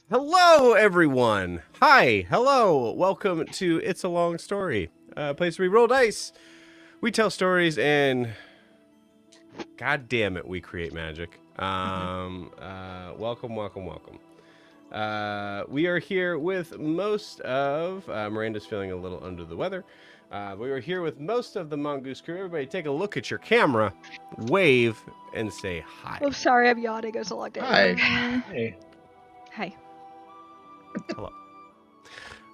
Hello, everyone. Hi, hello. Welcome to It's a Long Story, a place where we roll dice. We tell stories and God damn it, we create magic. Mm-hmm. Welcome. We are here with most of Miranda's feeling a little under the weather. We are here with most of the Mongoose Crew. Everybody, take a look at your camera, wave, and say hi. I'm sorry, I'm yawning. It was a long day. Hi. Hey. Hi. Hello.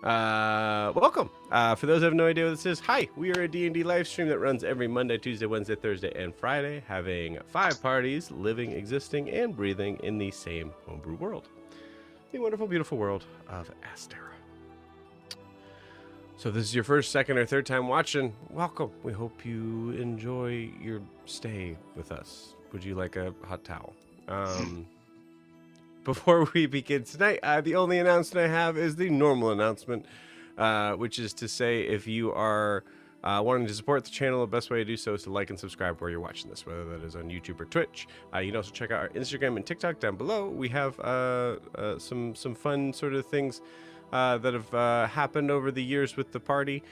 Welcome. For those who have no idea what this is, hi. We are a D&D live stream that runs every Monday, Tuesday, Wednesday, Thursday, and Friday, having 5 parties living, existing, and breathing in the same homebrew world. The wonderful, beautiful world of Astera. So this is your first, second, or third time watching. Welcome. We hope you enjoy your stay with us. Would you like a hot towel? Before we begin tonight, the only announcement I have is the normal announcement, which is to say if you are wanting to support the channel, the best way to do so is to like and subscribe where you're watching this, whether that is on YouTube or Twitch. You can also check out our Instagram and TikTok down below. We have some fun sort of things that have happened over the years with the parties.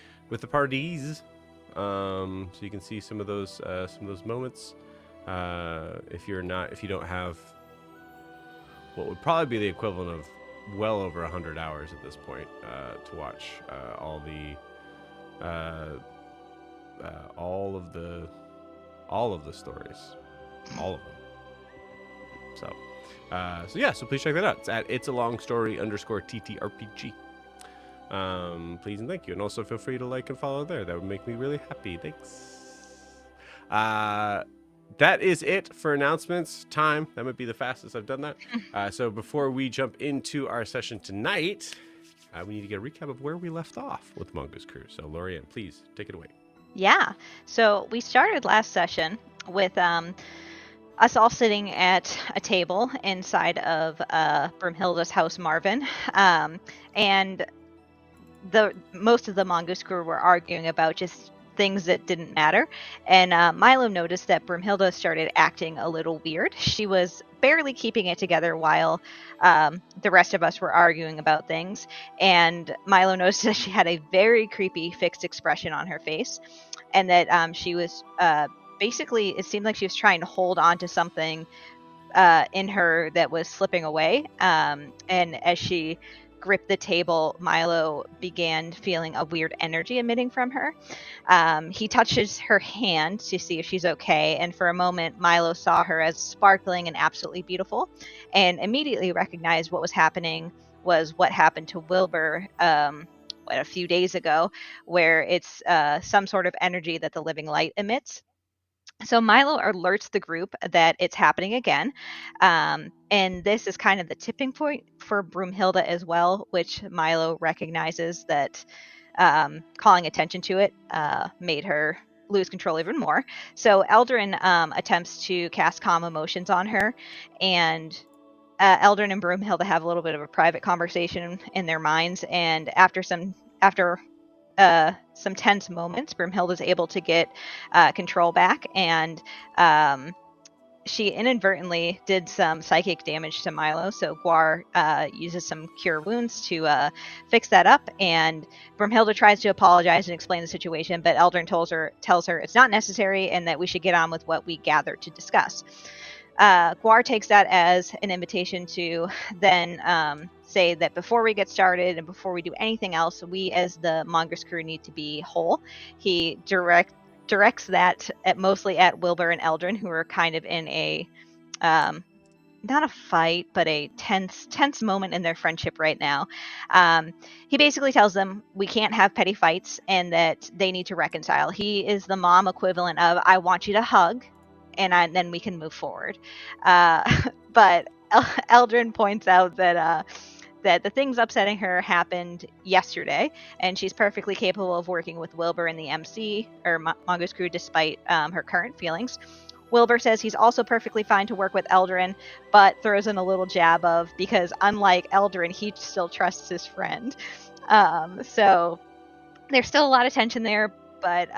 So you can see some of those moments. If you don't have what would probably be the equivalent of well over 100 hours at this point to watch all of the stories, all of them. So please check that out. It's at It's a Long Story _TTRPG. Please and thank you, and also feel free to like and follow there. That would make me really happy. Thanks. That is it for announcements. Time. That might be the fastest I've done that. So before we jump into our session tonight, we need to get a recap of where we left off with Mongoose Crew. So Lorianne, please take it away. Yeah. So we started last session with us all sitting at a table inside of Broomhilda's house, Marvin, and most of the Mongoose Crew were arguing about just things that didn't matter. And Milo noticed that Broomhilda started acting a little weird. She was barely keeping it together while the rest of us were arguing about things. And Milo noticed that she had a very creepy fixed expression on her face, and that she was basically, it seemed like she was trying to hold on to something in her that was slipping away. And as she gripped the table, Milo began feeling a weird energy emitting from her. He touches her hand to see if she's okay, and for a moment Milo saw her as sparkling and absolutely beautiful, and immediately recognized what was happening was what happened to Wilbur a few days ago, where it's some sort of energy that the living light emits. So Milo alerts the group that it's happening again. And this is kind of the tipping point for Broomhilda as well, which Milo recognizes that calling attention to it made her lose control even more. So Eldrin attempts to cast calm emotions on her, and Eldrin and Broomhilda have a little bit of a private conversation in their minds, and after some tense moments, Broomhilda is able to get control back, and she inadvertently did some psychic damage to Milo, so Guar uses some cure wounds to fix that up, and Broomhilda tries to apologize and explain the situation, but Eldrin tells her it's not necessary and that we should get on with what we gathered to discuss. Guar takes that as an invitation to then say that before we get started and before we do anything else, we as the Mongoose Crew need to be whole. He directs that mostly at Wilbur and Eldrin, who are kind of in a not a fight, but a tense moment in their friendship right now. He basically tells them we can't have petty fights and that they need to reconcile. He is the mom equivalent of, I want you to hug, and then we can move forward. But Eldrin points out that the things upsetting her happened yesterday, and she's perfectly capable of working with Wilbur and the MC, or Mongoose Crew, despite her current feelings. Wilbur says he's also perfectly fine to work with Eldrin, but throws in a little jab of, because unlike Eldrin, he still trusts his friend. So there's still a lot of tension there, but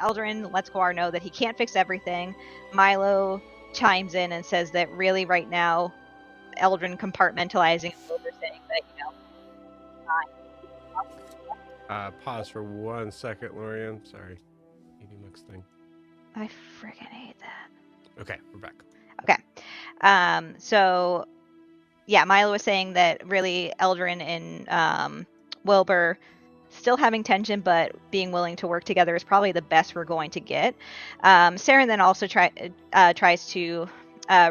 Eldrin lets Guar know that he can't fix everything. Milo chimes in and says that really right now, Eldrin compartmentalizing, Wilbur saying that, Pause for 1 second, Lorianne. Sorry. Eating Mix thing. I freaking hate that. Okay, we're back. Okay. So yeah, Milo was saying that really Eldrin and Wilbur still having tension, but being willing to work together is probably the best we're going to get. Seren then also tries to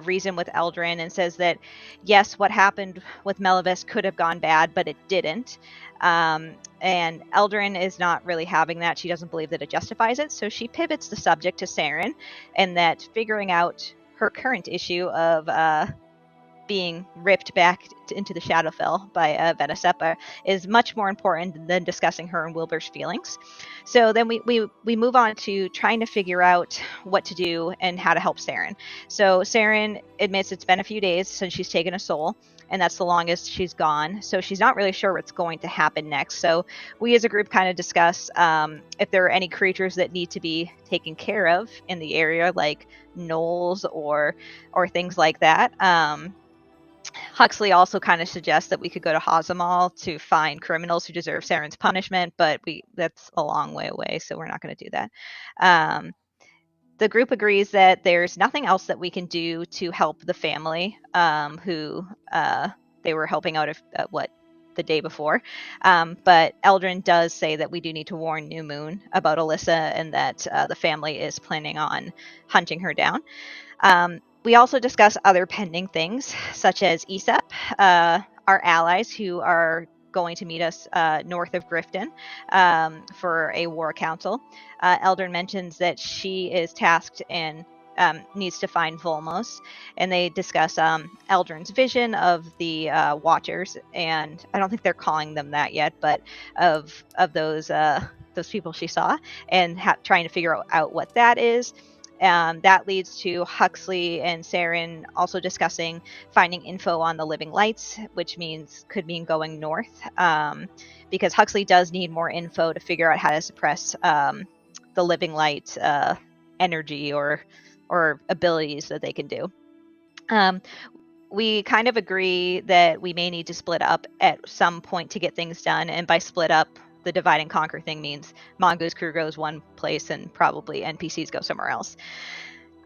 reason with Eldrin and says that yes, what happened with Melivis could have gone bad, but it didn't. And Eldrin is not really having that. She doesn't believe that it justifies it, so she pivots the subject to Seren, and that figuring out her current issue of being ripped back into the Shadowfell by Venesepa is much more important than discussing her and Wilbur's feelings. So then we move on to trying to figure out what to do and how to help Seren. So Seren admits it's been a few days since she's taken a soul, and that's the longest she's gone. So she's not really sure what's going to happen next. So we as a group kind of discuss if there are any creatures that need to be taken care of in the area, like gnolls or things like that. Huxley also kind of suggests that we could go to Hazamal to find criminals who deserve Saren's punishment, but that's a long way away, so we're not going to do that. The group agrees that there's nothing else that we can do to help the family who they were helping out the day before. But Eldrin does say that we do need to warn New Moon about Alyssa and that the family is planning on hunting her down. We also discuss other pending things, such as ESEP, our allies who are going to meet us north of Grifton for a war council. Eldrin mentions that she is tasked and needs to find Volmos, and they discuss Eldrin's vision of the Watchers, and I don't think they're calling them that yet, but of those people she saw, and trying to figure out what that is. That leads to Huxley and Seren also discussing finding info on the living lights, which could mean going north, because Huxley does need more info to figure out how to suppress the living light energy or abilities that they can do. We kind of agree that we may need to split up at some point to get things done, and by split up, the divide and conquer thing means Mongoose Crew goes one place and probably NPCs go somewhere else.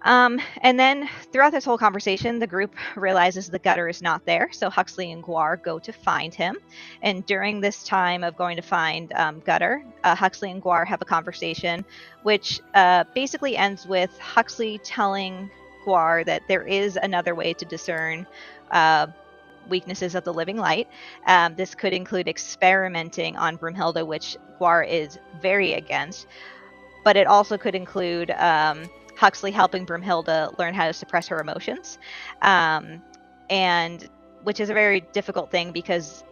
And then throughout this whole conversation, the group realizes the Gutter is not there, so Huxley and Guar go to find him. And during this time of going to find Gutter, Huxley and Guar have a conversation, which basically ends with Huxley telling Guar that there is another way to discern weaknesses of the living light. This could include experimenting on Broomhilda, which Guar is very against, but it also could include Huxley helping Broomhilda learn how to suppress her emotions, and which is a very difficult thing because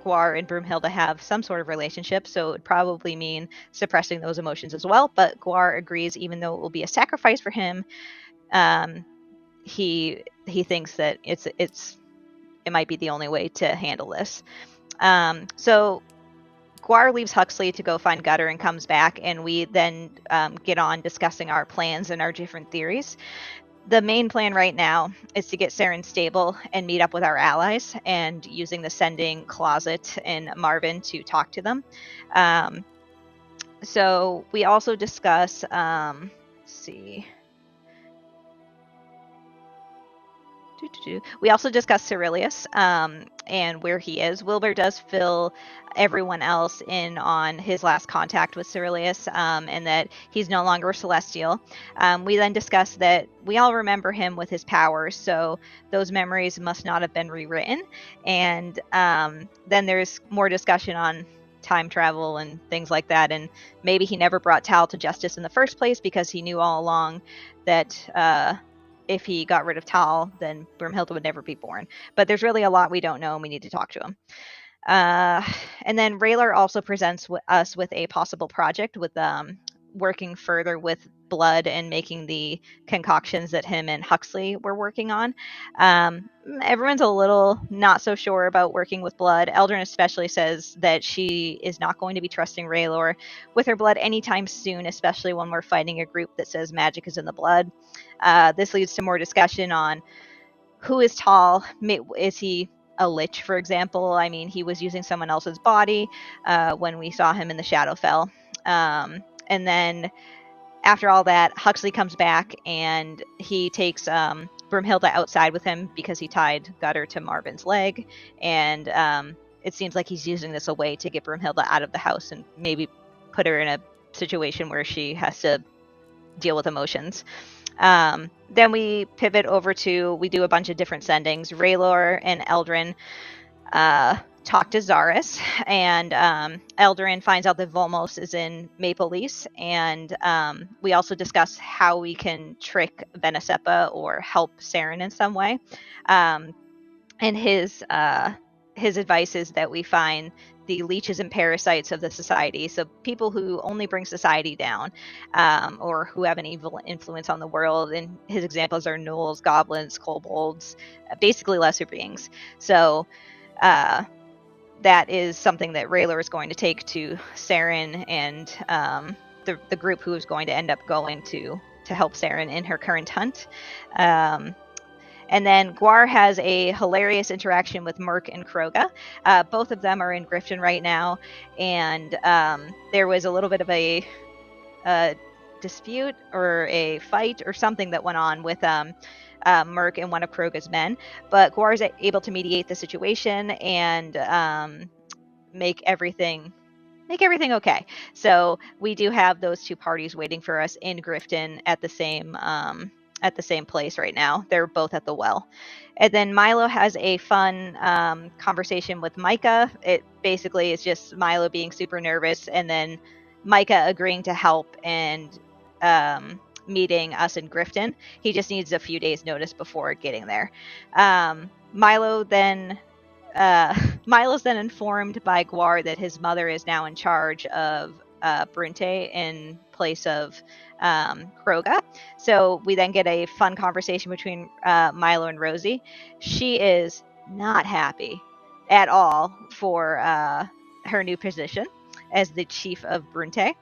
Guar and Broomhilda have some sort of relationship, so it would probably mean suppressing those emotions as well. But Guar agrees, even though it will be a sacrifice for him. He thinks that it might be the only way to handle this. So Guar leaves Huxley to go find Gutter and comes back, and we then get on discussing our plans and our different theories. The main plan right now is to get Seren stable and meet up with our allies, and using the sending closet in Marvin to talk to them. So we also discuss, let's see. We also discuss Cerilius and where he is. Wilbur does fill everyone else in on his last contact with Cerilius and that he's no longer a Celestial. We then discuss that we all remember him with his powers, so those memories must not have been rewritten. And then there's more discussion on time travel and things like that, and maybe he never brought Tal to justice in the first place because he knew all along that if he got rid of Tal, then Broomhilda would never be born. But there's really a lot we don't know, and we need to talk to him. And then Raylar also presents us with a possible project with working further with blood and making the concoctions that him and Huxley were working on. Everyone's a little not so sure about working with blood. Eldrin especially says that she is not going to be trusting Raylar with her blood anytime soon, especially when we're fighting a group that says magic is in the blood. This leads to more discussion on who is Tal. Is he a lich, for example? I mean, he was using someone else's body when we saw him in the Shadowfell. And then after all that, Huxley comes back and he takes Broomhilda outside with him because he tied Gutter to Marvin's leg, and it seems like he's using this a way to get Broomhilda out of the house and maybe put her in a situation where she has to deal with emotions. Then we pivot over to, we do a bunch of different sendings. Raylor and Eldrin talk to Zaris, and Eldrin finds out that Volmos is in Maple Leaf, and we also discuss how we can trick Venesepa or help Seren in some way. And his advice is that we find the leeches and parasites of the society, so people who only bring society down, or who have an evil influence on the world. And his examples are gnolls, goblins, kobolds, basically lesser beings. So that is something that Raylor is going to take to Seren and the group who is going to end up going to help Seren in her current hunt. And then Gwar has a hilarious interaction with Merc and Kroga. Both of them are in Grifton right now, and there was a little bit of a dispute or a fight or something that went on with Merc and one of Kroga's men, but Gwar is able to mediate the situation and make everything okay. So we do have those two parties waiting for us in Grifton at the same place right now. They're both at the well. And then Milo has a fun conversation with Micah. It basically is just Milo being super nervous and then Micah agreeing to help and meeting us in Grifton. He just needs a few days notice before getting there. Milo's then informed by Gwar that his mother is now in charge of Brunte in place of Kroga. So we then get a fun conversation between Milo and Rosie. She is not happy at all for her new position as the chief of Brunte.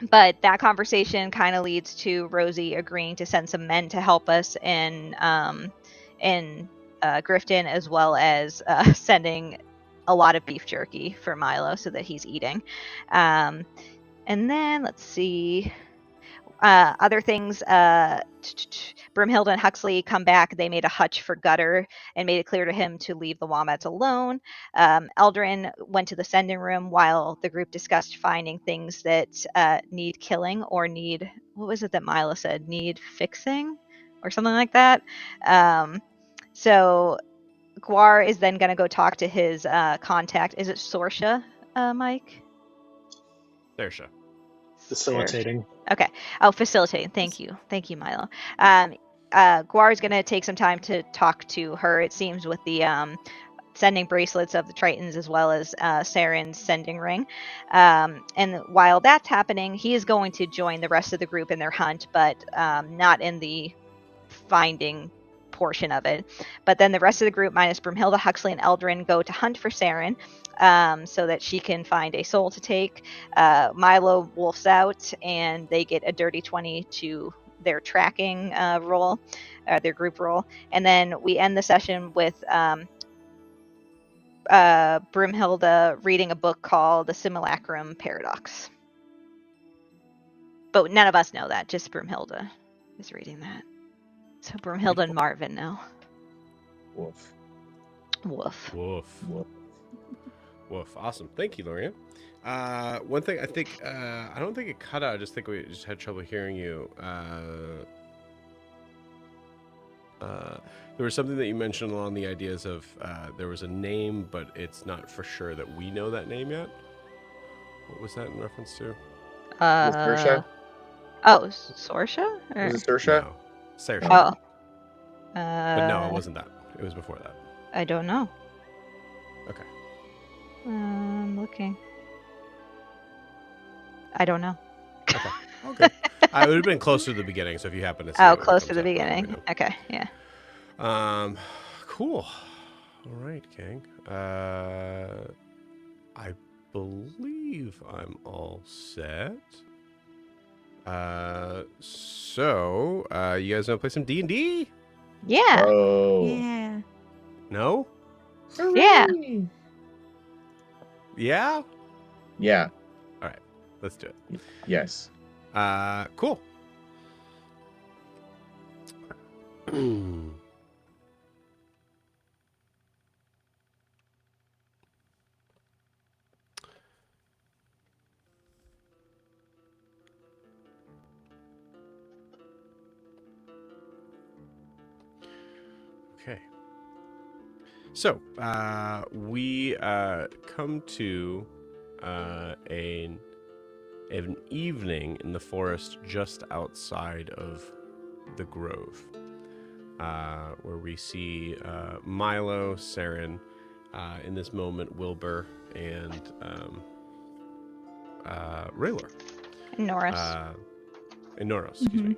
But that conversation kind of leads to Rosie agreeing to send some men to help us in Grifton, as well as sending a lot of beef jerky for Milo so that he's eating. And then let's see. Other things, Broomhilda and Huxley come back. They made a hutch for Gutter and made it clear to him to leave the wombats alone. Eldrin went to the sending room while the group discussed finding things that need killing or need, what was it that Milo said? Need fixing or something like that. So Gwar is then going to go talk to his contact. Is it Sorsha, Mike? Thersha. Facilitating. Okay. Oh, facilitating. Thank you, Milo. Gwar is going to take some time to talk to her. It seems with the sending bracelets of the Tritons as well as Seren's sending ring. And while that's happening, he is going to join the rest of the group in their hunt, but not in the finding portion of it. But then the rest of the group, minus Broomhilda, Huxley, and Eldrin, go to hunt for Seren so that she can find a soul to take. Milo wolfs out, and they get a dirty 20 to their tracking roll, their group roll. And then we end the session with Broomhilda reading a book called The Simulacrum Paradox. But none of us know that, just Broomhilda is reading that. So Broomhilda and Marvin know. Woof. Woof. Awesome. Thank you, Lorian. One thing I think, I don't think it cut out. I just think we just had trouble hearing you. There was something that you mentioned along the ideas of there was a name, but it's not for sure that we know that name yet. What was that in reference to? Saoirse? Oh, Sorsha? Or? Was it Saoirse? No. Saoirse. Oh. But no, it wasn't that. It was before that. I don't know. Okay. I'm looking. I don't know. Okay. Okay. It would have been closer to the beginning, so if you happen to see Oh, it, close to the beginning. Okay, yeah. Cool. All right, gang. I believe I'm all set. So, you guys want to play some D&D? Yeah. Oh. Yeah. No? Yeah. Yeah? Yeah. All right, let's do it. Yes. Cool. Okay. So, we come to an evening in the forest just outside of the grove, where we see Milo, Seren, in this moment, Wilbur, and Raylor. Norris. And Noros, excuse me.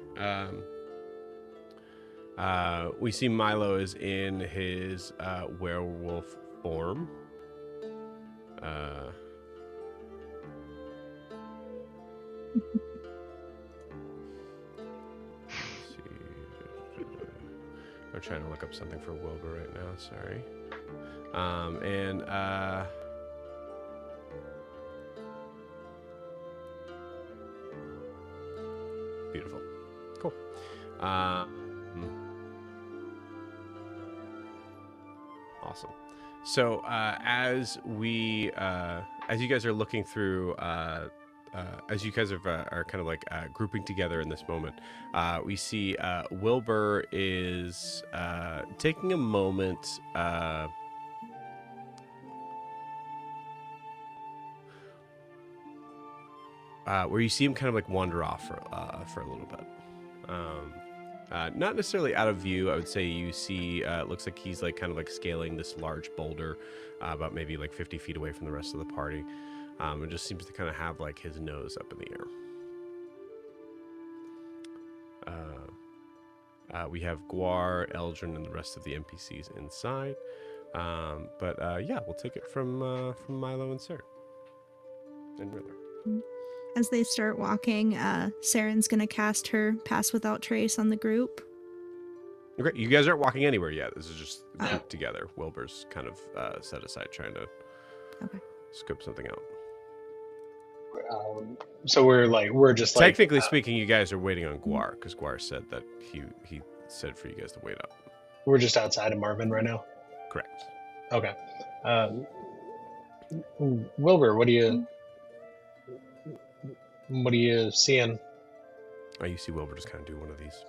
We see Milo is in his werewolf form. I'm trying to look up something for Wilbur right now. Sorry. Beautiful. Cool. Awesome. So as you guys are looking through, as you guys are kind of like grouping together in this moment, we see Wilbur is taking a moment. Where you see him kind of like wander off for a little bit. Not necessarily out of view. I would say you see, it looks like he's like kind of like scaling this large boulder about maybe like 50 feet away from the rest of the party. It just seems to kind of have like his nose up in the air. We have Guar, Eldrin, and the rest of the NPCs inside. Yeah, we'll take it from Milo and Sir. And Riddler. As they start walking, Seren's gonna cast her Pass Without Trace on the group. Okay, you guys aren't walking anywhere yet. This is just grouped together. Wilbur's kind of set aside trying to scope something out. So we're just like... Technically speaking, you guys are waiting on Guar, because Guar said that he said for you guys to wait up. We're just outside of Marvin right now? Correct. Okay. Wilbur, what are you seeing? Oh, you see Wilbur just kind of do one of these.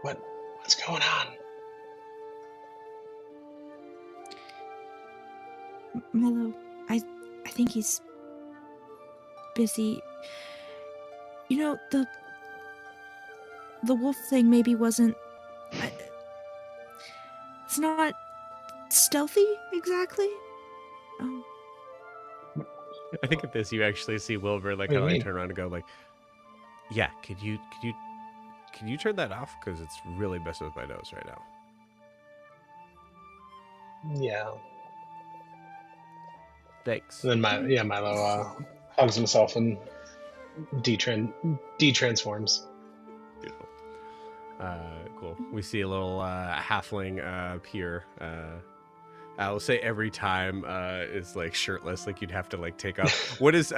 Wilbur, what's going on? Milo, I think he's busy. You know, the wolf thing maybe wasn't... it's not stealthy, exactly? I think at this you actually see Wilbur like kind of like turn around and go like, "Yeah, can you turn that off? Because it's really messing with my nose right now." Yeah. Thanks. And then Milo hugs himself and detransforms. Beautiful. Cool. We see a little halfling appear. I will say every time is like shirtless, like you'd have to like take off. What is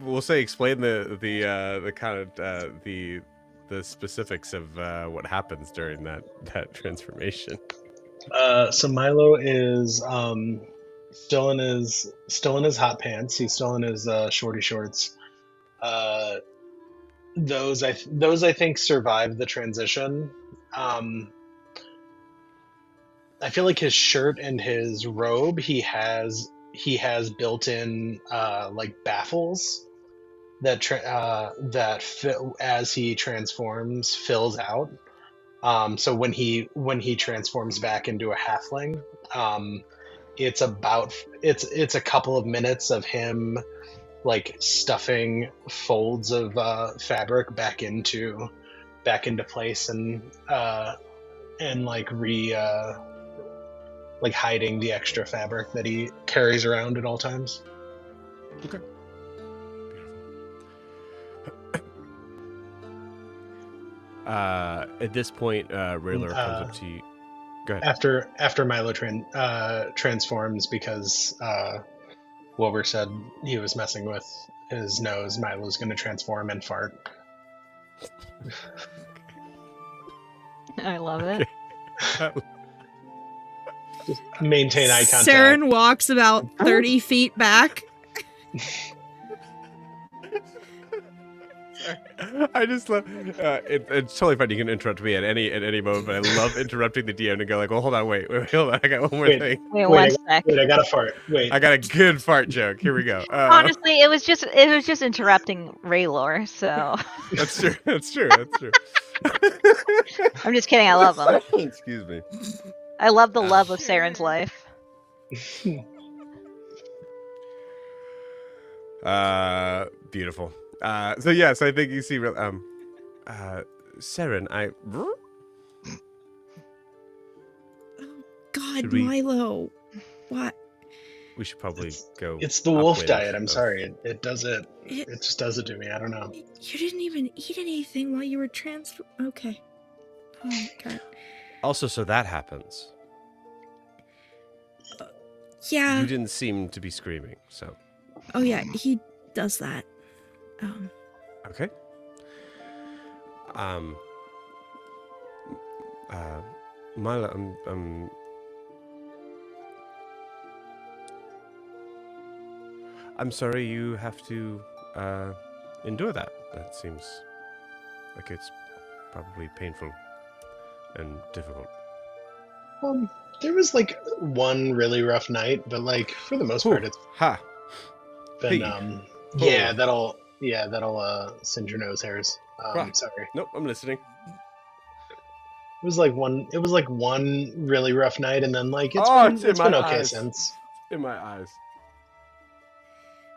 we'll say explain the kind of the specifics of what happens during that transformation. So Milo is still in his hot pants. He's still in his shorty shorts. Those I think survived the transition. I feel like his shirt and his robe, he has built-in like baffles that as he transforms fills out. So when he transforms back into a halfling, it's a couple of minutes of him like stuffing folds of fabric back into place and like hiding the extra fabric that he carries around at all times. Okay. Beautiful. At this point, Raylor comes up to you. Go ahead. After Milo transforms, because Wilbur said he was messing with his nose. Milo's going to transform and fart. I love it. Just maintain eye contact. Seren walks about 30 feet back. I just love it's totally fine. You can interrupt me at any moment, but I love interrupting the DM to go like, well, hold on, wait, hold on, I got one more Wait. thing. Wait, one sec. Wait, I got a fart. Wait. I got a good fart joke. Here we go. Honestly, it was just interrupting Raylor, so That's true. That's true. I'm just kidding. I love him. Excuse me. I love the love of Saren's life. Beautiful. So yes, I think you see Seren, God, Should we- Milo. What? we should probably go. It's the wolf upwind diet. I'm of- sorry. It does it. It- It just does it to me. I don't know. You didn't even eat anything while you were Okay. Oh my god. Also, so that happens. Yeah. You didn't seem to be screaming, so Oh yeah, he does that. okay. Mila, I'm sorry you have to endure that. That seems like it's probably painful and difficult. There was like one really rough night, but like for the most part, it's Ha! been Hey. yeah, that'll singe your nose hairs. Right. Sorry. Nope, I'm listening. It was like one really rough night, and then like Oh, it's it's in been my okay eyes. since. In my eyes.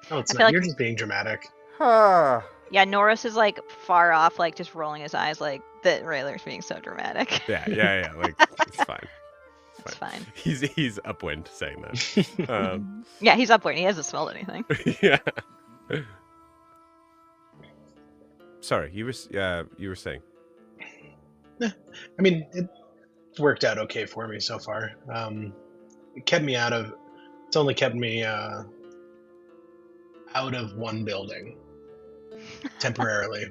No, it's I feel not. like- You're just being dramatic. Ha! Yeah, Norris is like far off, like just rolling his eyes, like that Raylor's being so dramatic. Yeah. Like it's fine. It's fine. He's upwind saying that. Yeah, he's upward. He hasn't smelled anything. Yeah. Sorry, you were saying. I mean, it worked out okay for me so far. It kept me out of. It's only kept me out of one building temporarily.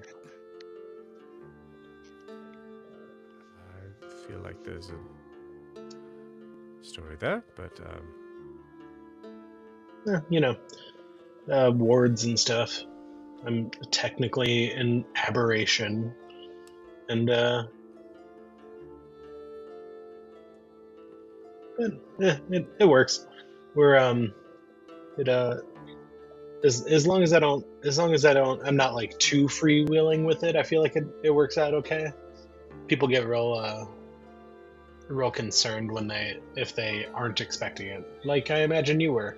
I feel like there's a story there, but Wards and stuff. I'm technically an aberration, and it works. We're as long as I don't, I'm not like too freewheeling with it. I feel like it works out okay. People get real concerned if they aren't expecting it, like I imagine you were.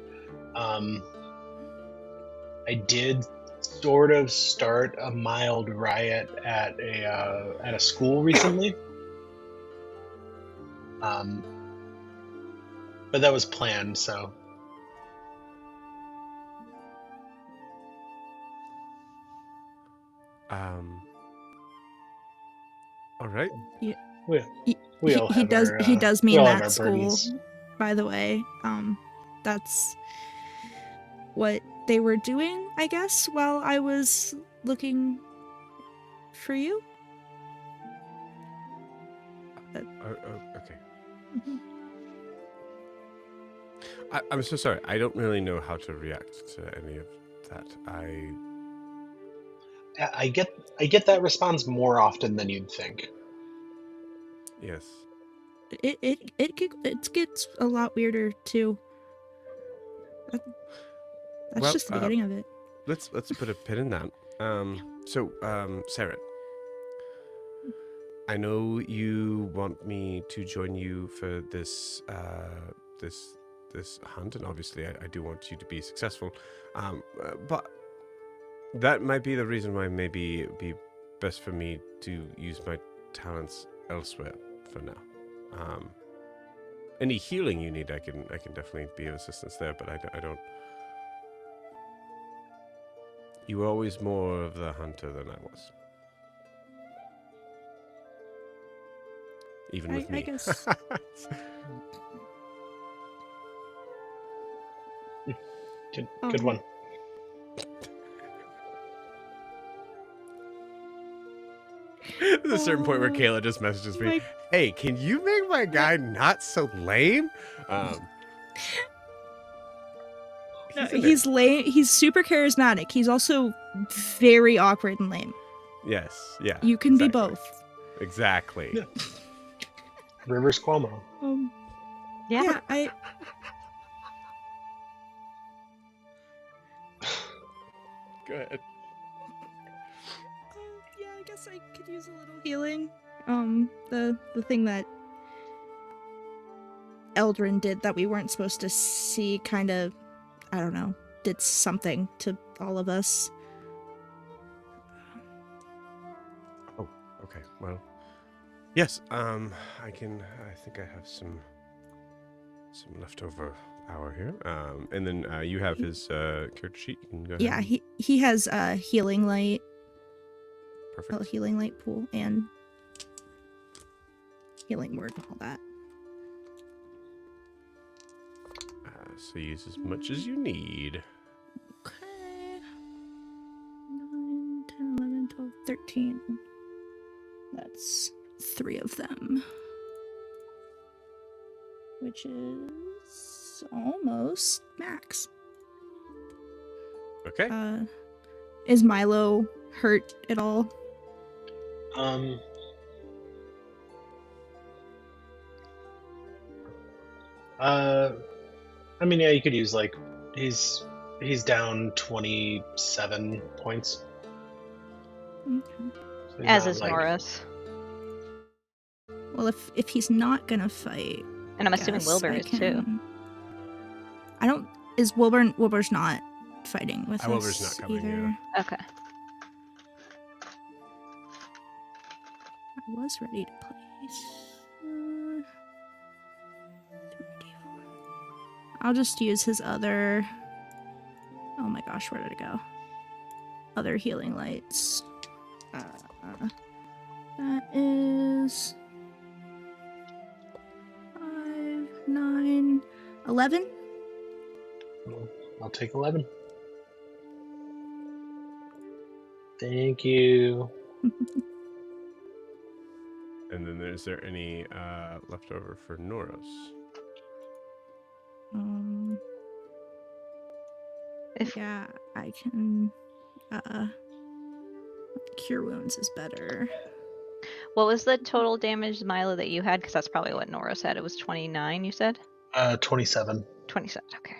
I did sort of start a mild riot at a school recently, but that was planned. So all right. we all he have does our, he does we mean all have that our school, burdens. by the way. That's what they were doing, I guess, while I was looking for you. Okay. Mhm. I'm so sorry. I don't really know how to react to any of that. I get that response more often than you'd think. Yes. It gets a lot weirder too. That's Well, just the beginning of it. Let's put a pin in that. So, Seren, I know you want me to join you for this this hunt, and obviously I do want you to be successful. But that might be the reason why maybe it'd be best for me to use my talents elsewhere for now. Any healing you need, I can definitely be of assistance there, but I don't. You were always more of the hunter than I was. Even with me. I guess. Good one. There's a certain point where Kayla just messages me, "Hey, can you make my guy not so lame?" He's lame. He's super charismatic. He's also very awkward and lame. Yes, yeah. You can be both. Exactly. Yeah. Rivers Cuomo. Yeah, I. Go ahead. Yeah, I guess I could use a little healing. The thing that Eldrin did that we weren't supposed to see kind of, I don't know, did something to all of us. Oh, okay. Well, yes. I think I have some leftover power here. And then you have his character sheet. You can go ahead. Yeah, he has a healing light. Perfect. A healing light pool and healing word and all that. So use as much as you need. Okay. 9, 10, 11, 12, 13. That's 3 of them. Which is almost max. Okay. Is Milo hurt at all? I mean, yeah, you could use like he's down 27 points. Okay. So As not, is like, Norris. Well, if he's not gonna fight, And I'm assuming guess Wilbur I is too. I don't. Is Wilbur's not fighting with us Wilbur's not coming, either? yeah. Okay. I was ready to place. 3D4. I'll just use his other. Oh my gosh, where did it go? Other healing lights. That is 5, 9, 11. I'll take 11. Thank you. And then is there any leftover for Noros? Yeah, I can. Cure wounds is better. What was the total damage, Milo, that you had? Because that's probably what Norris had. It was 29, you said? 27. 27, okay.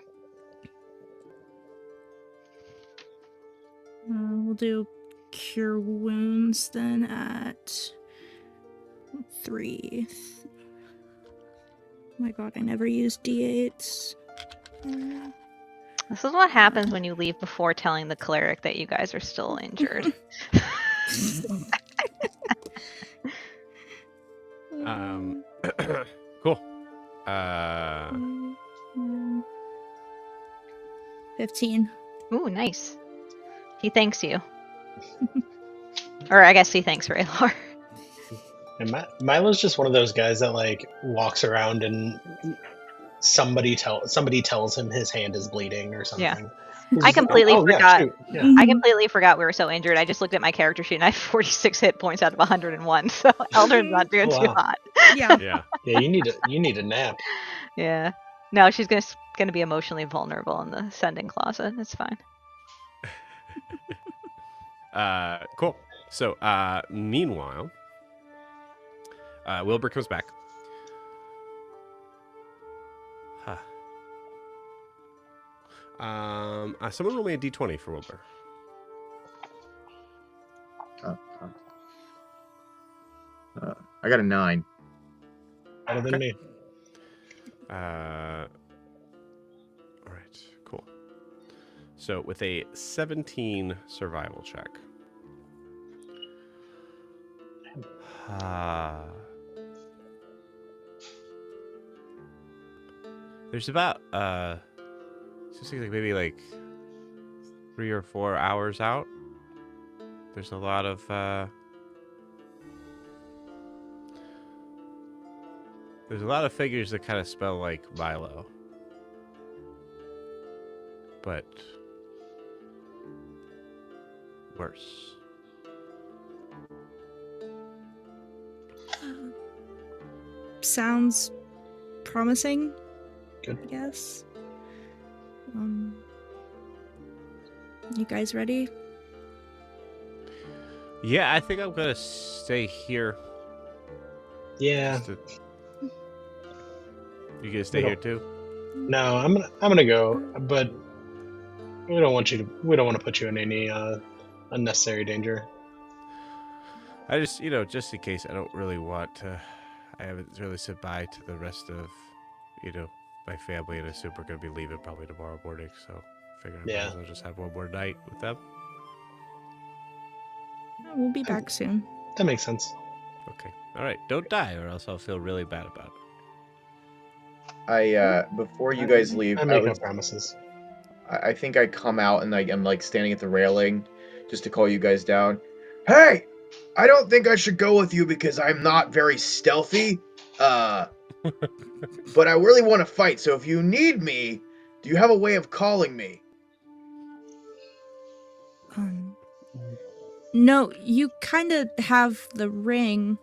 We'll do cure wounds then at 3. Oh my god, I never used D8s. This is what happens when you leave before telling the cleric that you guys are still injured. Cool. 15. Ooh, nice. He thanks you. Or I guess he thanks Raylor. And Milo's just one of those guys that like walks around and somebody tells him his hand is bleeding or something. Yeah. I completely forgot. Yeah. I completely forgot we were so injured. I just looked at my character sheet and I have 46 hit points out of 101. So Eldrin's not doing too hot. Yeah. Yeah. Yeah, you need a nap. Yeah. No, she's gonna be emotionally vulnerable in the sending closet. It's fine. Cool. So, meanwhile, Wilbur comes back. Huh. Someone roll me a d20 for Wilbur. I got a 9. Better than me. All right, cool. So with a 17 survival check. There's about seems like maybe like 3 or 4 hours out. There's a lot of figures that kind of spell like Milo. but worse. Sounds promising. Good. I guess. You guys ready? Yeah, I think I'm gonna stay here. Yeah. Just to- You gonna stay here too? No, I'm gonna go, but we don't want to put you in any unnecessary danger. I just, just in case, I don't really want to. I haven't really said bye to the rest of, my family, and I assume we're gonna be leaving probably tomorrow morning. So, I figured I might Yeah. as well just have one more night with them. We'll be back soon. That makes sense. Okay. All right. Don't die, or else I'll feel really bad about it. Before you guys leave, I make no promises. I think I come out and I'm like standing at the railing just to call you guys down. Hey, I don't think I should go with you because I'm not very stealthy. But I really want to fight. So if you need me, do you have a way of calling me? No, you kind of have the ring.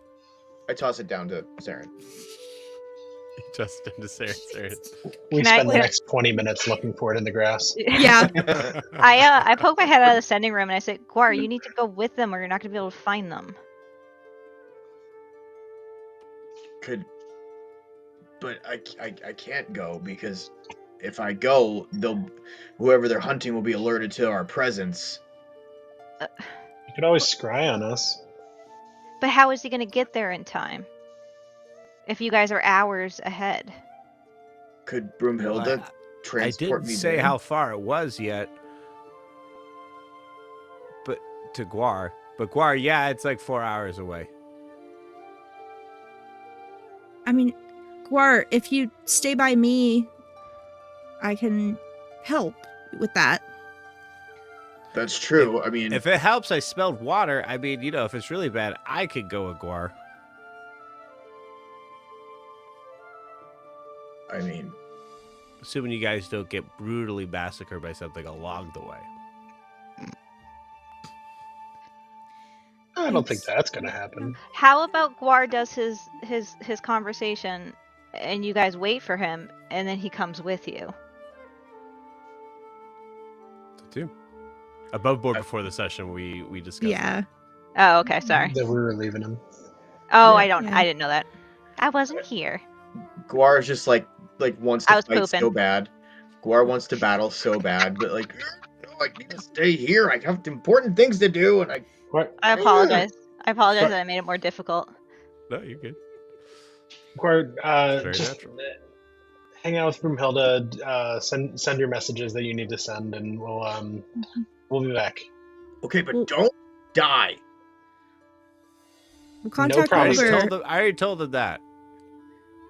I toss it down to Seren. Just into Seren. We Can spend I- the next 20 minutes looking for it in the grass. Yeah. I poke my head out of the sending room and I say, Guar, you need to go with them or you're not going to be able to find them. But I can't go because if I go, whoever they're hunting will be alerted to our presence. You could always scry on us. But how is he going to get there in time? If you guys are hours ahead. Could Broomhilda Well, I transport didn't me say there? how far it was yet, but to Guar. But Guar, yeah, it's like 4 hours away. I mean, Guar, if you stay by me, I can help with that. That's true. I mean, If it helps, I smelled water. I mean, if it's really bad, I could go with Guar. Assuming you guys don't get brutally massacred by something along the way. I don't think that's gonna happen. How about Guar does his conversation and you guys wait for him and then he comes with you? Too. Above board before the session, we discussed. Yeah. Oh, okay, sorry. That we were leaving him. Oh, Yeah. I didn't know that. I wasn't here. Guar is just like wants I to was fight pooping. so bad. Guar wants to battle so bad, but like, no, I need to stay here. I have important things to do, and Guar, I apologize. I apologize that I made it more difficult. No, you're good. Guar, Very just natural. hang out with Broomhilda. Send your messages that you need to send, and we'll be back. okay, but Well- don't die. We'll contact problem. Wilbur. I already told them that.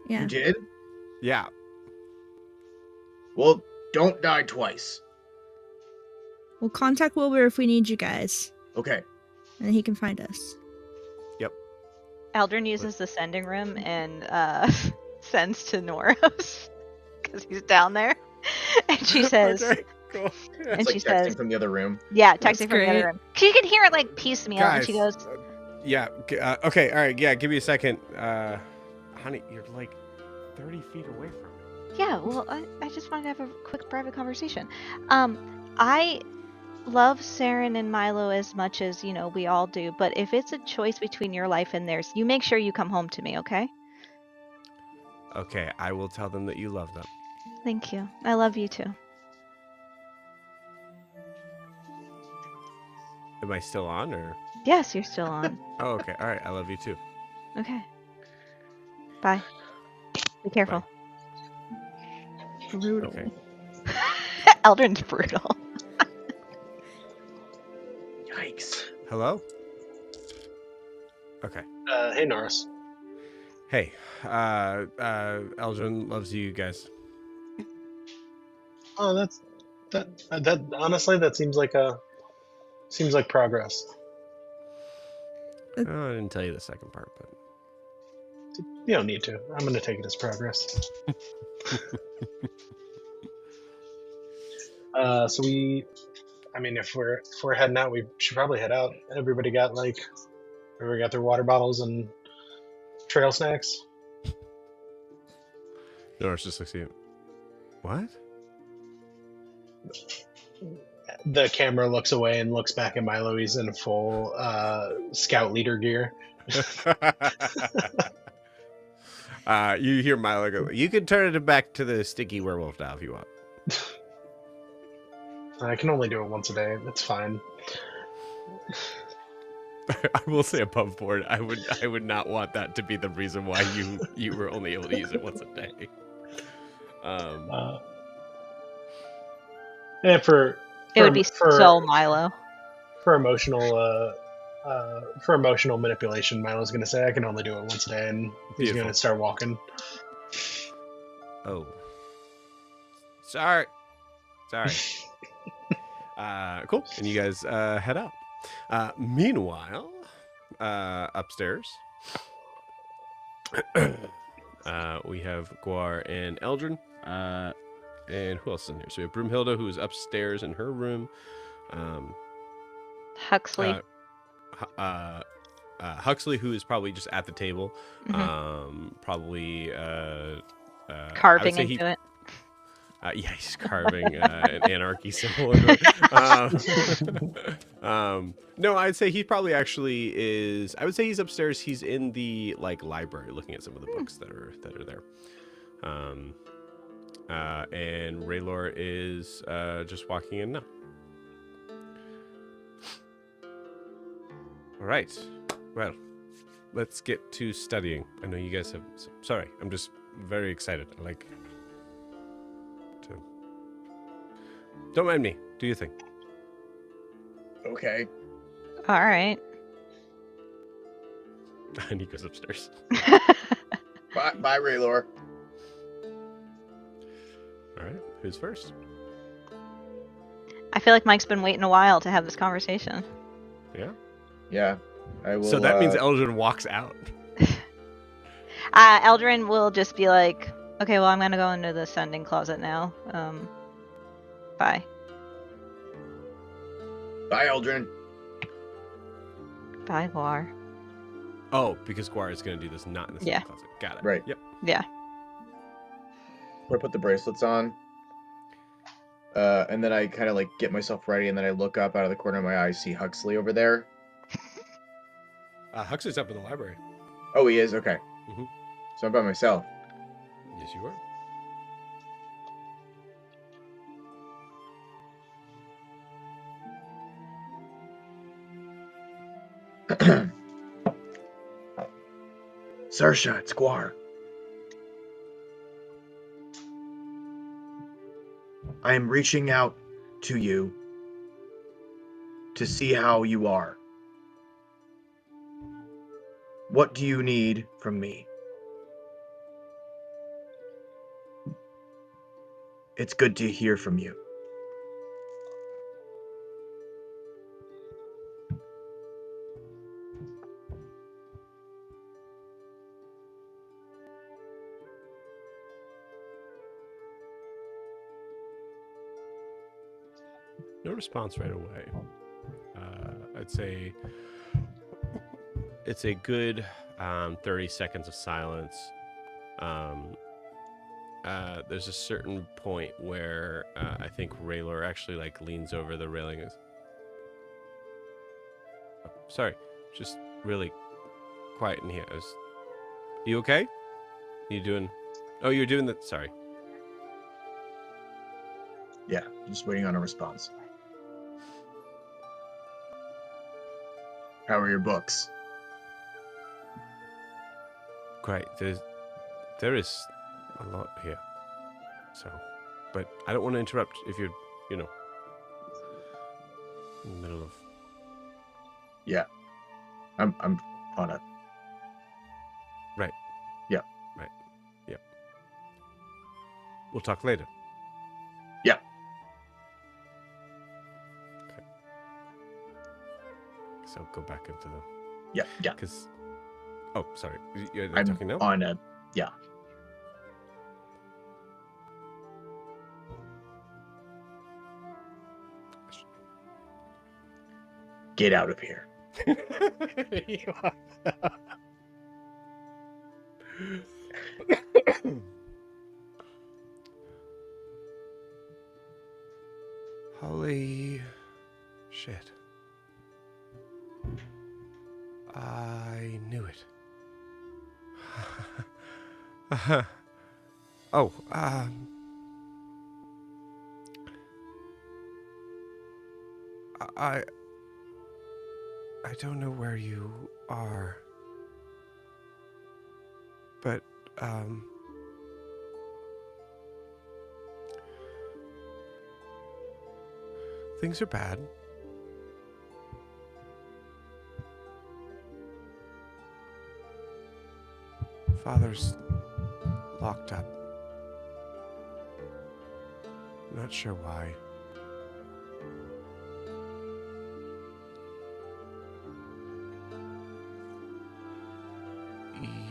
Yeah. You did? Yeah. Well, don't die twice. We'll contact Wilbur if we need you guys, Okay. and he can find us. Eldrin uses the sending room and sends to Noros because he's down there, and she says, Okay, cool. and It's she like texting says, from the other room. "Yeah, That's texting from the great. other room." You can hear it like piecemeal, and she Guys, goes, yeah. Okay. All right. Yeah. Give me a second. Honey, you're like 30 feet away from me. "Yeah, well, I just wanted to have a quick private conversation. I love Seren and Milo as much as we all do, but if it's a choice between your life and theirs, you make sure you come home to me, okay? Okay. I will tell them that you love them. Thank you. I love you too." Am I still on or? Yes, you're still on. Oh, okay. All right. I love you too. Okay. Bye. Be careful. Brutal. Okay. Eldrin's brutal. Yikes. Hello? Okay. Hey, Norris. Hey, Eldrin loves you guys. Oh, that honestly, that seems like progress. Oh, I didn't tell you the second part, but You don't need to. I'm gonna take it as progress. So if we're heading out, we should probably head out. Everybody got their water bottles and trail snacks. Norris just looks at you. What? The camera looks away and looks back at Milo. He's in full scout leader gear. You hear Milo go, you can turn it back to the sticky werewolf now if you want. I can only do it once a day. That's fine. I will say above board, I would not want that to be the reason why you were only able to use it once a day. And It would be so Milo. For emotional manipulation, Milo's going to say, I can only do it once a day, and he's going to start walking. Oh. Sorry. Cool. And you guys head out. Meanwhile, upstairs, we have Guar and Eldrin. And who else is in here? So we have Broomhilda, who's upstairs in her room. Huxley. Huxley, who is probably just at the table. Probably carving into it. Yeah, he's carving an anarchy symbol. No, I'd say he probably actually is. I would say he's upstairs. He's in the library, looking at some of the books that are there. And Raylor is just walking in now. All right. Well, let's get to studying. I know you guys have. Sorry, I'm just very excited. I like to. Don't mind me. Do your thing. Okay. All right. And he goes upstairs. Bye, Raylor. All right. Who's first? I feel like Mike's been waiting a while to have this conversation. Yeah. Yeah. I will. So that means Eldrin walks out. Eldrin will just be like, okay, well, I'm going to go into the sending closet now. Bye. Bye, Eldrin. Bye, Guar. Oh, because Guar is going to do this not in the same closet. Got it. Right. Yep. Yeah. I put the bracelets on. And then I kind of get myself ready, and then I look up out of the corner of my eye, see Huxley over there. Huxley's up in the library. Oh, he is? Okay. Mm-hmm. So I'm by myself. Yes, you are. Saoirse, it's Guar. I am reaching out to you to see how you are. What do you need from me? It's good to hear from you. No response right away. I'd say it's a good 30 seconds of silence. There's a certain point where I think Raylor actually leans over the railing. And sorry, just really quiet in here. You okay? You doing? Oh, you're doing that. Sorry. Yeah, just waiting on a response. How are your books? Great. There is a lot here. So, but I don't want to interrupt if you're, in the middle of. Yeah, I'm on it. Right. Yeah. Right. Yep. We'll talk later. Yeah. Okay. So go back into the. Yeah. Because. Oh, sorry. You're I'm talking now? on a. Yeah. Get out of here. Holy shit. I knew it. Oh, I don't know where you are, but, things are bad. Father's locked up. Not sure why.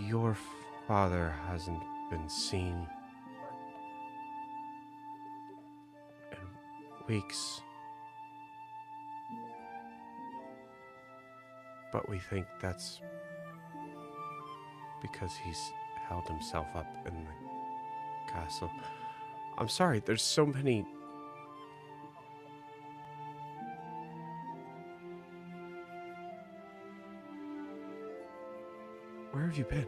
Your father hasn't been seen in weeks. But we think that's because he's held himself up in the castle. I'm sorry, there's so many... Where have you been?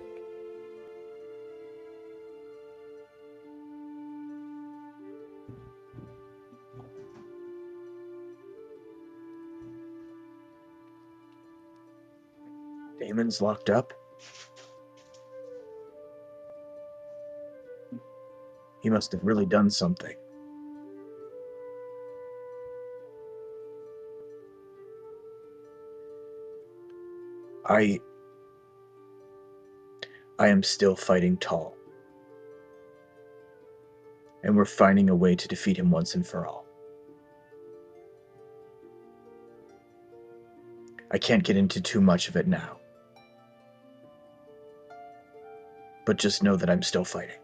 Damon's locked up? He must have really done something. I am still fighting tall. And we're finding a way to defeat him once and for all. I can't get into too much of it now. But just know that I'm still fighting.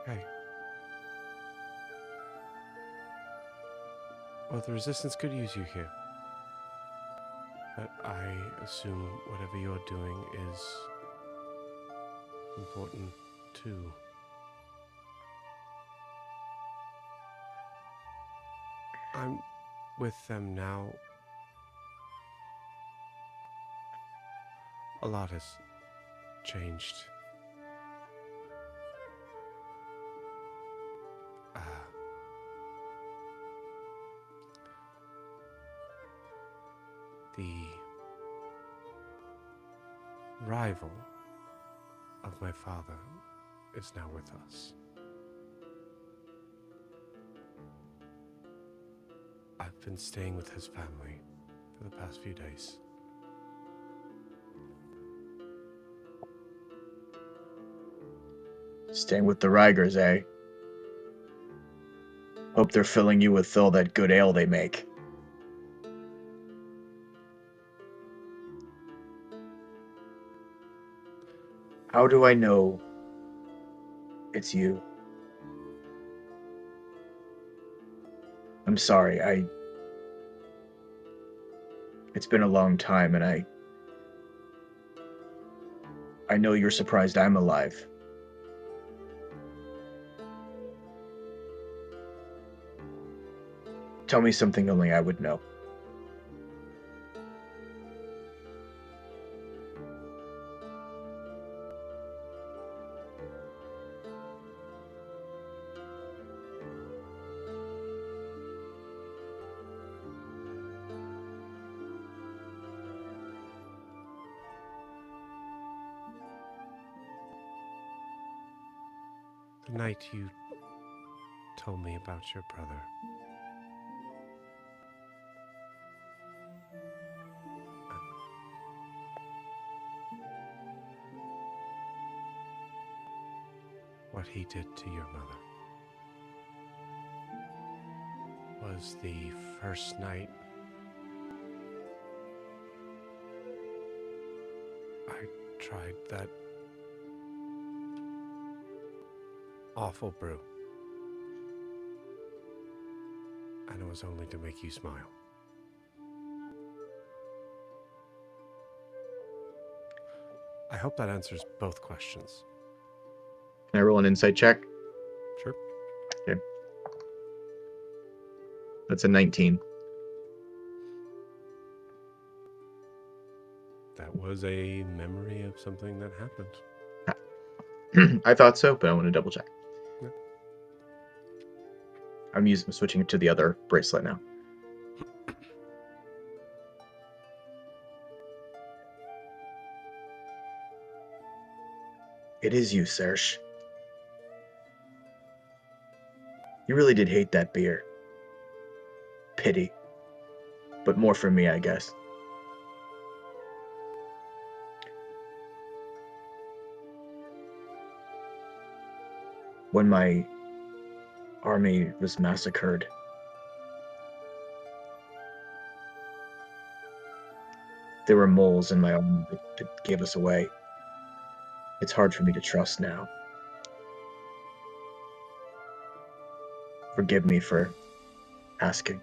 Okay. Well, the Resistance could use you here. But I assume whatever you're doing is important too. I'm with them now. A lot has changed. The rival of my father is now with us. I've been staying with his family for the past few days. Staying with the Rigers, eh? Hope they're filling you with all that good ale they make. How do I know it's you? I'm sorry, it's been a long time, and I know you're surprised I'm alive. Tell me something only I would know. The night you told me about your brother. what he did to your mother was the first night I tried that awful brew. And it was only to make you smile. I hope that answers both questions. Can I roll an insight check? Sure. Okay. That's a 19. That was a memory of something that happened. I thought so, but I want to double check. Yeah. I'm switching it to the other bracelet now. It is you, Serge. You really did hate that beer. Pity. But more for me, I guess. When my army was massacred, there were moles in my army that gave us away. It's hard for me to trust now. Forgive me for asking.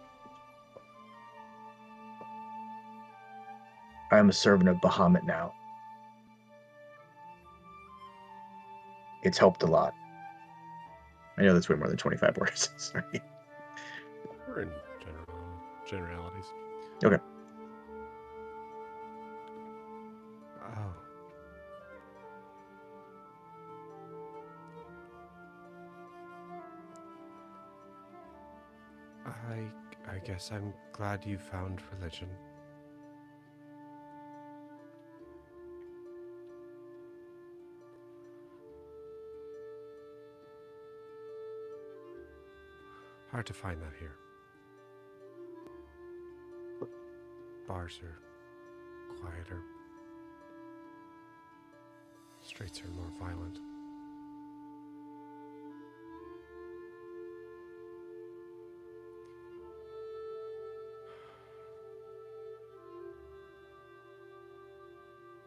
I am a servant of Bahamut now. It's helped a lot. I know that's way more than 25 words. Sorry. We're in generalities. Okay. Oh. I guess I'm glad you found religion. Hard to find that here. Bars are quieter. Streets are more violent.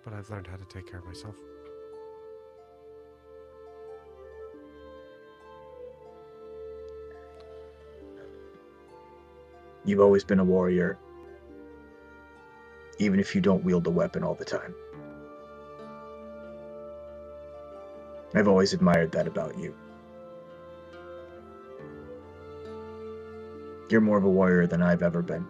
But I've learned how to take care of myself. You've always been a warrior, even if you don't wield the weapon all the time. I've always admired that about you. You're more of a warrior than I've ever been.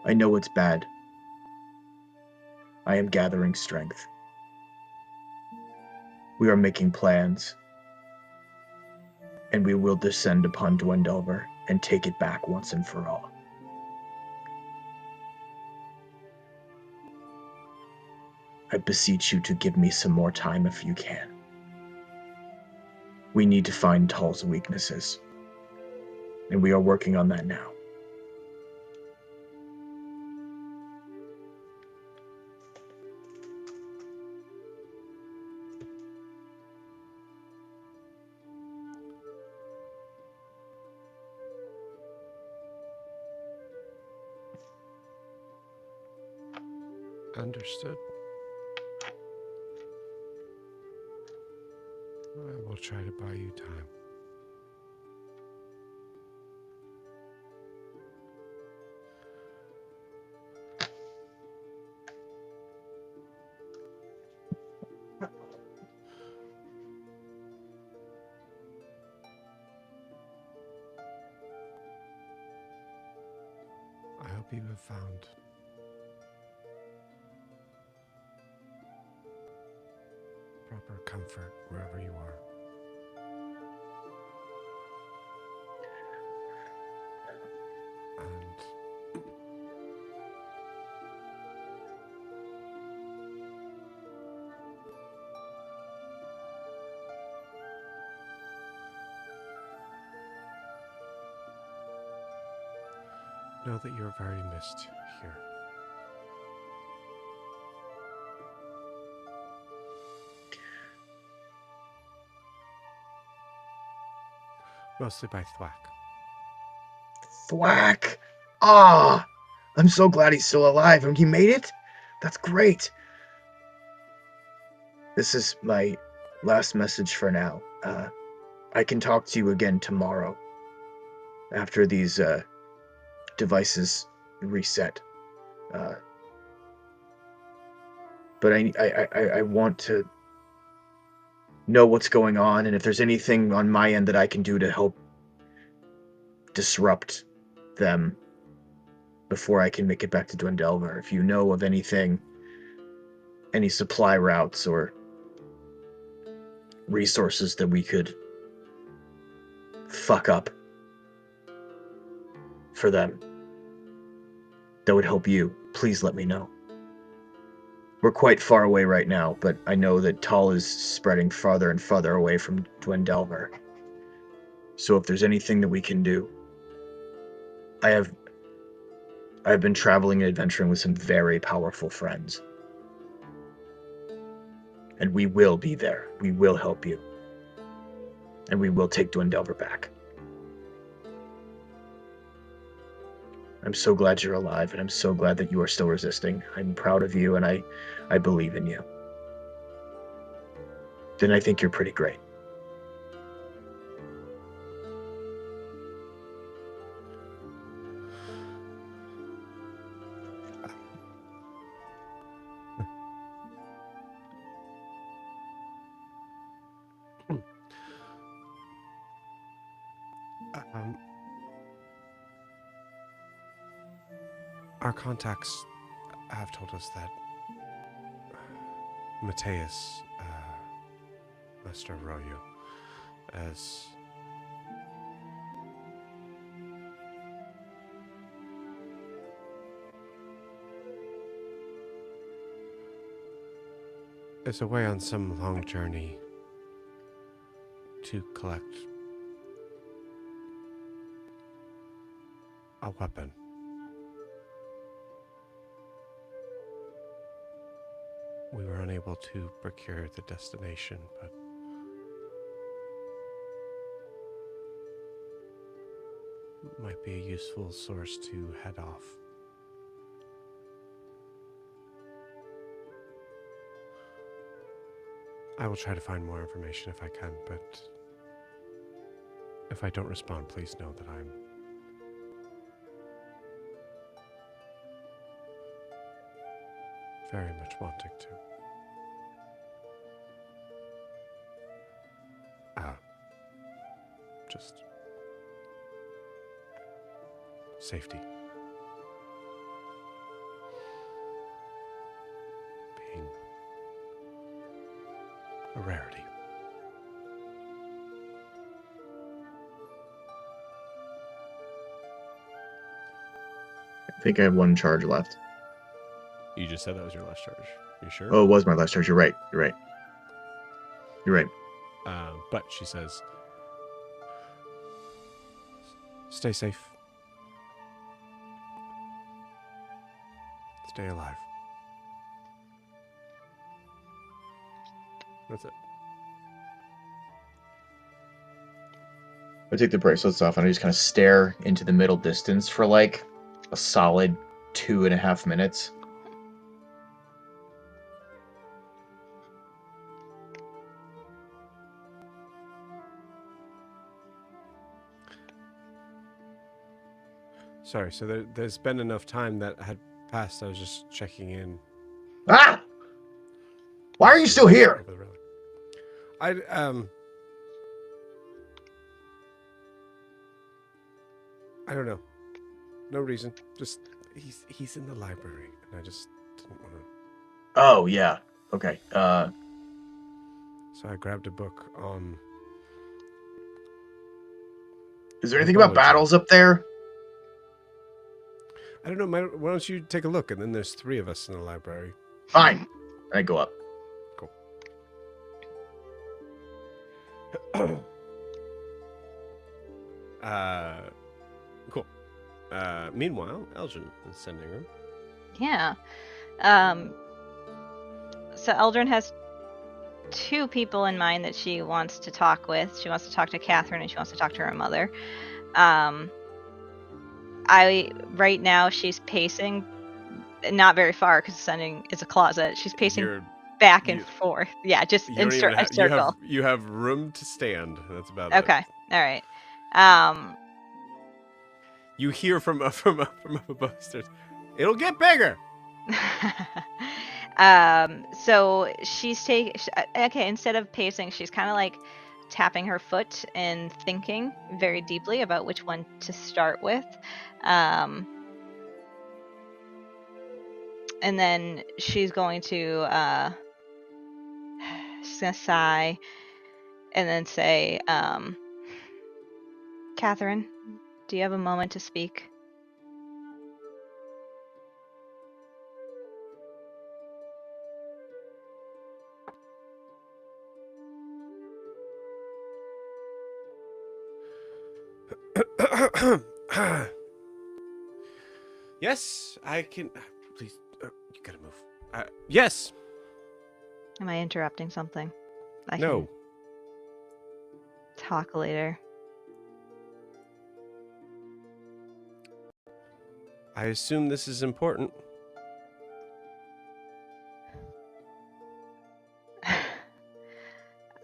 I know it's bad. I am gathering strength. We are making plans, and we will descend upon Dwendover and take it back once and for all. I beseech you to give me some more time if you can. We need to find Tull's weaknesses, and we are working on that now. Understood. I will try to buy you time. I hope you have found proper comfort wherever you are. And know that you're very missed here. Mostly by thwack. Thwack. Ah, I'm so glad he's still alive and he made it. That's great. This is my last message for now. I can talk to you again tomorrow after these devices reset. But I want to know what's going on, and if there's anything on my end that I can do to help disrupt them before I can make it back to Dwendelver. If you know of anything, any supply routes or resources that we could fuck up for them that would help you, please let me know. We're quite far away right now, but I know that Tal is spreading farther and farther away from Dwendelver. So if there's anything that we can do, I've been traveling and adventuring with some very powerful friends. And we will be there. We will help you. And we will take Dwendelver back. I'm so glad you're alive, and I'm so glad that you are still resisting. I'm proud of you, and I believe in you. Then I think you're pretty great. Our contacts have told us that Mateus, Master Arroyo, as is away on some long journey to collect a weapon. We were unable to procure the destination, but might be a useful source to head off. I will try to find more information if I can, but if I don't respond, please know that I'm very much wanting to. Just safety. Being a rarity. I think I have one charge left. You just said that was your last charge. You sure? Oh, it was my last charge. You're right. But she says, stay safe. Stay alive. That's it. I take the bracelets off and I just kind of stare into the middle distance for like a solid 2.5 minutes. Sorry, so there's been enough time that had passed. I was just checking in. Ah! Why are you still here? I don't know. No reason. Just he's in the library, and I just didn't want to. Oh yeah. Okay. So I grabbed a book on. Is there anything about battles up there? I don't know. Why don't you take a look? And then there's 3 of us in the library. Fine. I go up. Cool. Cool. Meanwhile, Elgin is sending room. Yeah. So Eldrin has two people in mind that she wants to talk with. She wants to talk to Catherine, and she wants to talk to her mother. Right now she's pacing, not very far because Sunning is a closet. She's pacing You're, back and you, forth. Yeah, just you in don't even a circle. you have room to stand. That's about Okay, it. all right. You hear from up above the stairs. It'll get bigger. So she's okay, instead of pacing, she's kind of like tapping her foot and thinking very deeply about which one to start with. And then she's going to sigh and then say, Catherine, do you have a moment to speak? Yes, I can. Please, you gotta move. Yes. Am I interrupting something? I No. can talk later. I assume this is important.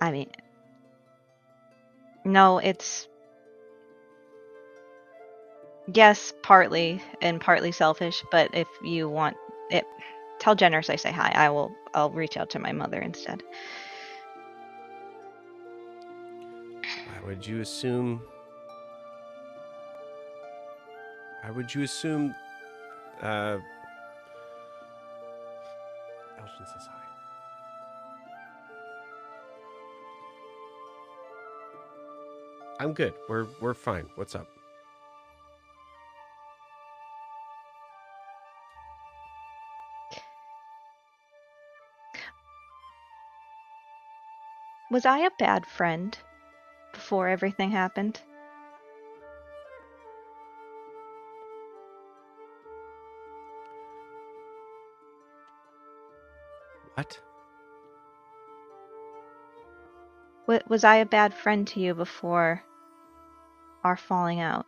I mean, no, it's yes, partly and partly selfish, but if you want it, tell Jenners I say hi. I'll reach out to my mother instead. Why would you assume? Why would you assume? Elgin says hi. I'm good. We're fine. What's up? Was I a bad friend before everything happened? What? Was I a bad friend to you before our falling out?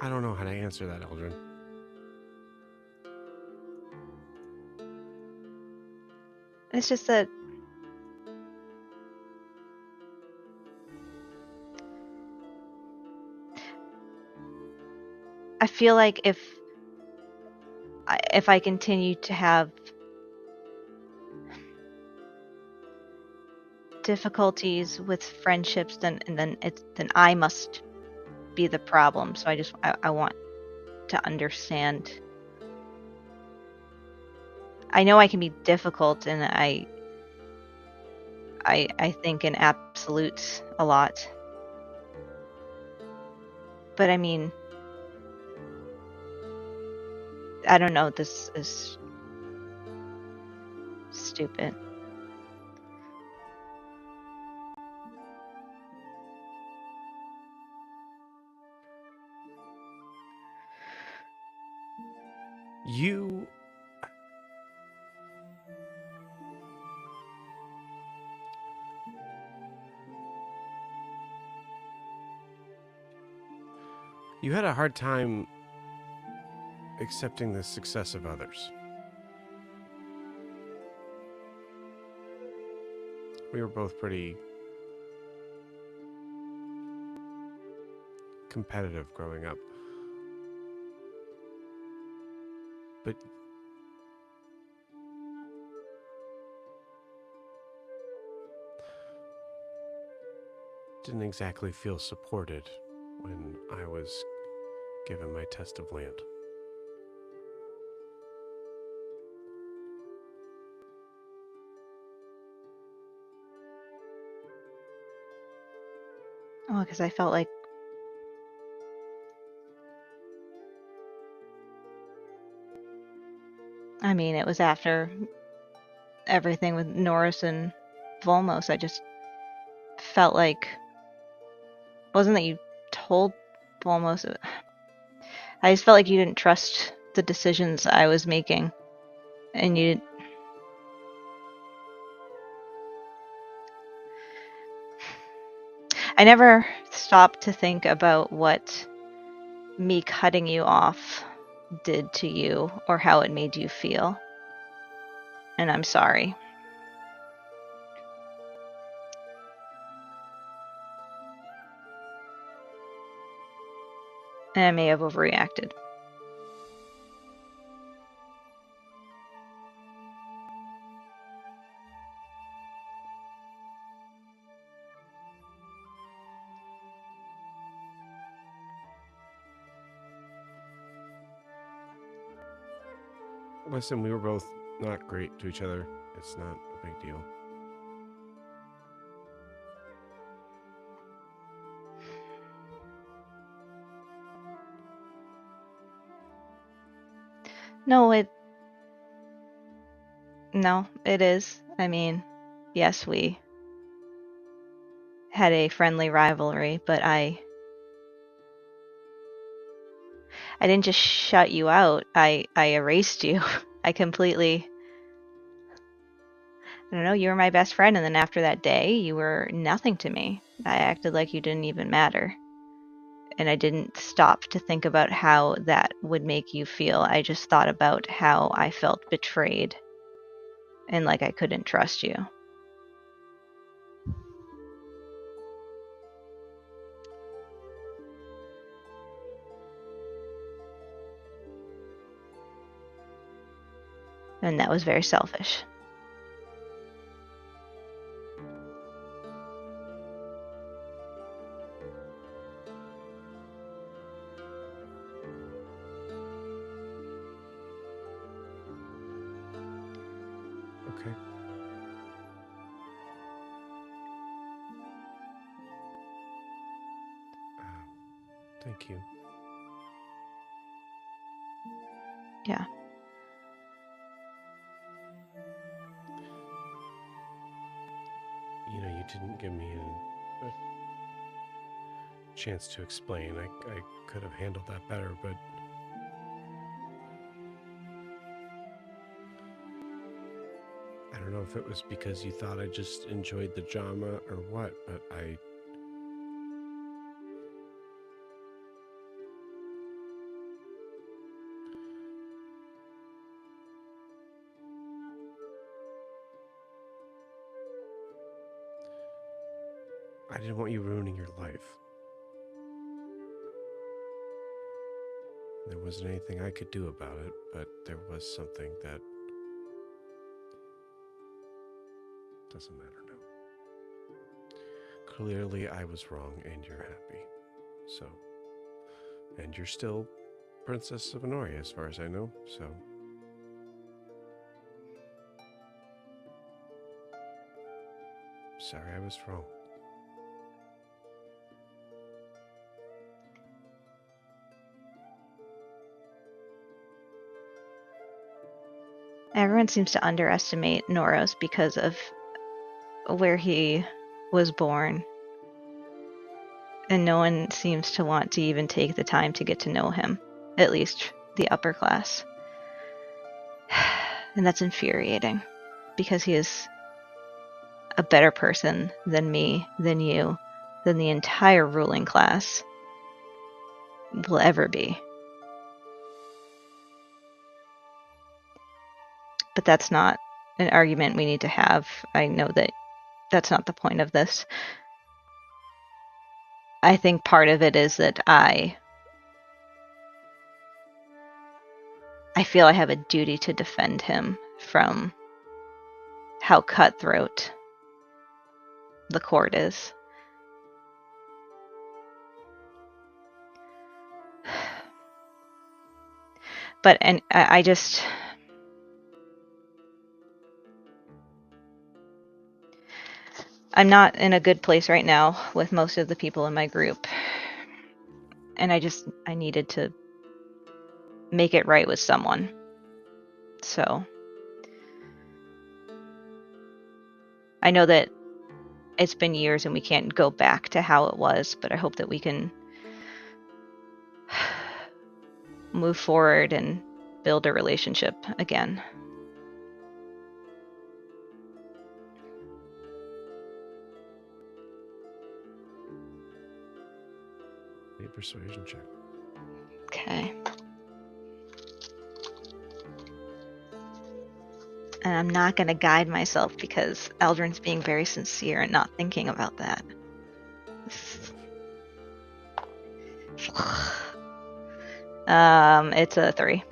I don't know how to answer that, Eldrin. It's just that I feel like if I continue to have difficulties with friendships, then I must be the problem. So I want to understand. I know I can be difficult, and I think in absolutes a lot. But I mean, I don't know. This is stupid. You had a hard time accepting the success of others. We were both pretty competitive growing up. But didn't exactly feel supported when I was given my test of land. Oh, because I felt like I mean, it was after everything with Norris and Volmos, I just felt like, wasn't that you told Volmos, I just felt like you didn't trust the decisions I was making, and I never stopped to think about what me cutting you off did to you or how it made you feel. And I'm sorry. And I may have overreacted. Listen, we were both not great to each other. It's not a big deal. No, it is. I mean, yes, we had a friendly rivalry, but I didn't just shut you out. I erased you. I completely, I don't know, you were my best friend, and then after that day, you were nothing to me. I acted like you didn't even matter. And I didn't stop to think about how that would make you feel. I just thought about how I felt betrayed and like I couldn't trust you. And that was very selfish. Okay. Thank you. Yeah. You know, you didn't give me a chance to explain. I could have handled that better, but I don't know if it was because you thought I just enjoyed the drama or what, but I didn't want you ruining your life. There wasn't anything I could do about it, but there was something that doesn't matter now. Clearly, I was wrong, and you're happy. So, and you're still Princess of Honoria, as far as I know. So, sorry, I was wrong. Everyone seems to underestimate Noros because of where he was born. And no one seems to want to even take the time to get to know him, at least the upper class. And that's infuriating, because he is a better person than me, than you, than the entire ruling class will ever be. But that's not an argument we need to have. I know that that's not the point of this. I think part of it is that I feel I have a duty to defend him from how cutthroat the court is. But and I just I'm not in a good place right now with most of the people in my group. And I needed to make it right with someone. So I know that it's been years and we can't go back to how it was, but I hope that we can move forward and build a relationship again. A persuasion check. Okay. And I'm not going to guide myself because Eldrin's being very sincere and not thinking about that. It's a 3.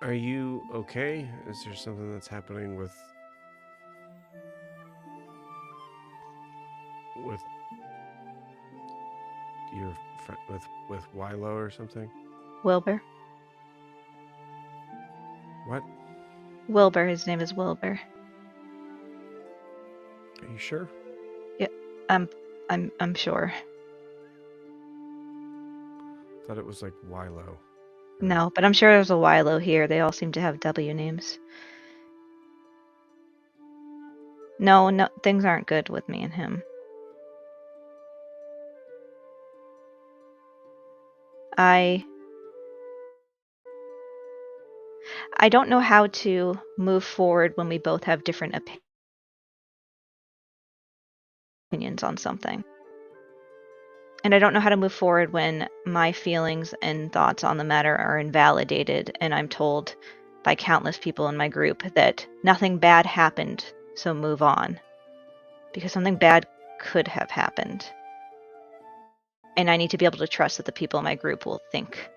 Are you okay? Is there something that's happening with your friend, with Wilo or something? Wilbur. What? Wilbur. His name is Wilbur. Are you sure? Yeah, I'm sure. Thought it was like Wilo. No, but I'm sure there's a Wilo here. They all seem to have W names. No, things aren't good with me and him. I don't know how to move forward when we both have different opinions on something. And I don't know how to move forward when my feelings and thoughts on the matter are invalidated and I'm told by countless people in my group that nothing bad happened, so move on. Because something bad could have happened. And I need to be able to trust that the people in my group will think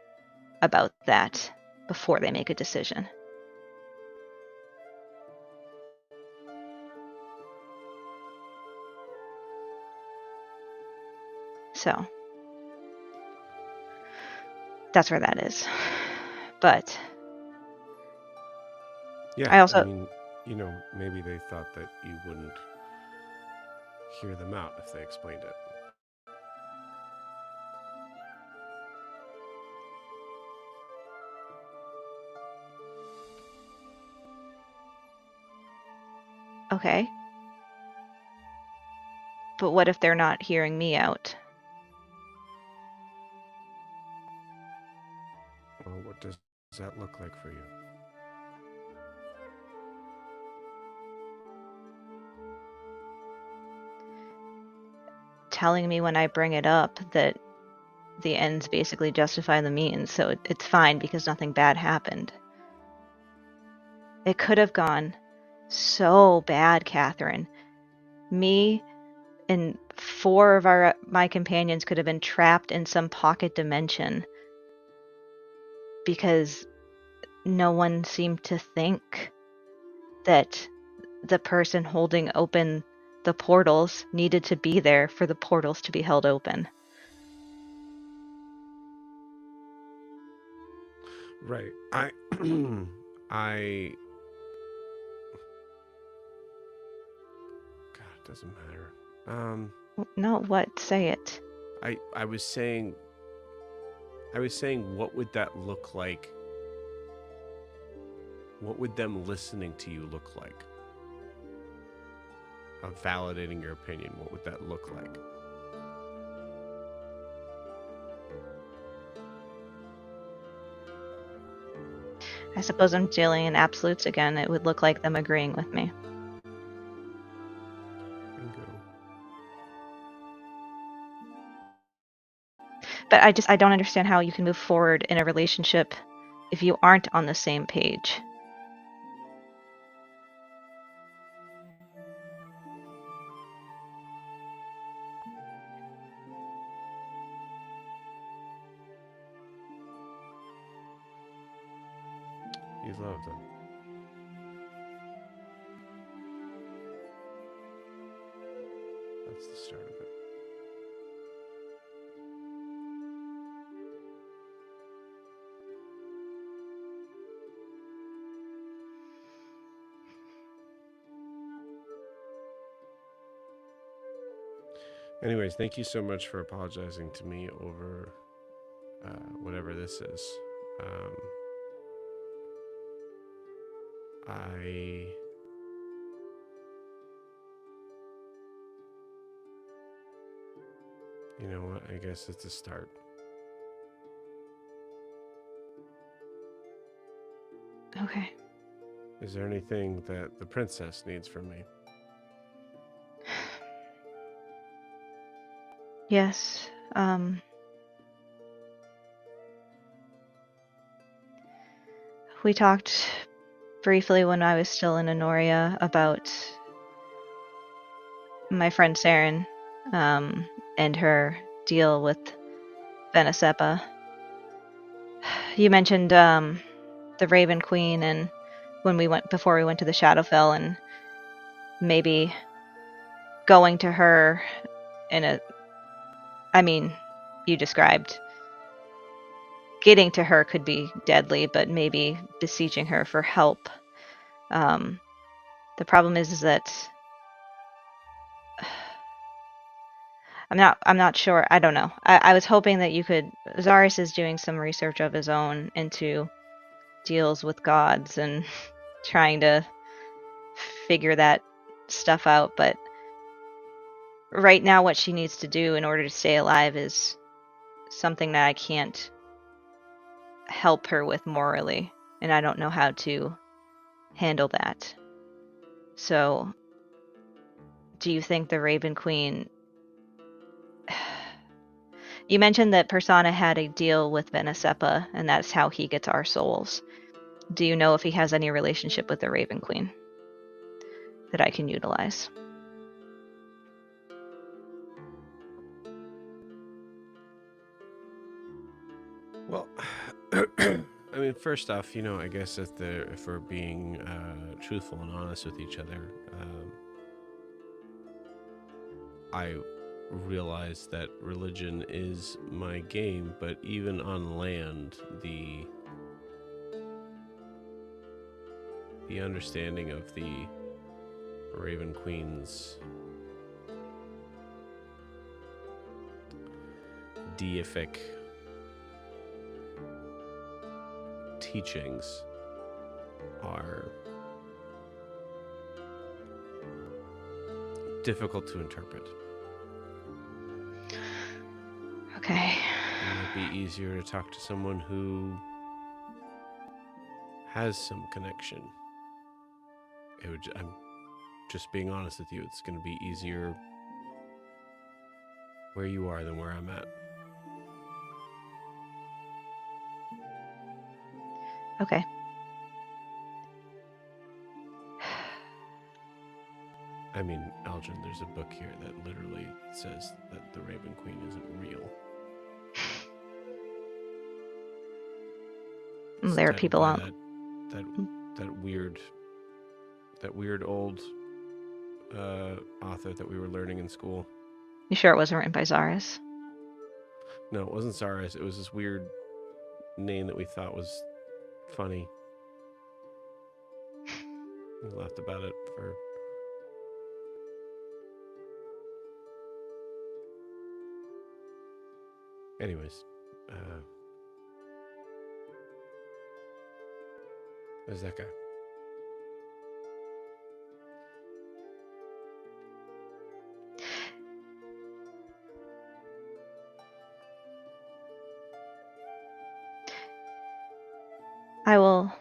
about that before they make a decision. So that's where that is. But Yeah, I also mean, maybe they thought that you wouldn't hear them out if they explained it. okay. But what if they're not hearing me out? Well, what does that look like for you? Telling me when I bring it up that the ends basically justify the means, so it's fine because nothing bad happened. It could have gone so bad, Catherine. Me and 4 of my companions could have been trapped in some pocket dimension because no one seemed to think that the person holding open the portals needed to be there for the portals to be held open. Right. I God, it doesn't matter. No, what? Say it. I was saying what would that look like? What would them listening to you look like? Of validating your opinion, what would that look like? I suppose I'm dealing in absolutes again. It would look like them agreeing with me. Bingo. But I don't understand how you can move forward in a relationship if you aren't on the same page. You love them. That's the start of it. Anyways, thank you so much for apologizing to me over whatever this is. I You know what? I guess it's a start. Okay. Is there anything that the princess needs from me? Yes. We talked briefly when I was still in Honoria about my friend Seren, and her deal with Beneseppa. You mentioned the Raven Queen, and before we went to the Shadowfell, and maybe going to her you described getting to her could be deadly, but maybe beseeching her for help. The problem is that I'm not sure. I don't know. I was hoping that you could. Zaris is doing some research of his own into deals with gods and trying to figure that stuff out. But right now, what she needs to do in order to stay alive is something that I can't help her with morally, and I don't know how to handle that. So, do you think the Raven Queen? You mentioned that Persona had a deal with Beneseppa, and that's how he gets our souls. Do you know if he has any relationship with the Raven Queen that I can utilize? Well, I mean, first off, I guess if we're being truthful and honest with each other, I realize that religion is my game, but even on land, the understanding of the Raven Queen's deific teachings are difficult to interpret. Okay. It might be easier to talk to someone who has some connection. I'm just being honest with you. It's going to be easier where you are than where I'm at. Okay. I mean, Algin, there's a book here that literally says that the Raven Queen isn't real. It's There are titled people by out. that weird old author that we were learning in school. You sure it wasn't written by Zaris? No, it wasn't Saris. It was this weird name that we thought was funny. We laughed about it for... Anyways, there's that guy. I will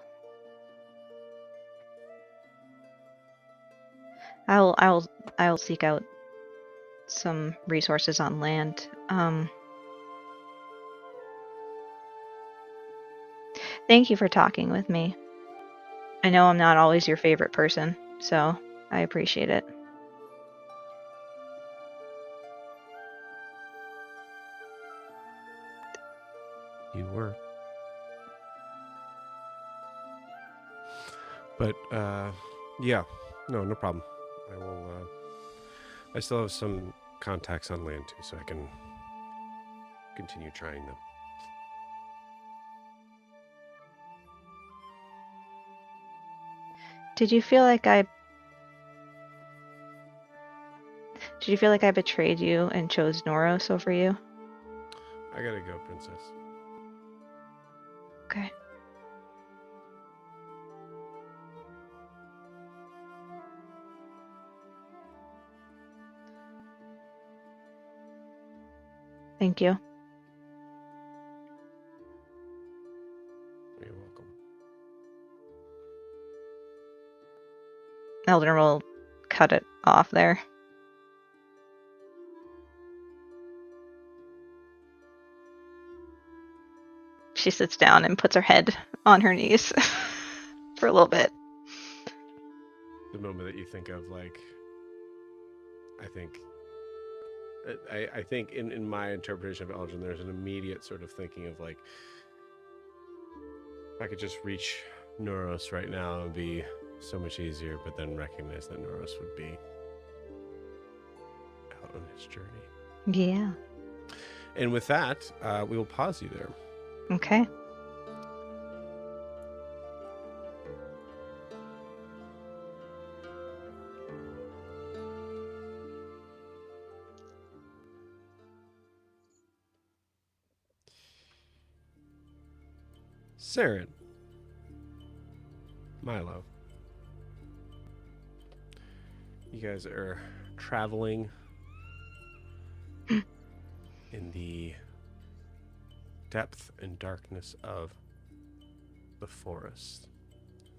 seek out some resources on land. Thank you for talking with me. I know I'm not always your favorite person, so I appreciate it. You were. But, yeah. No problem. I will, I still have some contacts on land, too, so I can continue trying them. Did you you feel like I betrayed you and chose Noros over you? I gotta go, princess. Okay. Thank you. You're welcome. Eldrin will cut it off there. She sits down and puts her head on her knees for a little bit. The moment that you think of, like, I think in my interpretation of Elgin, there's an immediate sort of thinking of, like, if I could just reach Noros right now, it would be so much easier, but then recognize that Noros would be out on his journey. Yeah. And with that, we will pause you there. Okay. Seren. Milo. You guys are traveling in the depth and darkness of the forest,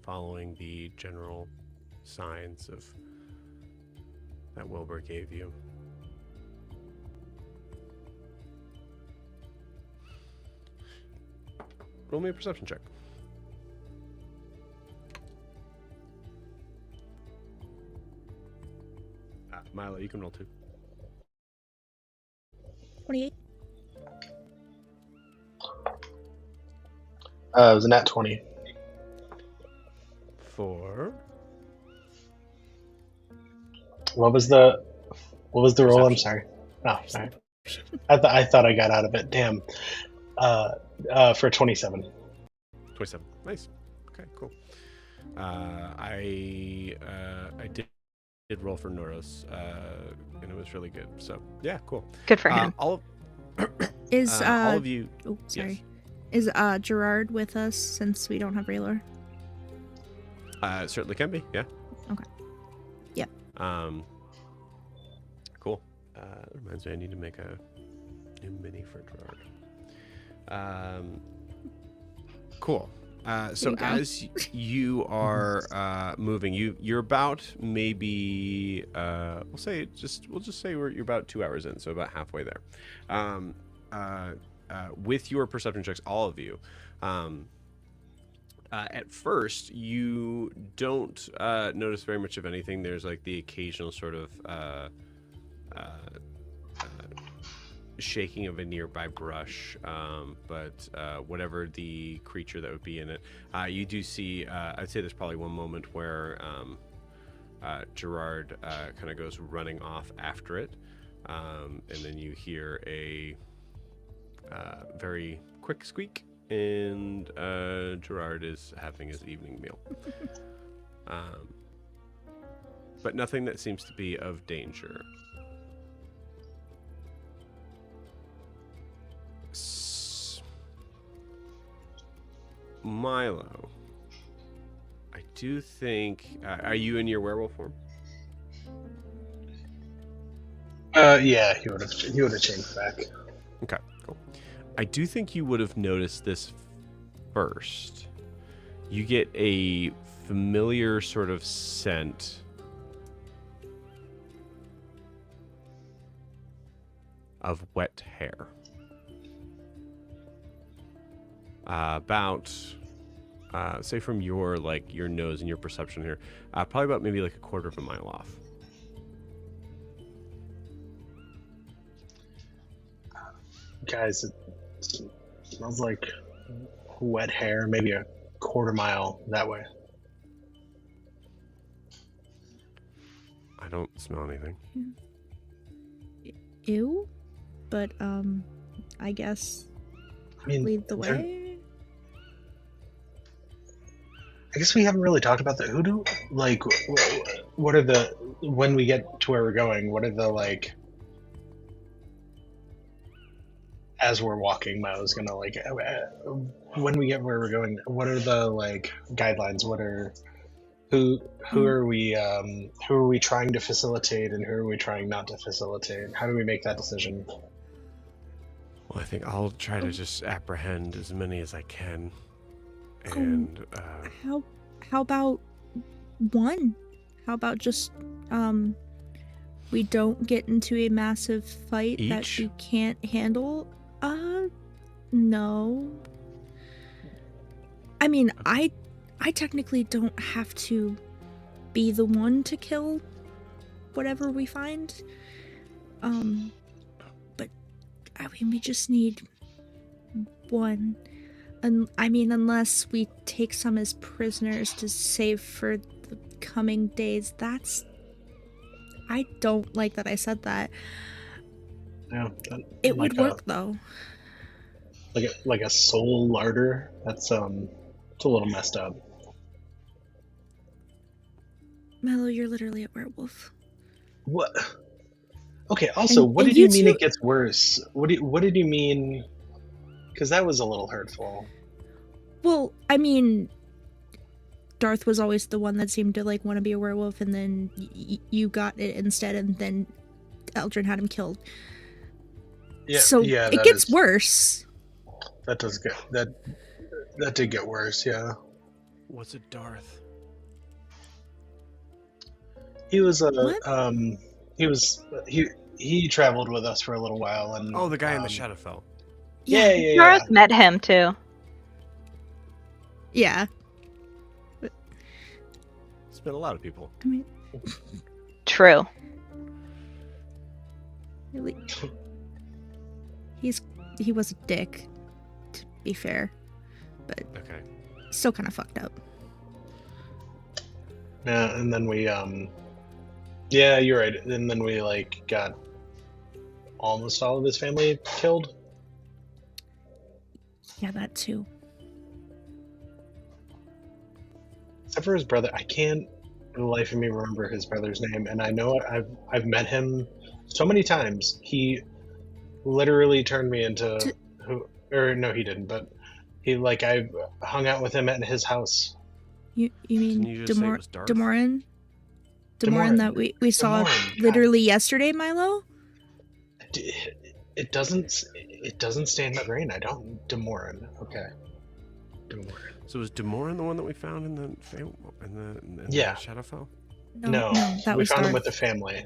following the general signs of that Wilbur gave you. Roll me a perception check. Milo, you can roll too. 28. It was a nat 20. 4. What was the roll? I'm Perception. sorry. Oh, sorry. I thought I got out of it. Damn. For 27. 27. Nice. Okay, cool. I did roll for Noros, and it was really good. So yeah, cool. Good for him. All of you. Oh, sorry. Yes. Is Gerard with us since we don't have Raylor? It certainly can be. Yeah. Okay. Yeah. Cool. That reminds me, I need to make a new mini for Gerard. Cool. So as you are moving, you're about maybe we'll just say you're about 2 hours in, so about halfway there. With your perception checks, all of you. At first, you don't notice very much of anything. There's like the occasional sort of shaking of a nearby brush, but whatever the creature that would be in it, you do see. I'd say there's probably one moment where Gerard kind of goes running off after it, and then you hear a very quick squeak, and Gerard is having his evening meal. But nothing that seems to be of danger. Milo, I do think. Are you in your werewolf form? Yeah, he would have changed back. Okay, cool. I do think you would have noticed this first. You get a familiar sort of scent of wet hair. About, say from your nose and your perception here, probably about maybe like a quarter of a mile off. Guys, it smells like wet hair, maybe a quarter mile that way. I don't smell anything. Ew. But, I guess I mean, lead the they're- way. I guess we haven't really talked about that. Who do like? What are the when we get to where we're going? What are the like? As we're walking, Mao's gonna like. When we get where we're going, what are the like guidelines? What are who are we who are we trying to facilitate and who are we trying not to facilitate? How do we make that decision? Well, I think I'll try to just apprehend as many as I can. And how about one? How about just we don't get into a massive fight that Each? we can't handle? No. I mean, I technically don't have to be the one to kill whatever we find. But I mean, we just need one. And I mean, unless we take some as prisoners to save for the coming days. I don't like that I said that. Yeah, It would work though. Like a soul larder. That's it's a little messed up. Mello, you're literally a werewolf. What? Okay. Also, what did you mean it gets worse? What did you mean? Because that was a little hurtful. Well, I mean, Darth was always the one that seemed to like want to be a werewolf, and then you got it instead, and then Eldrin had him killed. Yeah. So yeah, it gets worse. That does get that did get worse. Yeah. What's a Darth? He was he traveled with us for a little while, and Oh, the guy in the Shadowfell. Yeah. Darth met him too. Yeah. It's been a lot of people. I mean, True. really, he was a dick, to be fair, but Okay. still kind of fucked up. Yeah, and then we yeah, you're right. And then we like got almost all of his family killed. Yeah, that too. Except for his brother. I can't for the life of me remember his brother's name, and I know I've met him so many times. He literally turned me into or no, he didn't, but he like I hung out with him at his house. You mean you just say it was Darth? Demorin? Demorin. That we saw Demorin, literally yesterday, Milo? It doesn't stay in my brain. I don't. Demorin. Okay. Demorin. So was Demorin the one that we found in the Yeah. Shadowfell? No, that we was found Darth. him with the family.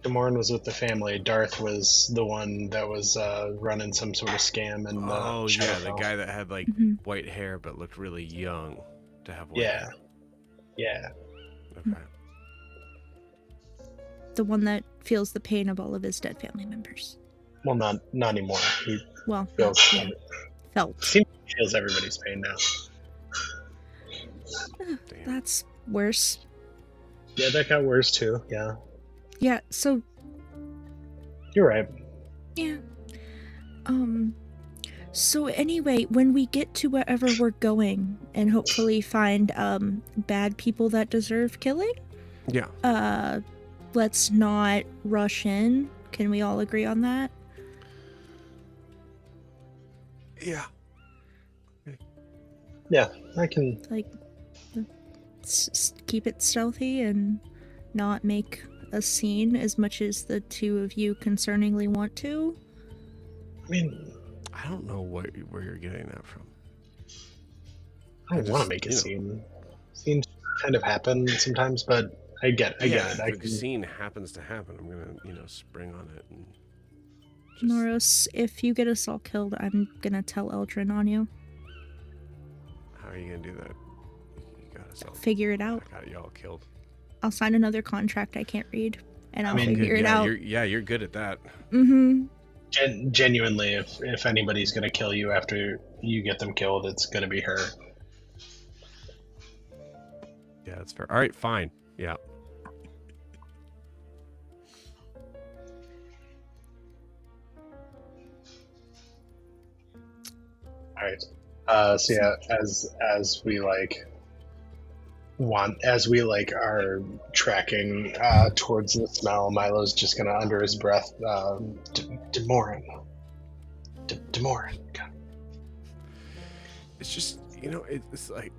Demorin was with the family. Darth was the one that was running some sort of scam. And Oh yeah, the guy that had like Mhm. white hair but looked really young to have white Yeah. hair. Yeah. Okay. The one that feels the pain of all of his dead family members. Well, not anymore. He Well, feels yeah, felt. seems he feels everybody's pain now. Damn. That's worse. Yeah, that got worse too. Yeah, Yeah, so you're right. yeah. So anyway, when we get to wherever we're going and hopefully find bad people that deserve killing, Yeah. let's not rush in. Can we all agree on that? Yeah. Yeah, I can. Like, keep it stealthy and not make a scene as much as the two of you concerningly want to. I mean, I don't know where you're getting that from. I don't want to make a scene. Scenes kind of happen sometimes, but I get it. If the scene happens to happen, I'm gonna, spring on it and just... Noros, if you get us all killed, I'm gonna tell Eldrin on you. How are you gonna do that? You got us all... Figure it out. I got you all killed. I'll sign another contract I can't read, and I'll mean, figure it out. You're good at that. Mm-hmm. Genuinely, if anybody's gonna kill you after you get them killed, it's gonna be her. Yeah, that's fair. All right, fine. Yeah. All right. So yeah, as we like as we like are tracking towards the smell, Milo's just gonna under his breath, Demorin. Demorin. It's just, it's like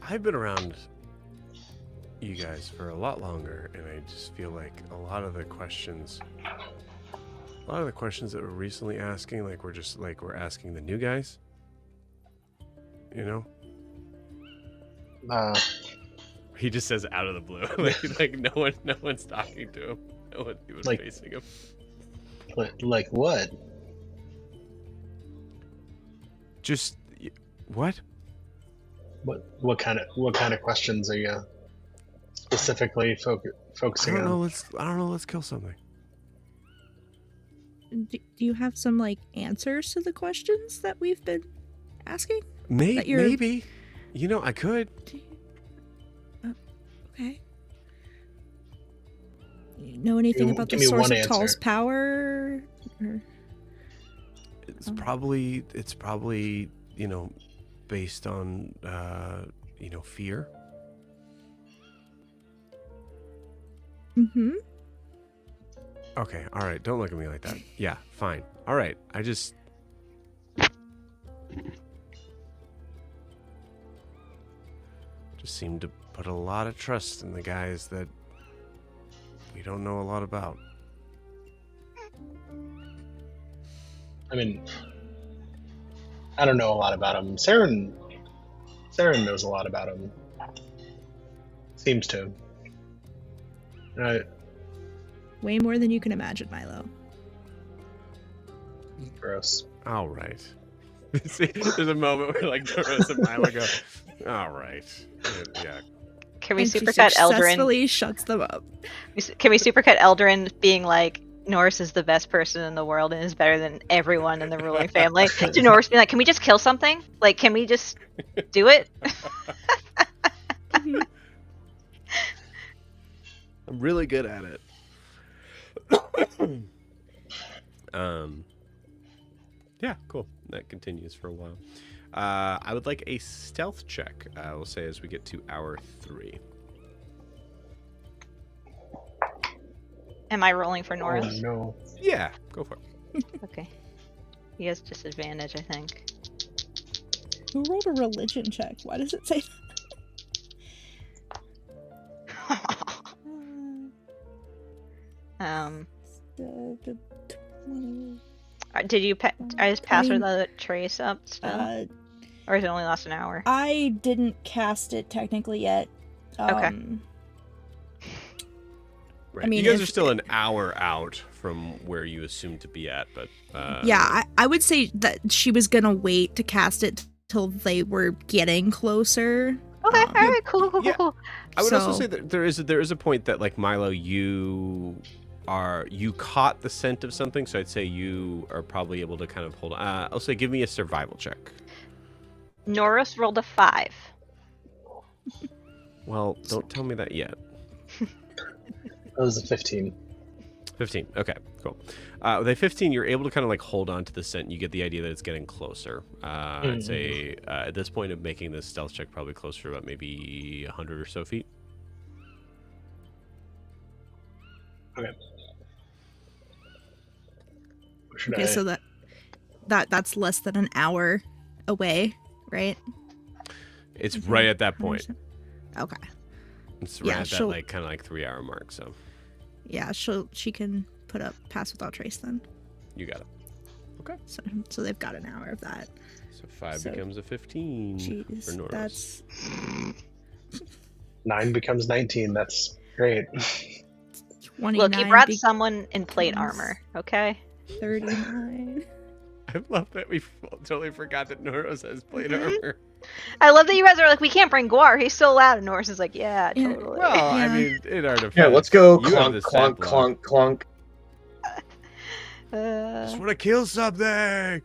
I've been around you guys for a lot longer, and I just feel like a lot of the questions that we're recently asking, like we're asking the new guys. He just says out of the blue, like no one's talking to him, no one's even Like- facing him. Like what? Just what? What kind of questions are you specifically focusing I don't on? know. Let's kill something. Do you have some like answers to the questions that we've been asking? That you're- Maybe. I could. Okay. You know anything about the give me source one of Tall's answer. power? Or... It's probably based on fear. Mm-hmm. Okay, all right. Don't look at me like that. Yeah, fine. All right. I just seem to put a lot of trust in the guys that we don't know a lot about. I mean, I don't know a lot about him. Seren knows a lot about him. Seems to. Way more than you can imagine, Milo. Gross. All right. See, there's a moment where like Doros and Milo go, all right. Yeah. Can we And she supercut Eldrin? successfully shuts them up. Can we supercut Eldrin being like, Norris is the best person in the world and is better than everyone in the ruling family? To Norris being like, can we just kill something? Like, can we just do it? Mhm. I'm really good at it. Yeah, cool. That continues for a while. I would like a stealth check. We'll say as we get to hour 3. Am I rolling for Norris? Oh, no. Yeah, go for it. Okay. He has disadvantage, I think. Who rolled a religion check? Why does it say that? 20. Did you I just pass mean, the trace up still? Or has it only lost an hour? I didn't cast it technically yet. Okay. Right. I mean, you guys if- are still an hour out from where you assume to be at, but Yeah, I would say that she was gonna wait to cast it till they were getting closer. Okay, Um, alright, cool. yeah. I would also So- say that there is a point that like Milo, you caught the scent of something, so I'd say you are probably able to kind of hold on. I'll say give me a survival check. Norris rolled a 5. Well, don't tell me that yet. That was a 15. 15. Okay, cool. With a 15, you're able to kind of like hold on to the scent. You get the idea that it's getting closer. I'd say at this point of making this stealth check, probably closer to about maybe 100 or so feet. Okay. Should Okay, I- so that's less than an hour away, right? It's Okay. right at that point. Okay. It's right Yeah, at that she'll- like kind of like 3 hour mark. So Yeah, she can put up pass without trace then. you got it. So they've got an hour of that. So 5 So- becomes a 15 for Jeez, Norris. that's 9 becomes 19. That's great. 29. Look, he brought someone in plate armor, okay? 39. I love that we totally forgot that Noros has plate Mhm. armor. I love that you guys are like, we can't bring Guar, he's so loud, and Norris is like, yeah, Yeah. totally. Well, I Yeah. mean, in our defense, Yeah, let's go you have clunk, the clunk, stat block. clunk, clunk. Just want to kill something.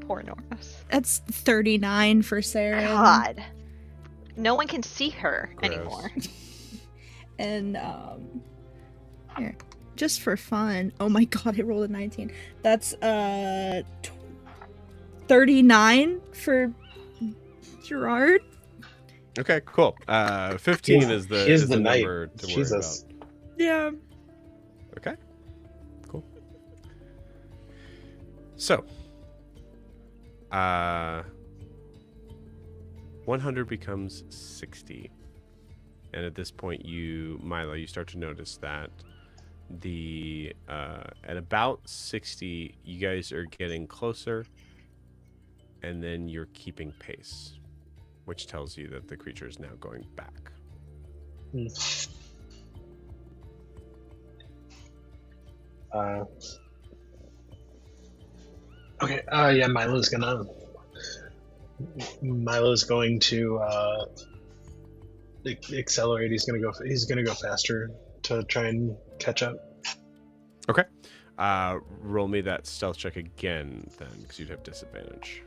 Poor Norris. That's 39 for Sarah. God. No one can see her Gross. anymore. And here, just for fun. Oh my god, I rolled a 19. That's 39 for Gerard. Okay, cool. 15 is the knight. number to worry Jesus. about. Yeah. Okay, cool. So, 100 becomes 60. And at this point, Milo, you start to notice that at about 60, you guys are getting closer, and then you're keeping pace, which tells you that the creature is now going back. Okay. Yeah. Milo's going to accelerate. He's gonna go faster to try and catch up. Okay. Roll me that stealth check again, then, because you'd have disadvantage.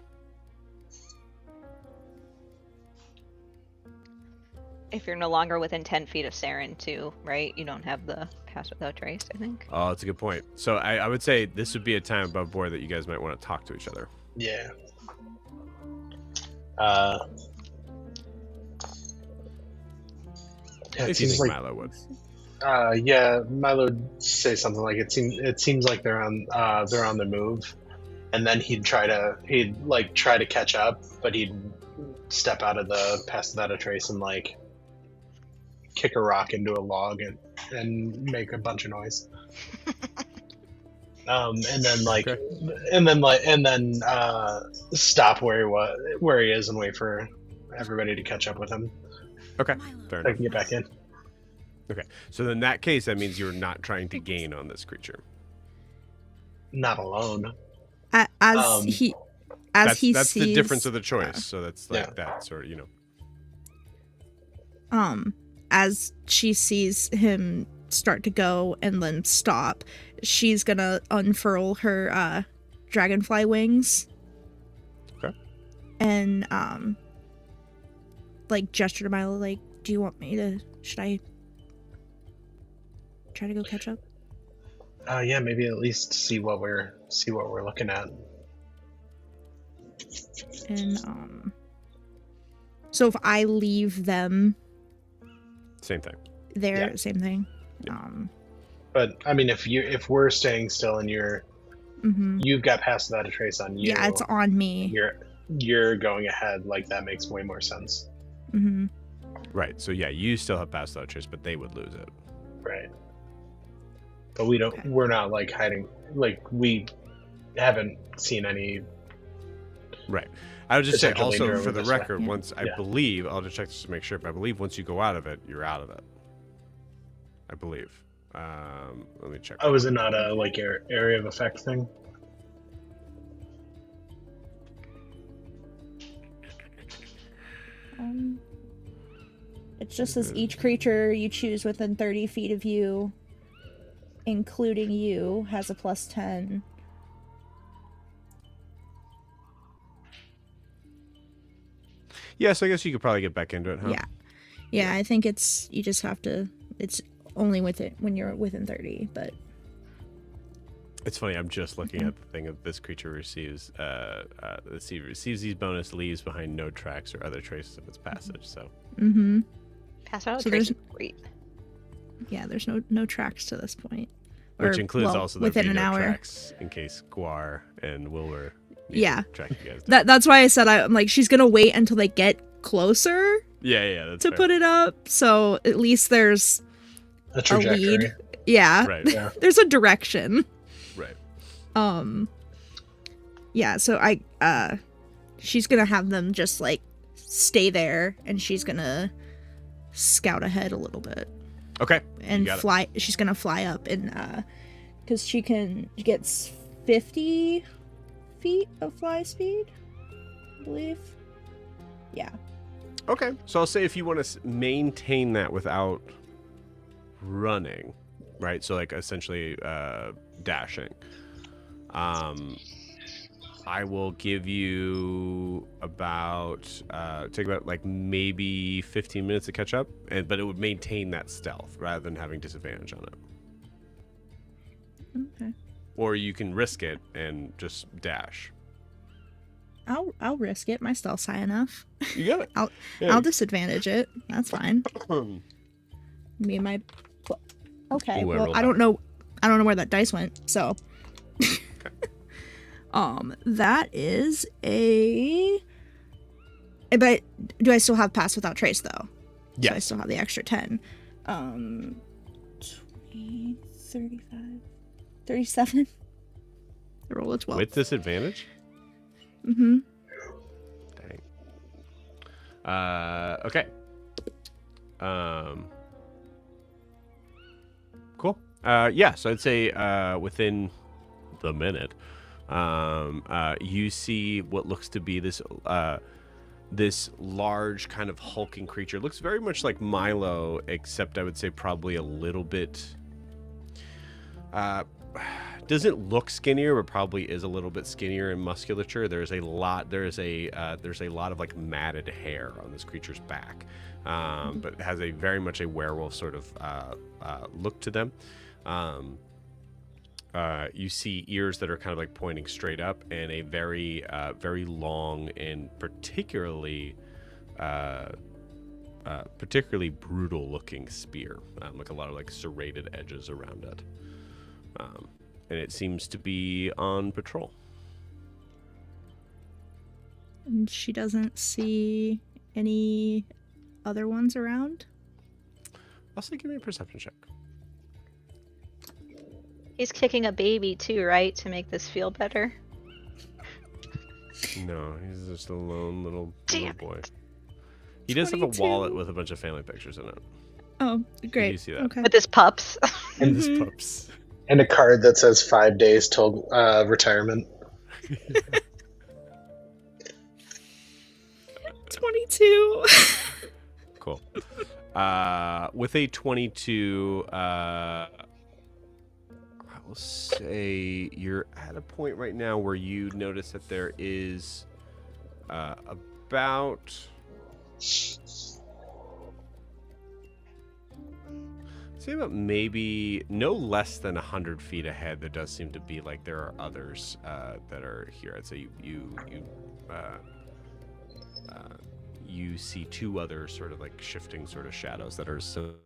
If you're no longer within 10 feet of Seren, too, right? You don't have the pass without trace, I think. Oh, that's a good point. So I would say this would be a time above board that you guys might want to talk to each other. Yeah. Yeah, If you think Milo would. Yeah, Milo would say something like it seems like they're on the move, and then he'd try to catch up, but he'd step out of the pass without a trace and like kick a rock into a log and make a bunch of noise. And then stop where he is and wait for everybody to catch up with him. Okay, fair I enough. can get back in. Okay, so in that case, that means you're not trying to gain on this creature. Not alone. As he That's sees the difference of the choice. So that's like that sort of, as she sees him start to go and then stop, she's gonna unfurl her dragonfly wings. Okay. And like gesture to Milo, like, do you want me to? Should I try to go catch up? Yeah, maybe at least see what we're looking at. And so if I leave them same thing. there, Yeah. same thing. Yeah. But I mean, if we're staying still and you've got pass without a trace on you, yeah, it's on me. You're going ahead. Like that makes way more sense. Mm-hmm. Right. So yeah, you still have pass without trace, but they would lose it. Right. But we don't. Okay. We're not like hiding. Like we haven't seen any. Right. I would just say Potential also danger for over the this way. record, Yeah. once I believe, I'll just check this to make sure, but I believe once you go out of it, you're out of it. I believe. Let me check. Oh, is it not a like area of effect thing? It just says each creature you choose within 30 feet of you, including you, has a plus 10. Yeah, so I guess you could probably get back into it, huh? Yeah, I think you just have to, it's only with it when you're within 30, but It's funny. I'm just looking at the thing of this creature receives these bonus leaves behind no tracks or other traces of its passage. So Pass out So trace there's- is great. yeah, there's no tracks to this point. which Or, includes well, also there within be an no hour. tracks in case Guar and Wilbur need Yeah. to track you guys down. That's why I said I'm like, she's gonna wait until they get closer Yeah, that's to fair. put it up, so at least there's A trajectory. lead. Yeah, Right, Yeah. there's a direction. right. Yeah, so she's gonna have them just like stay there, and she's gonna scout ahead a little bit Okay. and got it. fly. She's gonna fly up and because she gets 50 feet of fly speed, I believe. Yeah. Okay, so I'll say if you want to maintain that without running, right? So like essentially dashing. I will give you about take about like maybe 15 minutes to catch up, but it would maintain that stealth rather than having disadvantage on it. Okay. Or you can risk it and just dash. I'll risk it. My stealth's high enough. You got it. I'll Yeah. I'll disadvantage it. That's fine. Me and my. Okay. Ooh, I Well, rolled I don't know. I don't know where that dice went. So. That is a. But do I still have pass without trace though? Yes. So I still have the extra 10. 20, 35, 37. I roll a 12. With disadvantage? Mm-hmm. Dang. Okay. Cool. Yeah, so I'd say within the minute, you see what looks to be this this large kind of hulking creature. It looks very much like Milo, except I would say probably a little bit doesn't look skinnier, but probably is a little bit skinnier in musculature. There's a lot of like matted hair on this creature's back, but it has a very much a werewolf sort of look to them. You see ears that are kind of like pointing straight up, and a very very long and particularly brutal looking spear, like a lot of like serrated edges around it. And it seems to be on patrol. And she doesn't see any other ones around? I'll say give me a perception check. He's kicking a baby too, right? To make this feel better. No, he's just a lone little Damn boy. He does have a 22. wallet with a bunch of family pictures in it. Oh, great. You see that. Okay. With his pups. And his Mhm. pups. And a card that says 5 days till retirement. 22. Cool. With a 22, I will say you're at a point right now where you notice that there is about... say about maybe no less than 100 feet ahead. There does seem to be like there are others that are here. I'd say you see two other sort of like shifting sort of shadows that are similar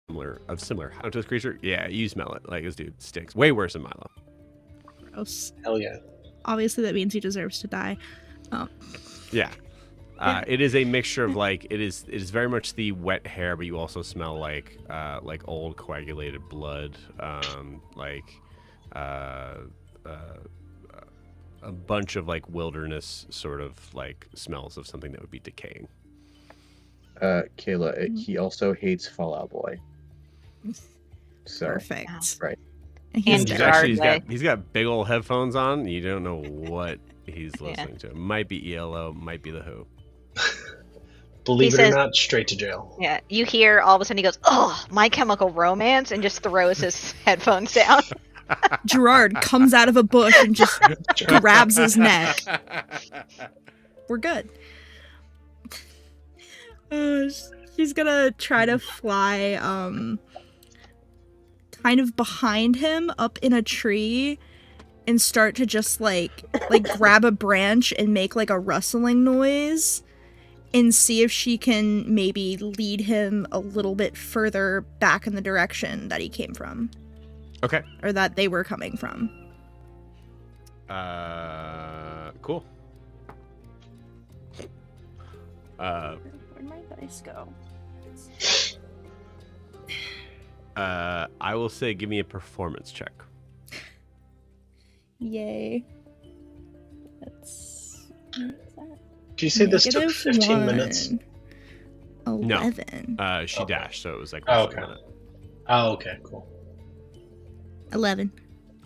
how to this creature. Yeah, you smell it. Like this dude stinks. Way worse than Milo. Gross. Hell yeah. Obviously, that means he deserves to die. Oh. Yeah. It is a mixture of like it is very much the wet hair, but you also smell like old coagulated blood, a bunch of like wilderness sort of like smells of something that would be decaying. Kayla, he also hates Fallout Boy. So Perfect. right. And And he's Gerard. He's got big old headphones on. You don't know what he's listening to. It might be ELO, might be the Who. Believe He it says- or not, straight to jail. Yeah, you hear all of a sudden he goes, "Oh, My Chemical Romance," and just throws his headphones down. Gerard comes out of a bush and just grabs his neck. We're good. She's gonna try to fly kind of behind him up in a tree and start to just like grab a branch and make like a rustling noise and see if she can maybe lead him a little bit further back in the direction that he came from. Okay. Or that they were coming from. Cool. Where'd my dice go? I will say give me a performance check. Yay. That's... Did you say this took Negative 15 minutes? 11. She dashed, so it was like Oh, less than a okay. minute. Oh, okay, cool. 11.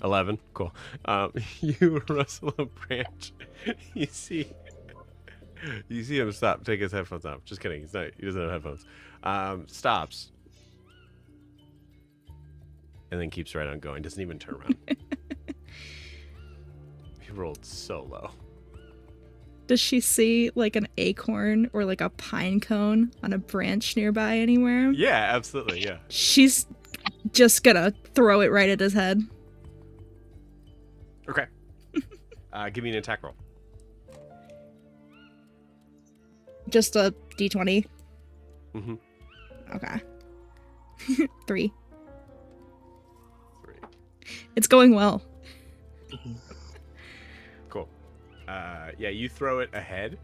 11. Cool. You rustle a branch. You see him stop. Take his headphones off. Just kidding. He doesn't have headphones. Stops. And then keeps right on going. Doesn't even turn around. He rolled so low. Does she see like an acorn or like a pine cone on a branch nearby anywhere? Yeah, absolutely. Yeah. She's just gonna throw it right at his head. Okay. Give me an attack roll. Just a d20. Mm-hmm. Okay. 3. 3. It's going well. Cool. Yeah, you throw it ahead.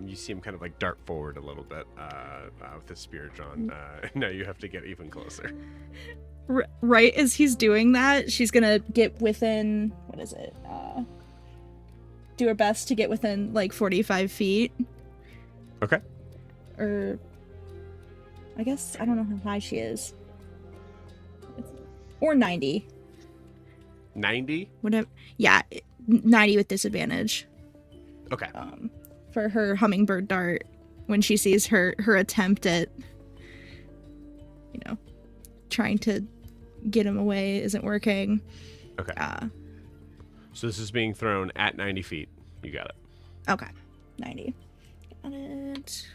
You see him kind of like dart forward a little bit with his spear drawn. Now you have to get even closer. Right as he's doing that, she's gonna get within, what is it? Do her best to get within like 45 feet. Okay. Or I guess I don't know how high she is. Or 90. 90? Whatever. Yeah, 90 with disadvantage. Okay. For her hummingbird dart when she sees her attempt at, trying to get him away isn't working. Okay. So this is being thrown at 90 feet. You got it. Okay. 90. Got it.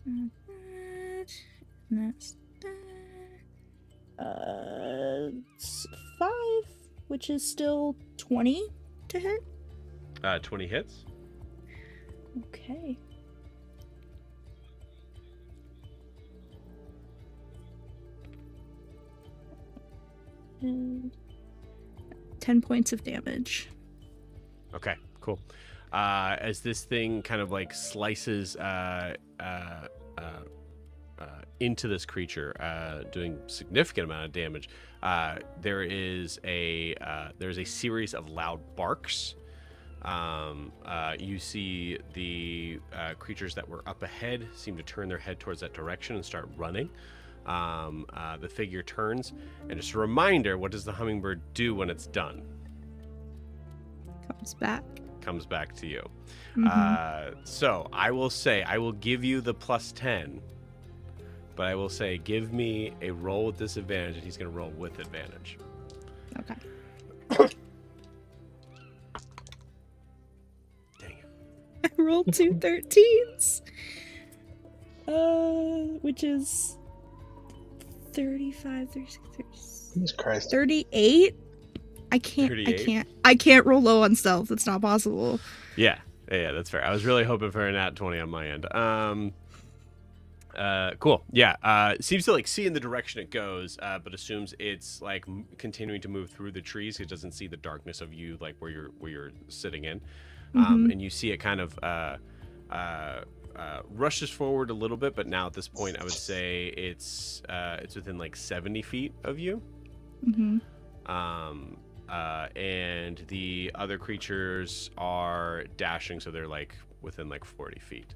And that's that. It's 5, which is still 20 to hit. 20 hits. Okay. And 10 points of damage. Okay, cool. As this thing kind of like slices into this creature, doing significant amount of damage, there's a series of loud barks. You see the creatures that were up ahead seem to turn their head towards that direction and start running. The figure turns, and just a reminder, what does the hummingbird do when it's done? Comes back to you. Mm-hmm. So I will say, I will give you the +10, but I will say, give me a roll with disadvantage, and he's going to roll with advantage. Okay. Dang it. I rolled 2 13s. Which is 35, 36, 36. Jesus Christ. 38? I can't roll low on stealth. It's not possible. Yeah, that's fair. I was really hoping for a nat 20 on my end. Cool. Yeah. Seems to like see in the direction it goes, but assumes it's like continuing to move through the trees. It doesn't see the darkness of you, like where you're sitting in. And you see it kind of rushes forward a little bit, but now at this point, I would say it's within like 70 feet of you. Mm-hmm. And the other creatures are dashing, so they're like within like 40 feet.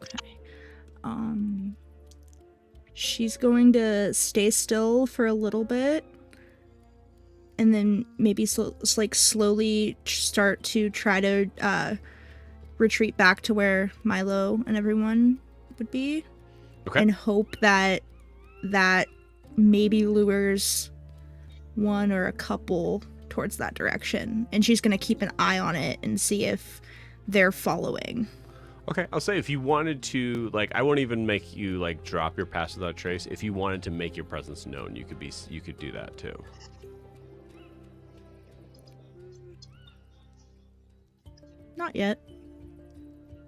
Okay. She's going to stay still for a little bit, and then maybe slowly start to try to retreat back to where Milo and everyone would be. Okay. And hope that maybe lures one or a couple towards that direction. And she's going to keep an eye on it and see if they're following. Okay, I'll say if you wanted to, like, I won't even make you like drop your pass without trace. If you wanted to make your presence known, you could do that too. Not yet.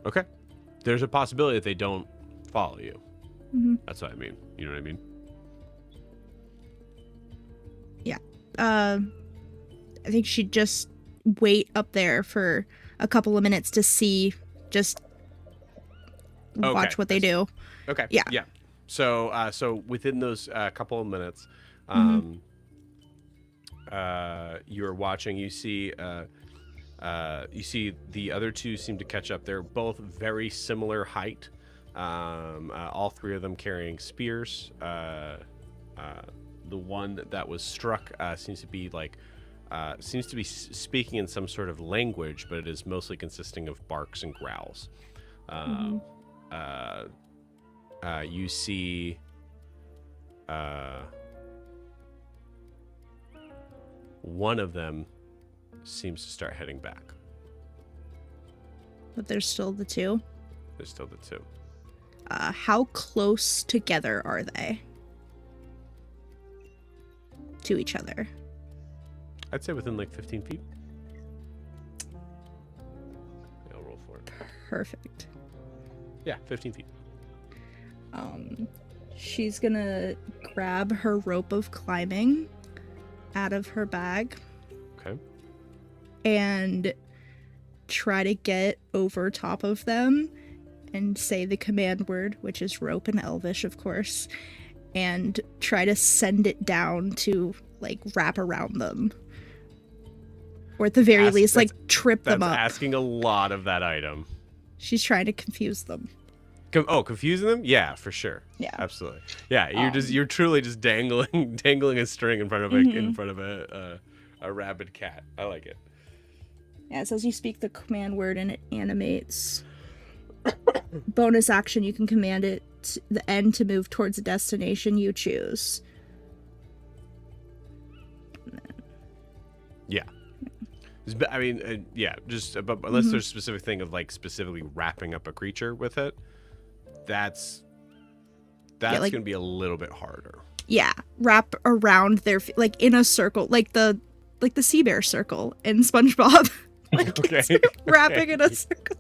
Okay. There's a possibility that they don't follow you. Mm-hmm. That's what I mean. You know what I mean? Yeah. I think she'd just wait up there for a couple of minutes to see, just watch what they do. Okay. Yeah. Yeah. So within those couple of minutes, you're watching. You see the other two seem to catch up. They're both very similar height. All three of them carrying spears. The one that was struck seems to be speaking in some sort of language, but it is mostly consisting of barks and growls. You see one of them seems to start heading back. But there's still the two. There's still the two. How close together are they to each other? I'd say within like 15 feet. Yeah, I'll roll for it. Perfect. Yeah, 15 feet. She's gonna grab her rope of climbing out of her bag. Okay. And try to get over top of them and say the command word, which is rope in Elvish, of course, and try to send it down to, like, wrap around them. Or at the very least, like, trip them up. That's asking a lot of that item. She's trying to confuse them. Confusing them? Yeah, for sure. Yeah, absolutely. Yeah, you're truly just dangling a string in front of a rabid cat. I like it. Yeah, it says you speak the command word and it animates. Bonus action, you can command it the end to move towards a destination you choose. Yeah. I mean, just unless there's a specific thing of like specifically wrapping up a creature with it, that's like, gonna be a little bit harder. Yeah, wrap around their like in a circle, like the sea bear circle in SpongeBob. Like, okay, wrapping in a circle.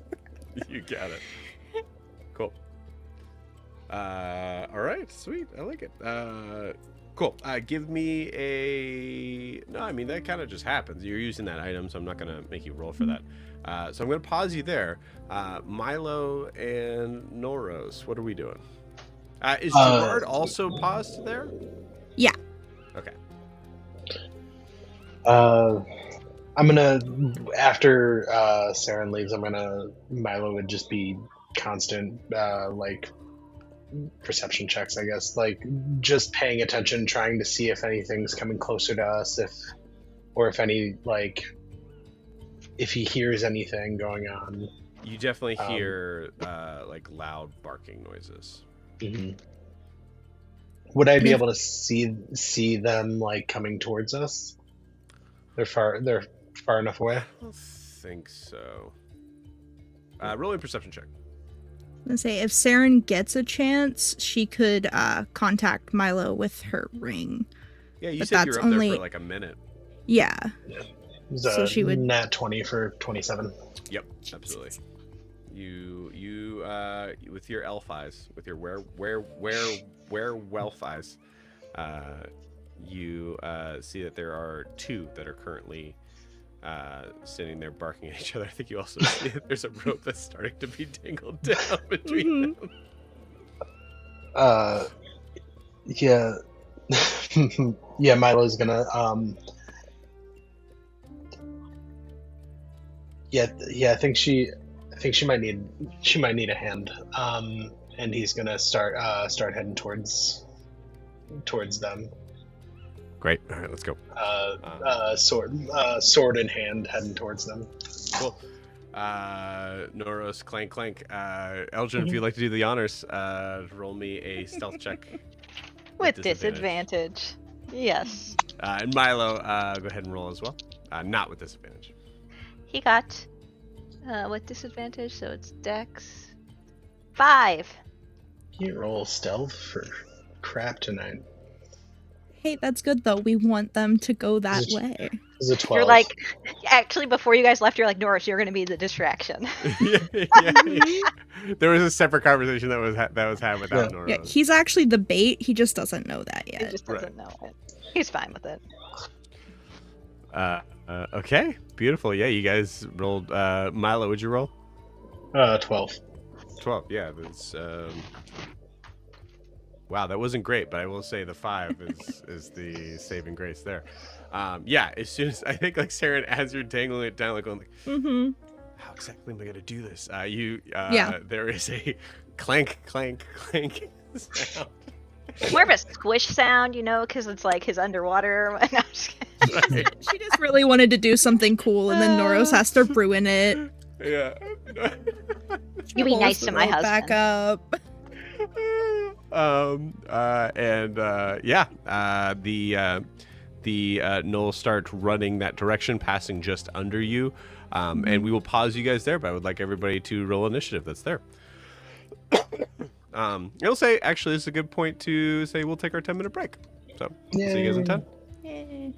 You got it. Cool. All right, sweet. I like it. Cool. Give me a... No, I mean, that kind of just happens. You're using that item, so I'm not going to make you roll for that. So I'm going to pause you there. Milo and Noros, what are we doing? Is Gerard also paused there? Yeah. Okay. I'm gonna, after Seren leaves, Milo would just be constant, like, perception checks, I guess, like just paying attention, trying to see if anything's coming closer to us, if he hears anything going on. You definitely hear like loud barking noises. Mm-hmm. Would I be able to see them like coming towards us? They're far enough away. I don't think so. Roll a perception check. Let's say if Seren gets a chance, she could contact Milo with her ring. Yeah, you said you were up there for like a minute. Yeah. So she would nat 20 for 27. Yep, absolutely. You with your elf eyes, with your werewolf eyes, you see that there are two that are currently sitting there barking at each other. I think you also see that there's a rope that's starting to be dangled down between them. Yeah. Yeah, Milo's gonna I think she might need a hand. And he's gonna start heading towards them. Great. All right, let's go. Sword in hand, heading towards them. Cool. Noros, clank, clank. Elgin, if you'd like to do the honors, roll me a stealth check. With disadvantage. Yes. And Milo, go ahead and roll as well. Not with disadvantage. He got with disadvantage, so it's Dex 5. You roll stealth for crap tonight. Hey, that's good though. We want them to go that way. Is it 12? You're like, actually, before you guys left, you're like, Norris, you're going to be the distraction. Yeah. There was a separate conversation that was had without Norris. Yeah, he's actually the bait. He just doesn't know that yet. He just doesn't know it. He's fine with it. Okay, beautiful. Yeah, you guys rolled. Milo, would you roll? 12. 12. Yeah, that's. Wow, that wasn't great, but I will say the 5 is the saving grace there. Yeah, as soon as I think like Seren, as you're dangling it down, like going like, how exactly am I gonna do this? There is a clank, clank, clank sound. More of a squish sound, because it's like his underwater. No, I'm just kidding. Right. She just really wanted to do something cool, and then Noros has to ruin it. Yeah. You be nice to my husband. Back up. The Knoll start running that direction, passing just under you, and we will pause you guys there. But I would like everybody to roll initiative. That's there. It'll say actually it's a good point to say we'll take our 10-minute break. So see you guys in 10. Yay.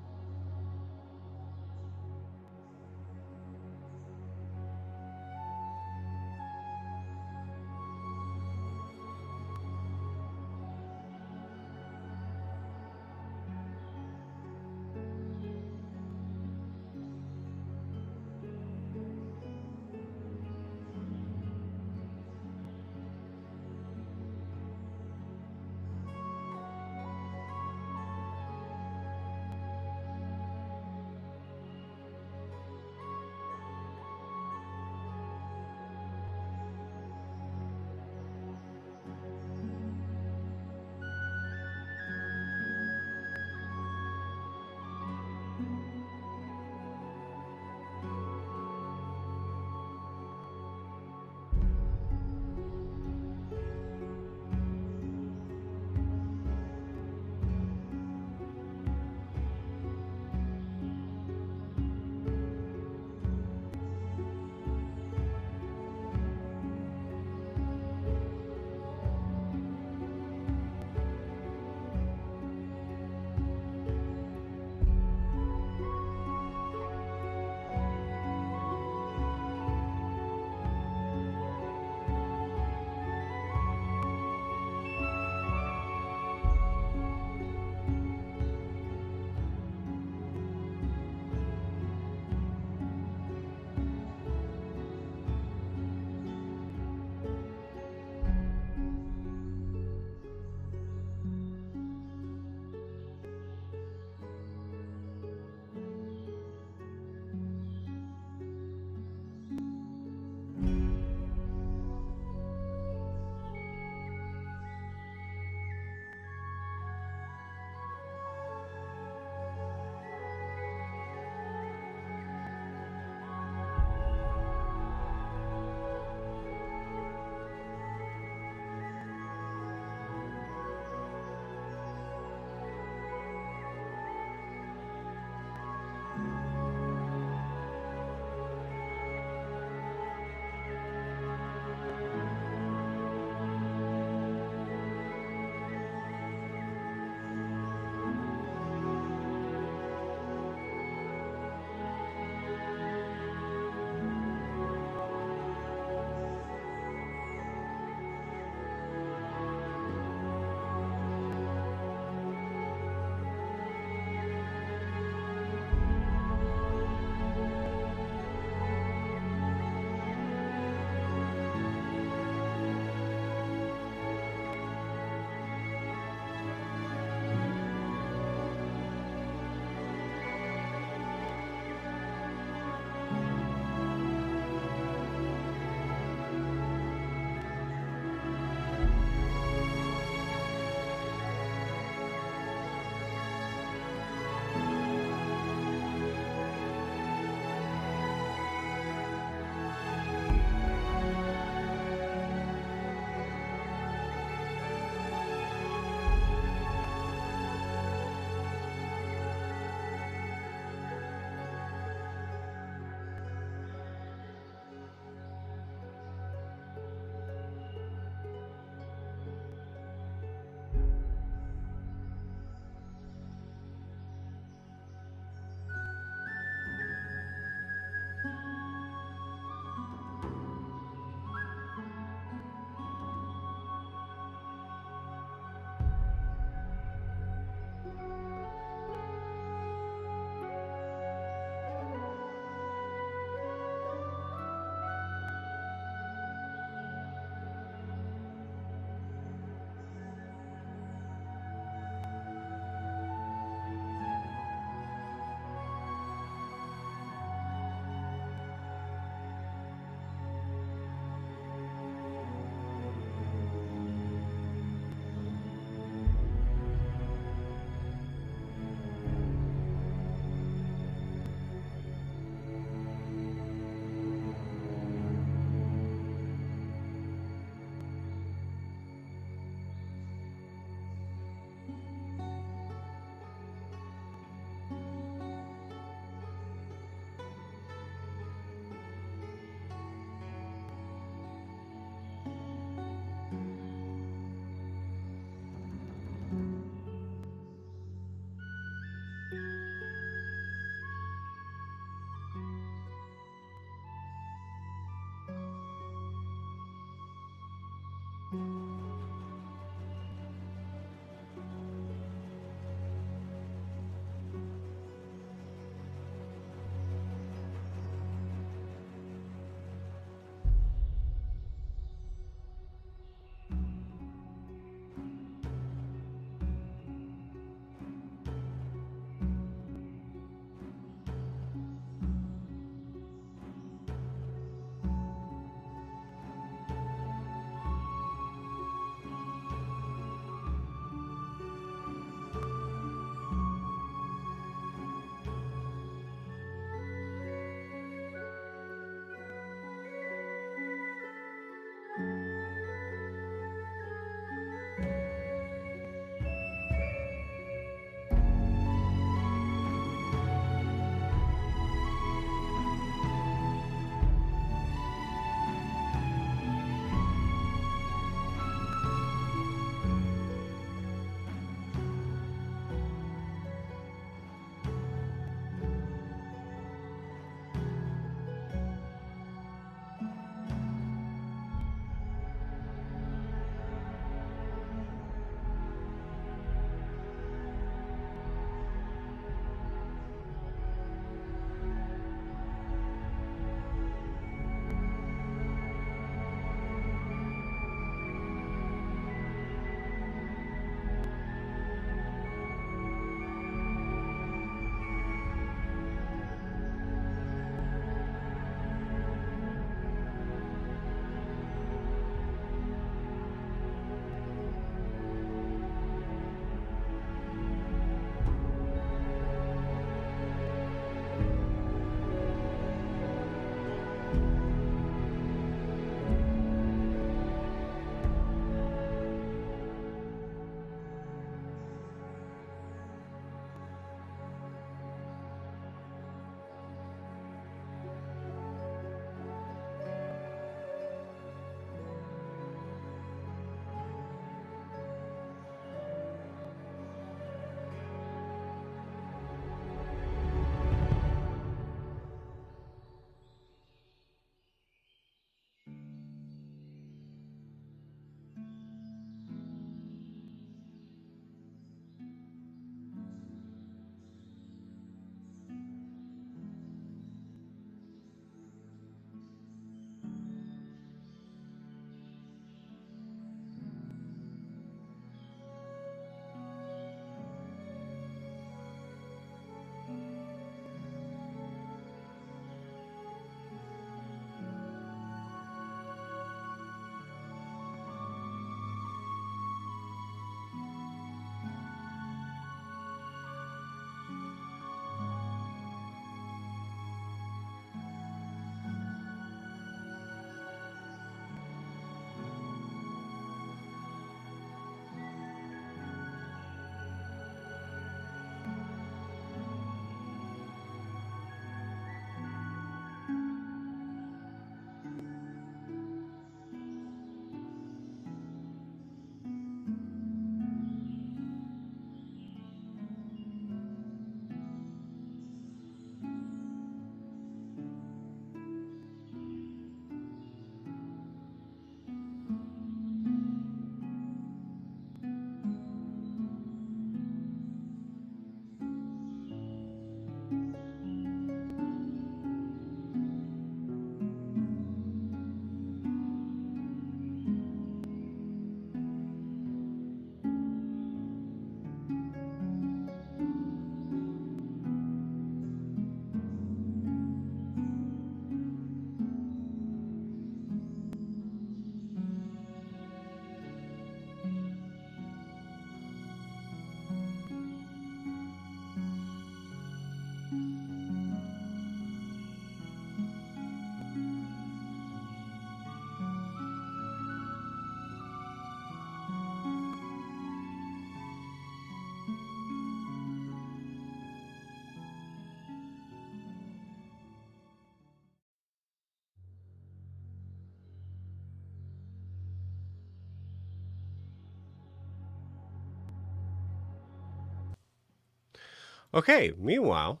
Okay, meanwhile,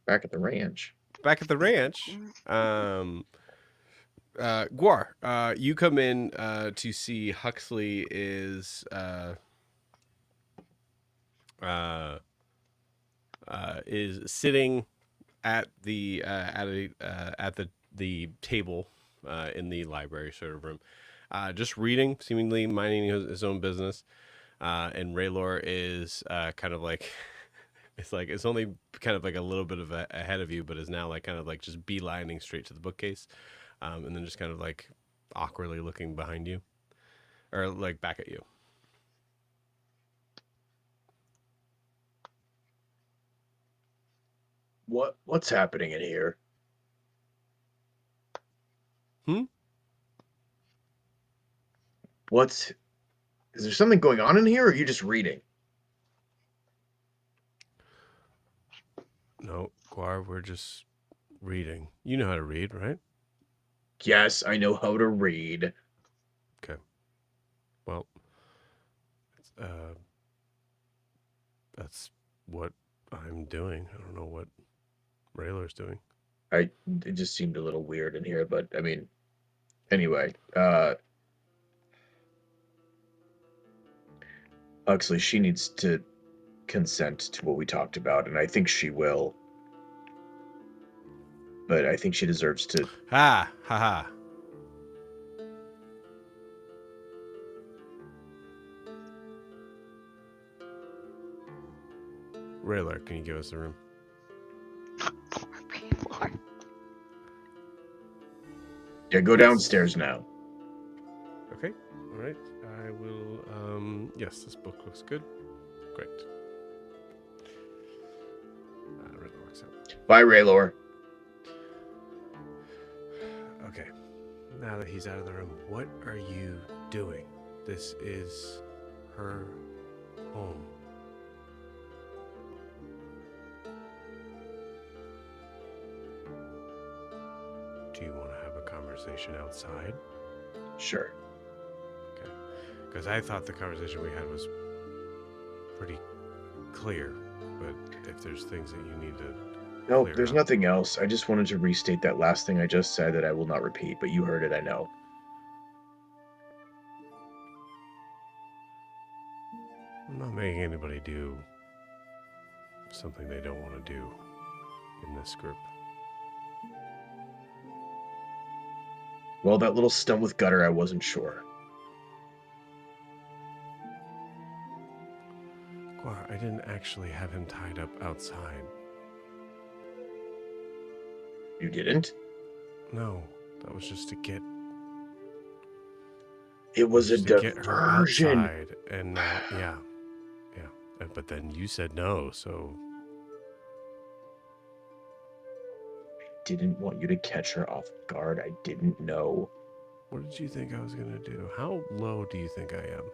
Back at the ranch. back at the ranch, Guar, you come in to see Huxley is sitting at the table in the library sort of room, just reading, seemingly minding his own business. And Raylor is kind of like it's only kind of like a little bit of ahead of you, but is now like kind of like just beelining straight to the bookcase, and then just kind of like awkwardly looking behind you or like back at you. What's happening in here? Is there something going on in here, or are you just reading? No, Guar, we're just reading. You know how to read, right? Yes, I know how to read. Okay. Well, that's what I'm doing. I don't know what Raylor's doing. It just seemed a little weird in here, but I mean, anyway, Huxley, she needs to consent to what we talked about, and I think she will. But I think she deserves to. Ha ha ha. Raylor, can you give us a room? Yeah, go downstairs now. Okay. All right. I will. Yes, this book looks good. Great. Really works out. Bye, Raylor. Okay. Now that he's out of the room, what are you doing? This is her home. Do you want to have a conversation outside? Sure. Okay. Because I thought the conversation we had was pretty clear, but if there's things that you need to No, clear there's up. nothing else. I just wanted to restate that last thing I just said that I will not repeat, but you heard it, I know. I'm not making anybody do something they don't want to do in this group. Well, that little stunt with Gutter, I wasn't sure. Guar, I didn't actually have him tied up outside. You didn't? No, that was just to get. It was a just to get her diversion. outside, and now, yeah. But then you said no, so. I didn't want you to catch her off guard. I didn't know. What did you think I was gonna do? How low do you think I am?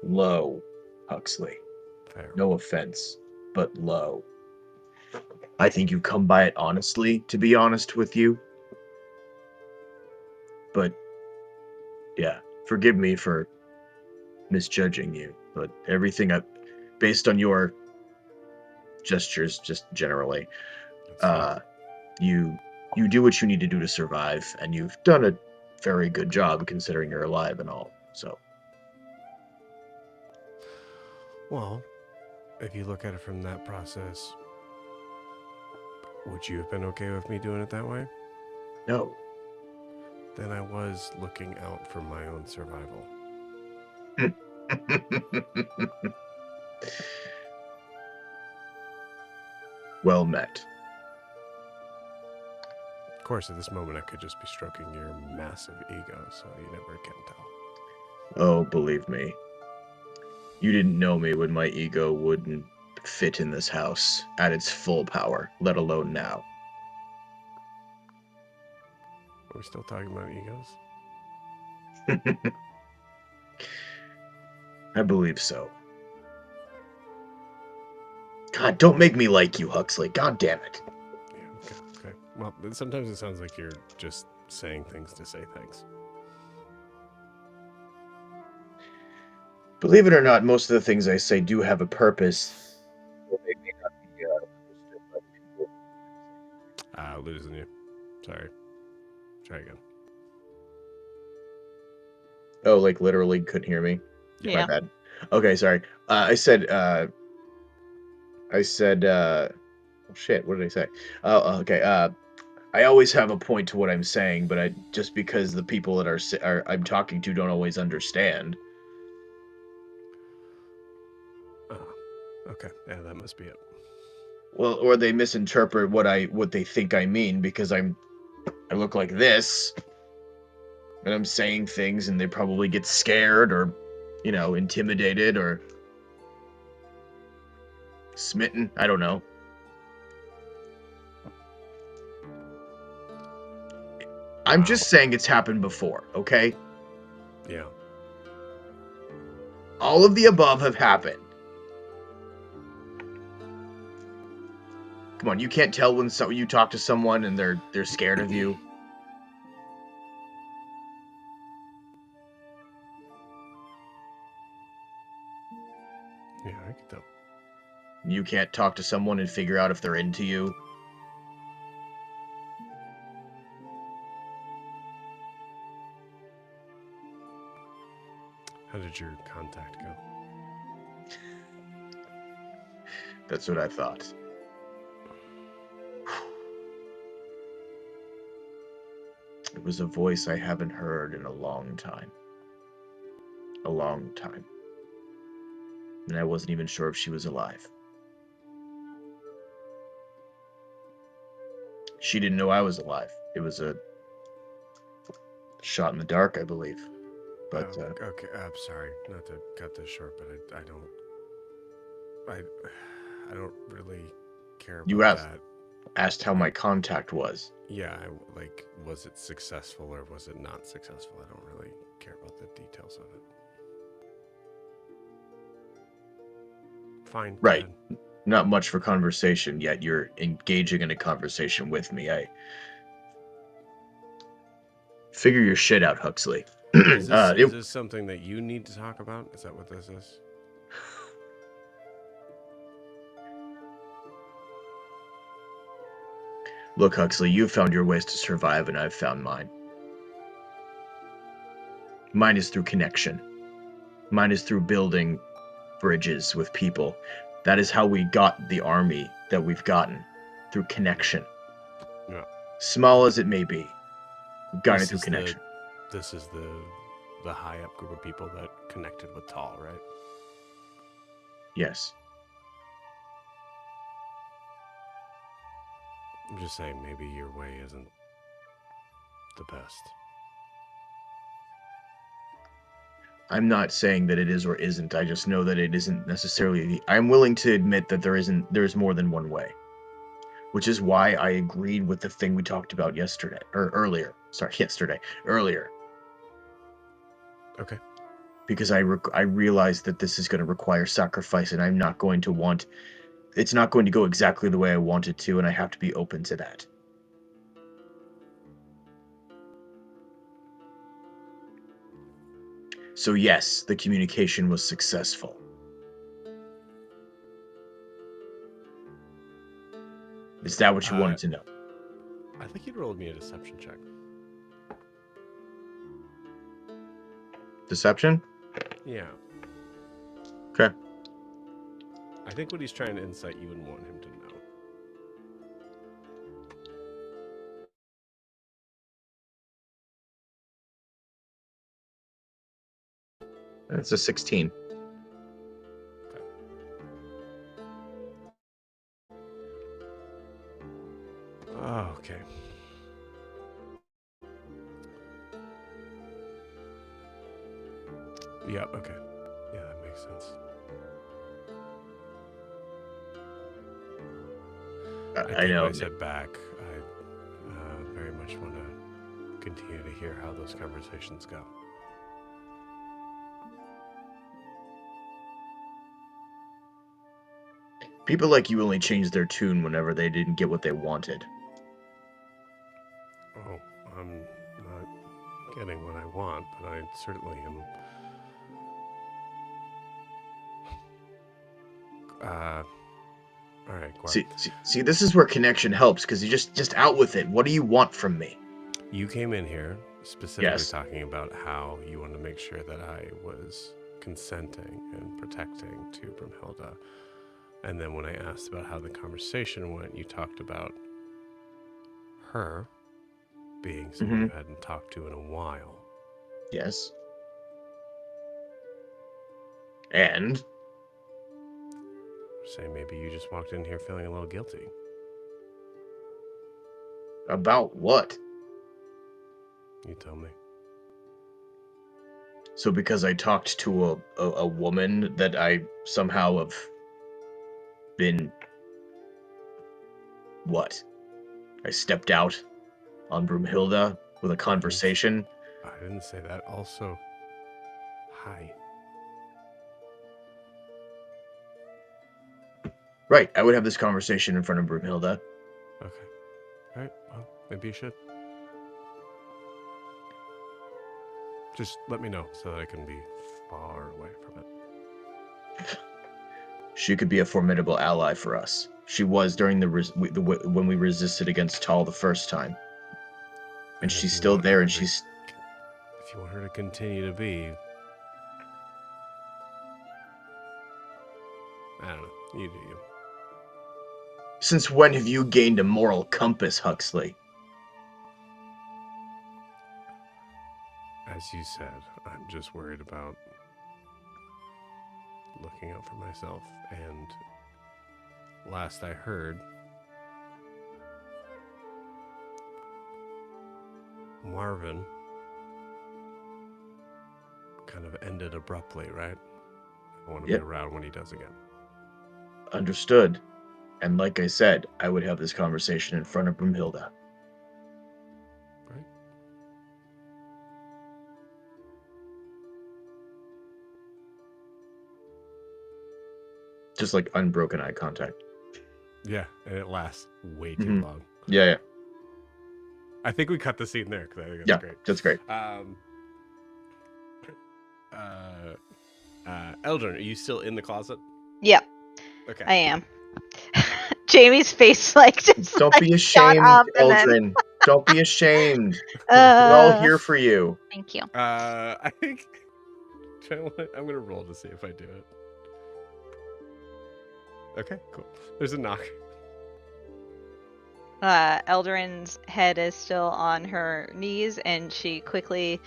Low, Huxley. Fair. No offense, but low. I think you come by it honestly, to be honest with you. But, yeah, forgive me for misjudging you, but everything based on your gestures, just generally, you do what you need to do to survive, and you've done a very good job considering you're alive and all. So, well, if you look at it from that process, would you have been okay with me doing it that way? no. Then I was looking out for my own survival. Well met. Of course, at this moment, I could just be stroking your massive ego, so you never can tell. Oh, believe me. You didn't know me when my ego wouldn't fit in this house at its full power, let alone now. Are we still talking about egos? I believe so. God, don't make me like you, Huxley. God damn it. Yeah, okay. Well, sometimes it sounds like you're just saying things to say things. Believe it or not, most of the things I say do have a purpose. They may not be understood by people. Losing you. Sorry. Try again. Oh, like literally couldn't hear me? Yeah. My bad. Okay, sorry. I said, oh shit, what did I say? Oh, okay. I always have a point to what I'm saying, but just because the people that I'm talking to don't always understand. Oh, okay. Yeah, that must be it. Well, or they misinterpret what they think I mean because I look like this, and I'm saying things, and they probably get scared or, intimidated or smitten. I don't know. I'm Wow. just saying it's happened before, okay? Yeah. All of the above have happened. Come on, you can't tell when you talk to someone and they're scared of you. Yeah, I can tell. You can't talk to someone and figure out if they're into you. How did your contact go? That's what I thought. It was a voice I haven't heard in a long time. A long time. And I wasn't even sure if she was alive. She didn't know I was alive. It was a shot in the dark, I believe. But Okay, I'm sorry, not to cut this short, but I don't really care you about that. asked how my contact was. Yeah, was it successful or was it not successful? I don't really care about the details of it. Fine. Right. Not much for conversation, yet you're engaging in a conversation with me. I figure your shit out, Huxley. Is this something that you need to talk about? Is that what this is? Look, Huxley, you've found your ways to survive, and I've found mine. Mine is through connection. Mine is through building bridges with people. That is how we got the army that we've gotten, through connection. Yeah. Small as it may be, we've gotten it through connection. This is the high up group of people that connected with Tall, right? Yes. I'm just saying maybe your way isn't the best. I'm not saying that it is or isn't. I just know that it isn't necessarily. I'm willing to admit that there's more than one way. Which is why I agreed with the thing we talked about earlier. Earlier. Okay. Because I realized that this is going to require sacrifice, and I'm not going to want. It's not going to go exactly the way I want it to, and I have to be open to that. So yes, the communication was successful. Is that what you wanted to know? I think you rolled me a deception check. Deception? Yeah. Okay. I think what he's trying to incite you and want him to know. That's a 16. Okay. Oh, okay. Yeah, okay. Yeah, that makes sense. I know. I said back, I very much want to continue to hear how those conversations go. People like you only change their tune whenever they didn't get what they wanted. Oh, I'm not getting what I want, but I certainly am. All right, Guard. See, this is where connection helps, because you just out with it. What do you want from me? You came in here specifically Yes. talking about how you wanted to make sure that I was consenting and protecting to Brimhilda. And then when I asked about how the conversation went, you talked about her being someone Mm-hmm. you hadn't talked to in a while. Yes. And Say maybe you just walked in here feeling a little guilty. about what? You tell me. So because I talked to a woman that I somehow have been... What? I stepped out on Broomhilda with a conversation? I didn't say that. Also, hi. Right, I would have this conversation in front of Broomhilda. Okay. All right. Well, maybe you should. Just let me know so that I can be far away from it. She could be a formidable ally for us. She was during when we resisted against Tal the first time. And if she's you still want there, her and to- she's... If you want her to continue to be, I don't know. You do you. Since when have you gained a moral compass, Huxley? As you said, I'm just worried about looking out for myself. And last I heard, Marvin kind of ended abruptly, right? I want to Yep. be around when he does again. Understood. And like I said, I would have this conversation in front of Broomhilda. Right? Just like unbroken eye contact. Yeah, and it lasts way too Mhm. long. Yeah. I think we cut the scene there because I think that's great. That's great. Eldrin, are you still in the closet? Yep, Okay. I am. Jamie's face just Don't like be shot ashamed, up and then Eldrin. Don't be ashamed. We're all here for you. Thank you. I think I'm gonna roll to see if I do it. Okay, cool. There's a knock. Eldrin's head is still on her knees, and she quickly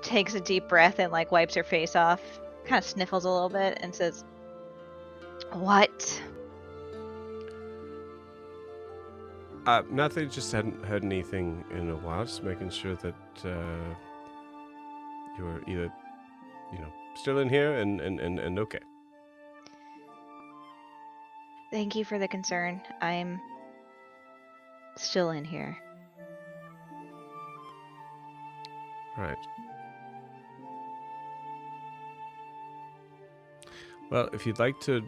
takes a deep breath and like wipes her face off, kind of sniffles a little bit, and says, "What?" Nothing. Just hadn't heard anything in a while. Just making sure that you were either, still in here and okay. Thank you for the concern. I'm still in here. Right. Well, if you'd like to,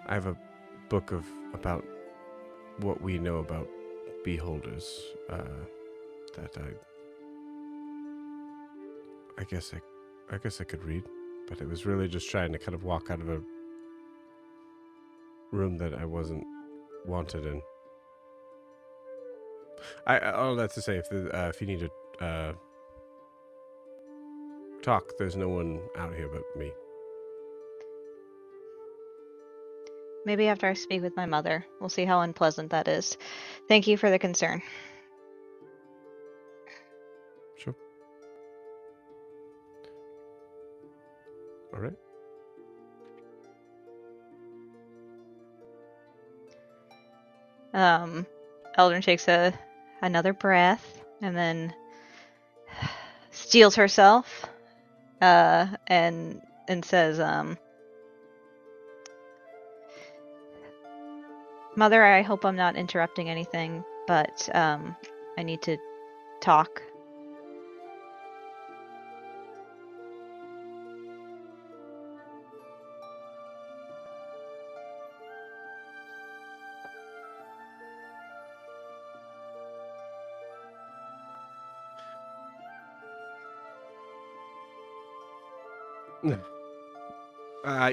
I have a book about what we know about beholders that I guess I could read, but it was really just trying to kind of walk out of a room that I wasn't wanted in. All that's to say, if you need to talk, there's no one out here but me. Maybe after I speak with my mother, we'll see how unpleasant that is. Thank you for the concern. Sure. All right. Eldrin takes another breath and then steels herself and says, "Mother, I hope I'm not interrupting anything, but I need to talk."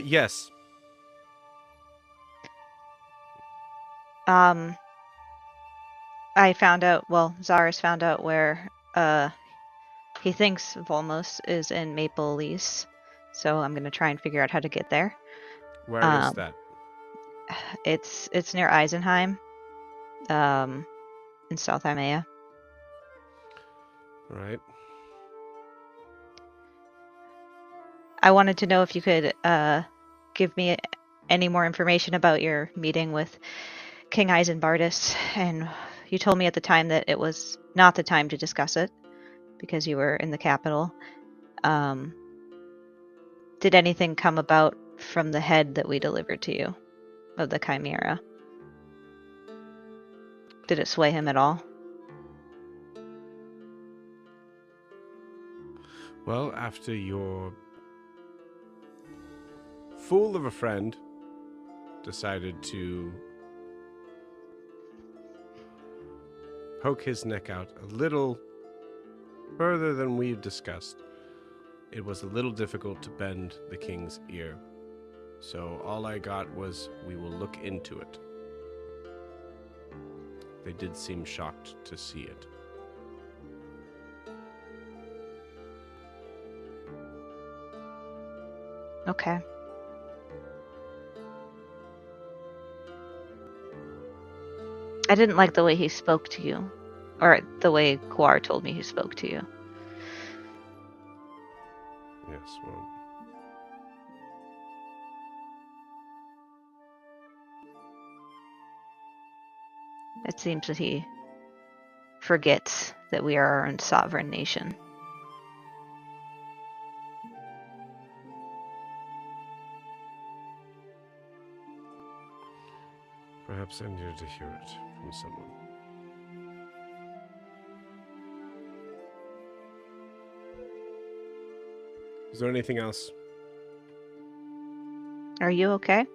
Yes. I found out, well, Zaris found out where he thinks Volmos is in Maple Lease. So I'm going to try and figure out how to get there. Where is that? It's near Eisenheim, in South Amaya. All right. I wanted to know if you could give me any more information about your meeting with King Eisenbardus. And you told me at the time that it was not the time to discuss it because you were in the capital. Did anything come about from the head that we delivered to you of the Chimera? Did it sway him at all? Well, after your fool of a friend decided to poke his neck out a little further than we've discussed, it was a little difficult to bend the king's ear. So all I got was, we will look into it. They did seem shocked to see it. Okay. I didn't like the way he spoke to you, or the way Kuar told me he spoke to you. Yes, well, It seems that he forgets that we are our own sovereign nation. perhaps I needed to hear it from someone. Is there anything else? Are you okay?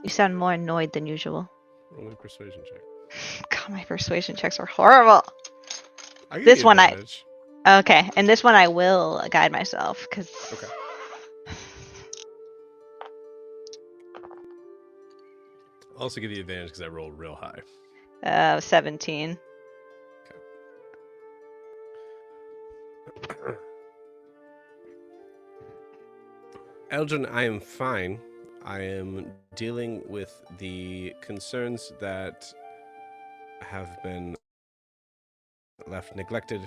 You sound more annoyed than usual. Roll a persuasion check. God, my persuasion checks are horrible. I give This you one advantage. Okay, and this one I will guide myself, because... Okay. I'll also give you advantage because I rolled real high. 17. Eldrin, I am fine. I am dealing with the concerns that have been left neglected.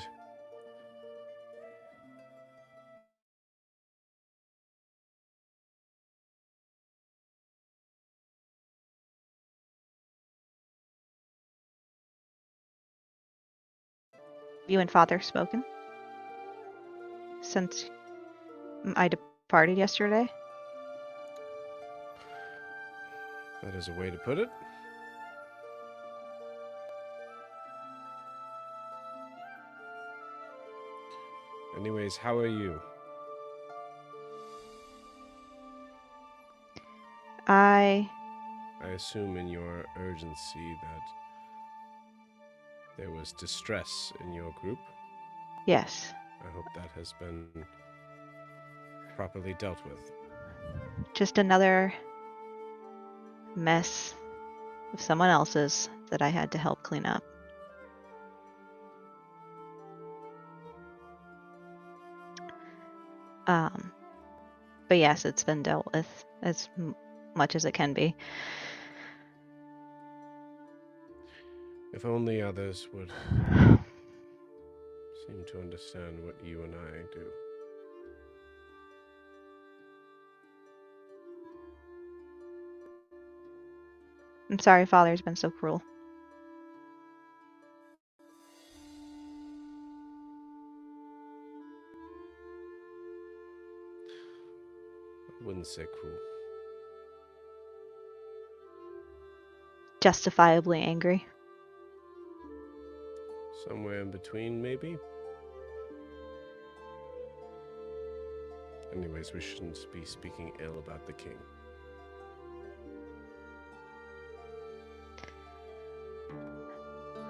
You and Father spoken? Since I departed yesterday? That is a way to put it. Anyways, how are you? I assume in your urgency that there was distress in your group. Yes. I hope that has been properly dealt with. Just another mess of someone else's that I had to help clean up. But yes, it's been dealt with as much as it can be. If only others would seem to understand what you and I do. I'm sorry Father's been so cruel. I wouldn't say cruel. Justifiably angry. Somewhere in between, maybe? Anyways, we shouldn't be speaking ill about the king.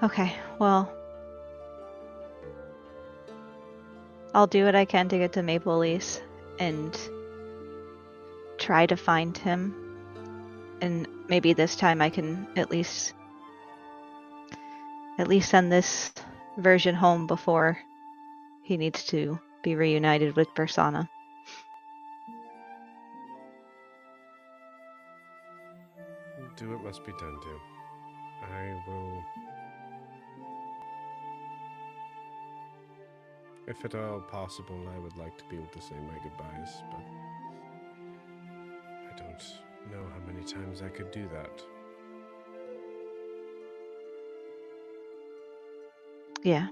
Okay, well, I'll do what I can to get to Maple Leaf and try to find him, and maybe this time I can at least send this version home before he needs to be reunited with Persona. Do what must be done, do. I will, if at all possible, I would like to be able to say my goodbyes, but I don't know how many times I could do that. Yeah.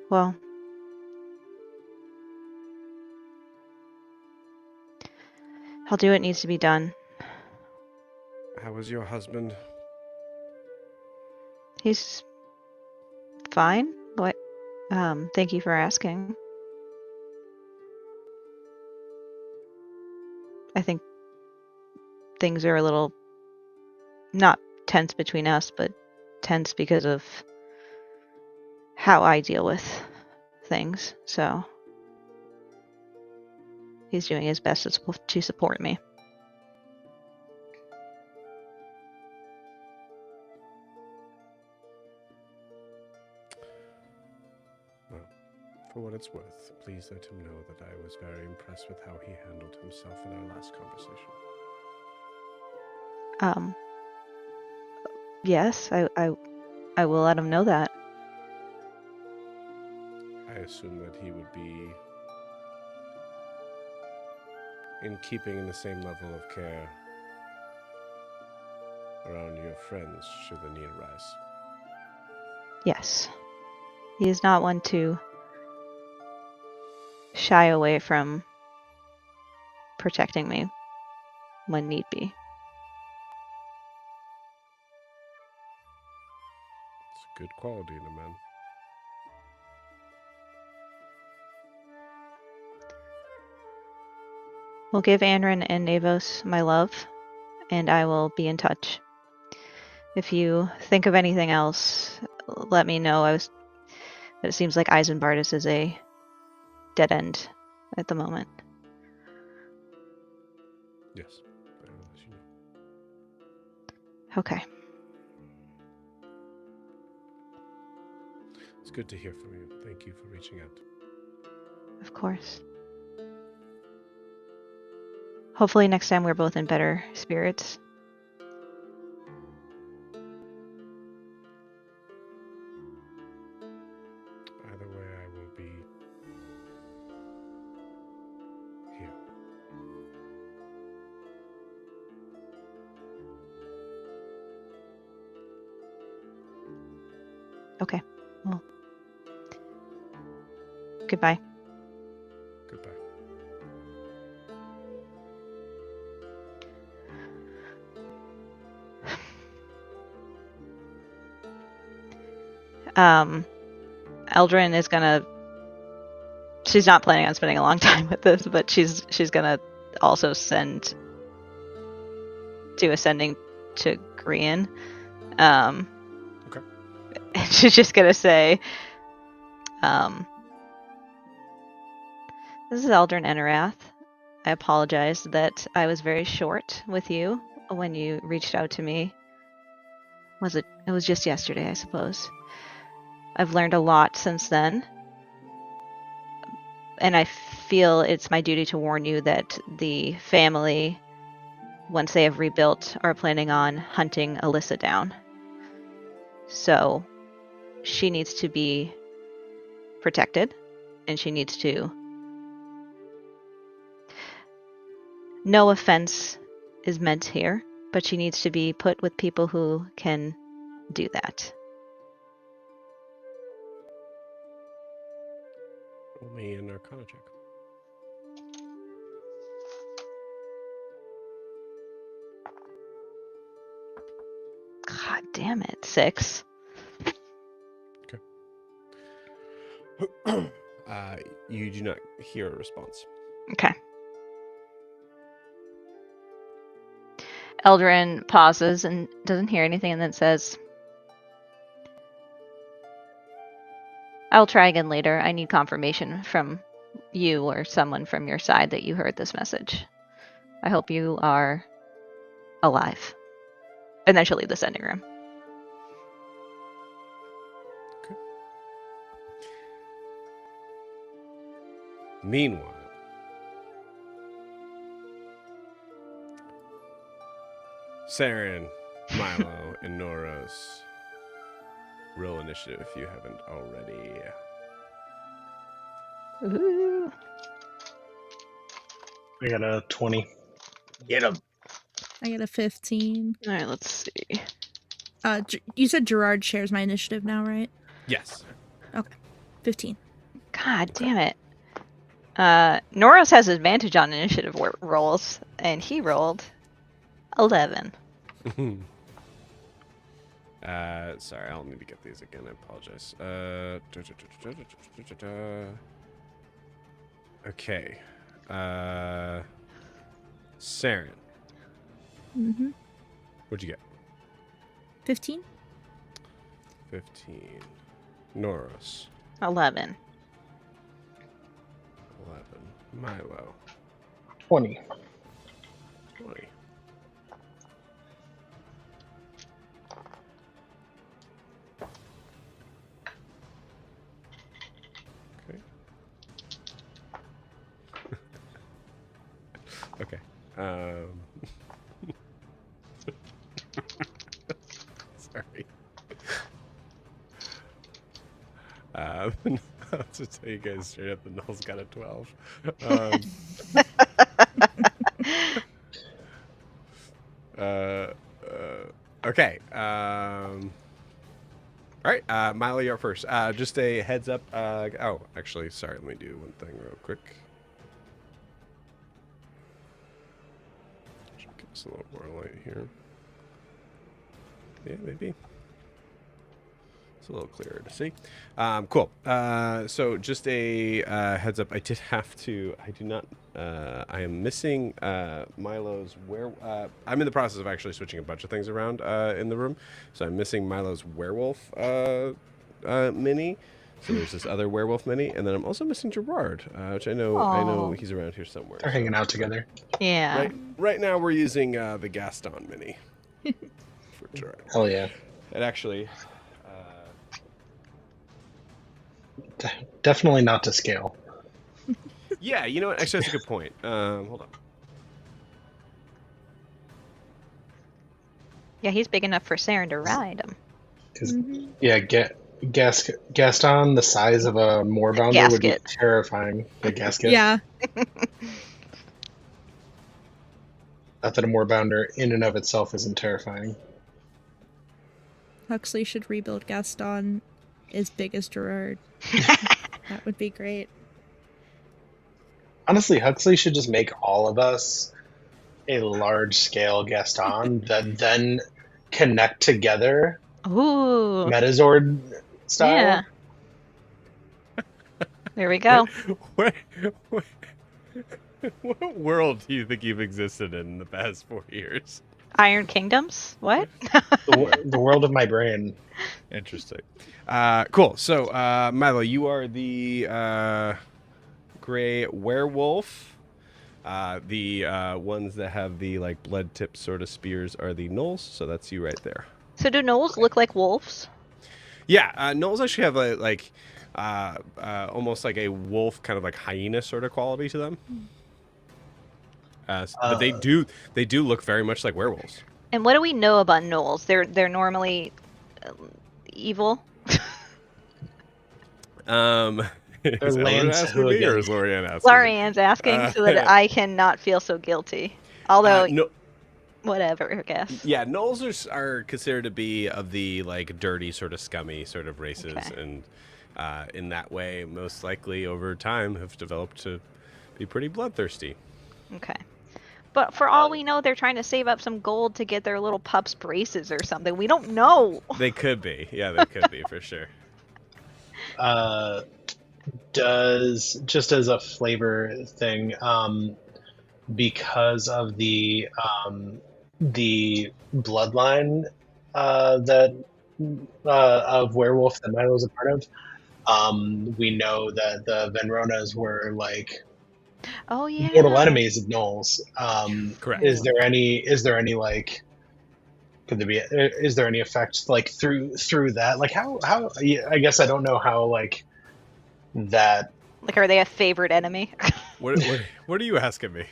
Well, I'll do what needs to be done. How is your husband? He's fine. What? Thank you for asking. I think things are a little not tense between us, but tense because of how I deal with things. So he's doing his best to support me. Well, for what it's worth, please let him know that I was very impressed with how he handled himself in our last conversation. Yes, I will let him know that. I assume that he would be in keeping in the same level of care around your friends should the need arise. Yes. He is not one to shy away from protecting me when need be. It's a good quality in a man. We'll give Anrin and Navos my love, and I will be in touch. If you think of anything else, let me know. It seems like Eisenbardis is a dead end at the moment. Yes, I will let you know. Okay. It's good to hear from you. Thank you for reaching out. Of course. Hopefully next time we're both in better spirits. Either way, I will be here. Okay. Well, goodbye. Goodbye. Eldrin is gonna. She's not planning on spending a long time with this, but she's gonna also do a sending to Grian. Okay. And she's just gonna say, "This is Eldrin Enerath. I apologize that I was very short with you when you reached out to me. It was just yesterday, I suppose. I've learned a lot since then, and I feel it's my duty to warn you that the family, once they have rebuilt, are planning on hunting Alyssa down. So she needs to be protected, and she needs to... No offense is meant here, but she needs to be put with people who can do that." Roll me an Arcana check. God damn it. 6. You do not hear a response. Okay. Eldrin pauses and doesn't hear anything and then says, "I'll try again later. I need confirmation from you or someone from your side that you heard this message. I hope you are alive. And then she'll leave the sending room. Meanwhile, Seren, Milo, and Noros, roll initiative if you haven't already. Ooh. I got a 20. Get him. I got a 15. All right, let's see. You said Gerard shares my initiative now, right? Yes. Okay. 15. God damn it. Noros has advantage on initiative rolls, and he rolled 11. Sorry, I'll need to get these again. I apologize. Okay. Seren, Mm-hmm. what'd you get? 15? 15. Noros, 11. 11. Milo, 20. 20. Okay. Okay. Sorry. I'll just tell you guys straight up, the null's got a 12. Okay. All right, Milo, you're up first. Just a heads up. Oh, actually, sorry. Let me do one thing real quick. Should give us a little more light here. Yeah, maybe. It's a little clearer to see. Cool. So just a heads up. I did have to. I do not. I am missing Milo's I'm in the process of actually switching a bunch of things around in the room. So I'm missing Milo's werewolf mini. So there's this other werewolf mini, and then I'm also missing Gerard, which I know Aw. he's around here somewhere. They're hanging out together. Yeah. Right now we're using the Gaston mini for Gerard. Hell yeah. And actually, Definitely not to scale. yeah, you know what? Actually, that's a good point. Hold on. Yeah, he's big enough for Seren to ride him. Because Mm-hmm. yeah, Gaston, the size of a moorbounder would be Gasket. terrifying. The gasket. Yeah. Not that a moorbounder in and of itself isn't terrifying. Huxley should rebuild Gaston as big as Gerard. That would be great. Honestly, Huxley should just make all of us a large-scale Gaston that then connect together, Ooh. Metazord style. Yeah. There we go. What world do you think you've existed in the past 4 years? Iron Kingdoms? What? The world of my brain. Interesting. Cool. So, Milo, you are the gray werewolf. The ones that have the like blood tip sort of spears are the gnolls. So that's you right there. So do gnolls look like wolves? Yeah, gnolls actually have almost like a wolf, kind of like hyena sort of quality to them. But they do look very much like werewolves. And what do we know about gnolls? They're normally evil. Is Ellen asking me, or is Lorianne asking me? Lorianne's asking so that I cannot feel so guilty. Although, no, whatever, I guess. yeah, gnolls are considered to be of the like dirty, sort of scummy sort of races, Okay. and in that way, most likely over time have developed to be pretty bloodthirsty. Okay. But for all we know, they're trying to save up some gold to get their little pup's braces or something. We don't know. They could be, yeah, they could be for sure. Does, just as a flavor thing, because of the bloodline that of werewolf that Milo's a part of, We know that the Venronas were like Oh yeah. mortal enemies of Knowles. Correct. Is there any like? Could there be? Is there any effect like through that? Like how? Yeah, I guess I don't know how like that. Like, are they a favorite enemy? What are you asking me?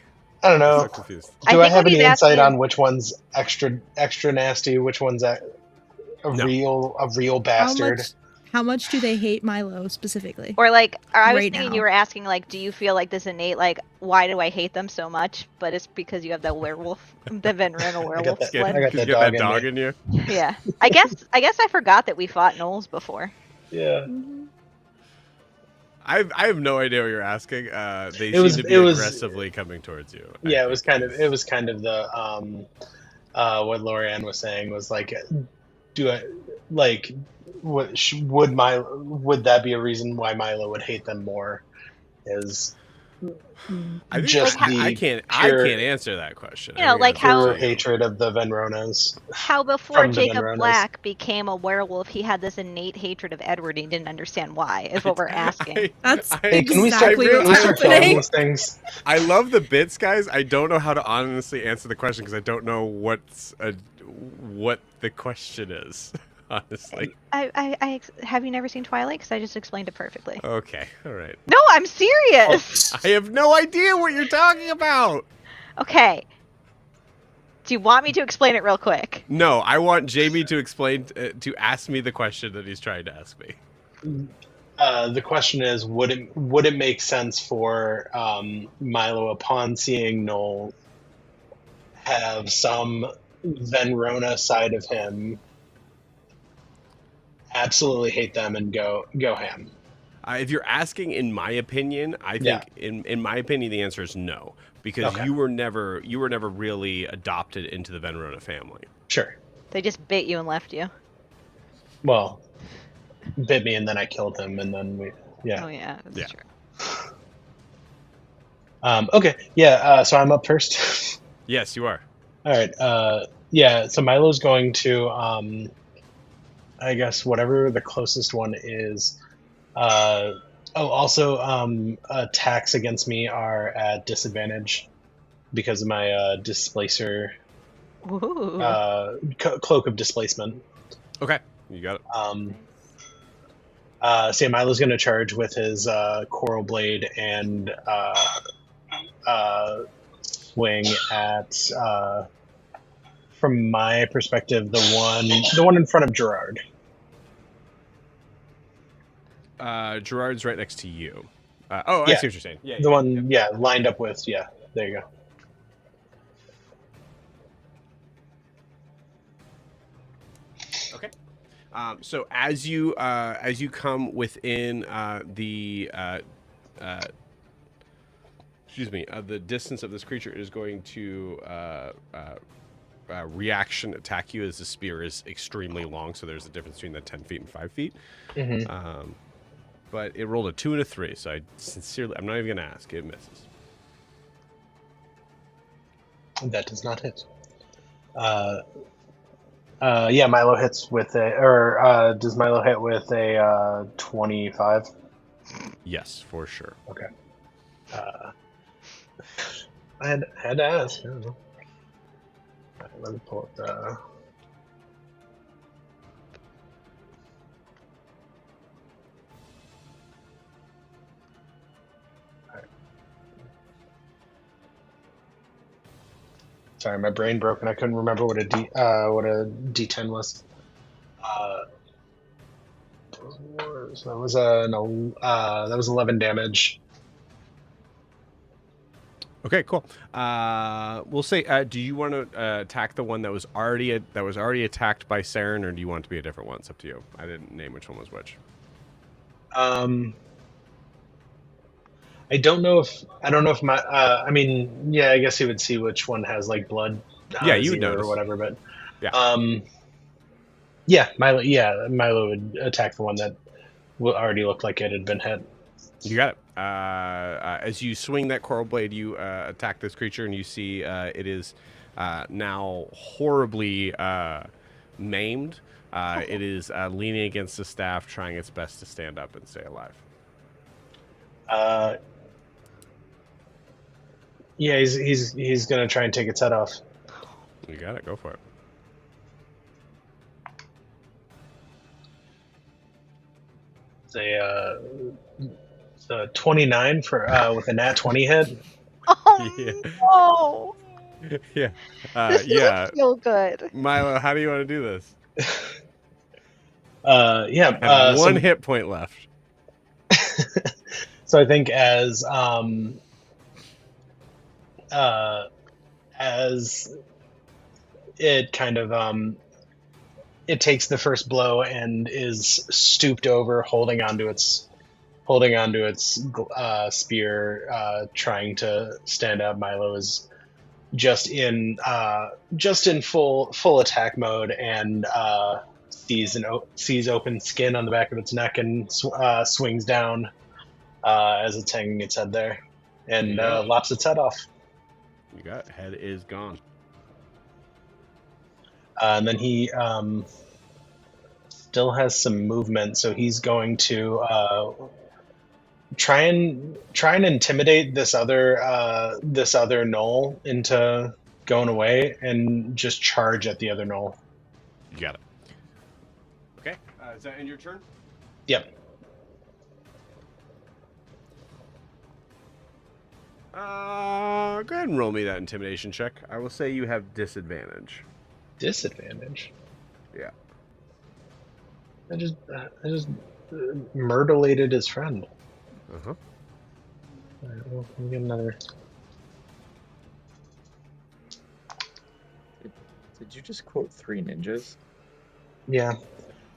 I don't I'm know. so confused. Do I I think have what any he's insight asking on which one's extra nasty? Which one's a No. real bastard? How much do they hate Milo specifically? Or like, I was Right thinking now. you were asking like, do you feel like this innate like, why do I hate them so much? But it's because you have that werewolf, the Venrona werewolf that- blood. I got Because that you got dog that in dog me. in you. Yeah, I guess I forgot that we fought Knowles before. Yeah. Mhm. I have no idea what you're asking. They It seem was- to be it was- aggressively coming towards you. I Yeah, it was think kind of the what Lorianne was saying was like, do I like would that be a reason why Milo would hate them more? Is I think just I the can't pure- answer that question. You know, I think like that's up how- pure to you. hatred of the Venronas. How before From the Jacob Venronas. Black became a werewolf, he had this innate hatred of Edward. And he didn't understand why. Is what we're asking. That's Hey, can we start, exactly really- can we what's start killing happening. these things? I love the bits, guys. I don't know how to honestly answer the question because I don't know what the question is. Honestly. I have you never seen Twilight? Because I just explained it perfectly. Okay. All right. No, I'm serious. I have no idea what you're talking about. Okay. Do you want me to explain it real quick? No, I want Jamie to explain to ask me the question that he's trying to ask me. The question is, would it make sense for Milo, upon seeing Noel, have some Venrona side of him absolutely hate them and go ham? If you're asking, in my opinion, I think in my opinion the answer is no, because Okay. you were never really adopted into the Venrona family. Sure. They just bit you and left you. Well, bit me and then I killed him and then we Oh yeah, that's Yeah. true. Okay. Yeah. So I'm up first. Yes, you are. All right. Yeah. So Milo's going to, I guess, whatever the closest one is. Also, attacks against me are at disadvantage because of my displacer, Ooh. cloak of displacement. Okay, you got it. So yeah, Milo's going to charge with his coral blade and swing at, from my perspective, the one in front of Gerard. Gerard's right next to you. I Yeah. see what you're saying. Yeah, The one, lined up with, there you go. Okay. So as you come within the distance of this creature, it is going to reaction attack you, as the spear is extremely long. So there's a difference between the 10 feet and 5 feet. Mm-hmm. But it rolled a 2 and a 3, so I'm not even gonna ask. It misses. That does not hit. Yeah, Milo hits with does Milo hit with a 25? Yes, for sure. Okay. I had to ask. I don't know. Alright, let me pull up the. Sorry, my brain broke and I couldn't remember what a D10 was. So that was 11 damage. Okay, cool. We'll say, do you want to attack the one that was already attacked by Seren, or do you want it to be a different one? It's up to you. I didn't name which one was which. I don't know if my I mean, yeah, I guess he would see which one has like blood. Yeah, you would zero notice. or whatever, but Yeah. Milo would attack the one that already looked like it had been hit. You got it. As you swing that coral blade, you attack this creature, and you see it is now horribly maimed. It is leaning against the staff, trying its best to stand up and stay alive. Yeah, he's gonna try and take its head off. You got it. Go for it. It's a 29 for with a nat 20 hit. Oh Yeah. Yeah. no! This Yeah. doesn't feel good. Milo, how do you want to do this? Yeah. Have one hit point left. So I think as it kind of it takes the first blow and is stooped over, holding onto its spear, trying to stand up. Milo is just in full attack mode and sees open skin on the back of its neck and swings down as it's hanging its head there and lops its head off. You got it. Head is gone. And then he still has some movement, so he's going to try and intimidate this other gnoll into going away and just charge at the other gnoll. You got it. Okay. Is that end your turn? Yep. Go ahead and roll me that intimidation check. I will say you have disadvantage. Disadvantage? Yeah. I just murderlated his friend. Uh-huh. All right, well, let me get another. Did you just quote 3 ninjas? Yeah.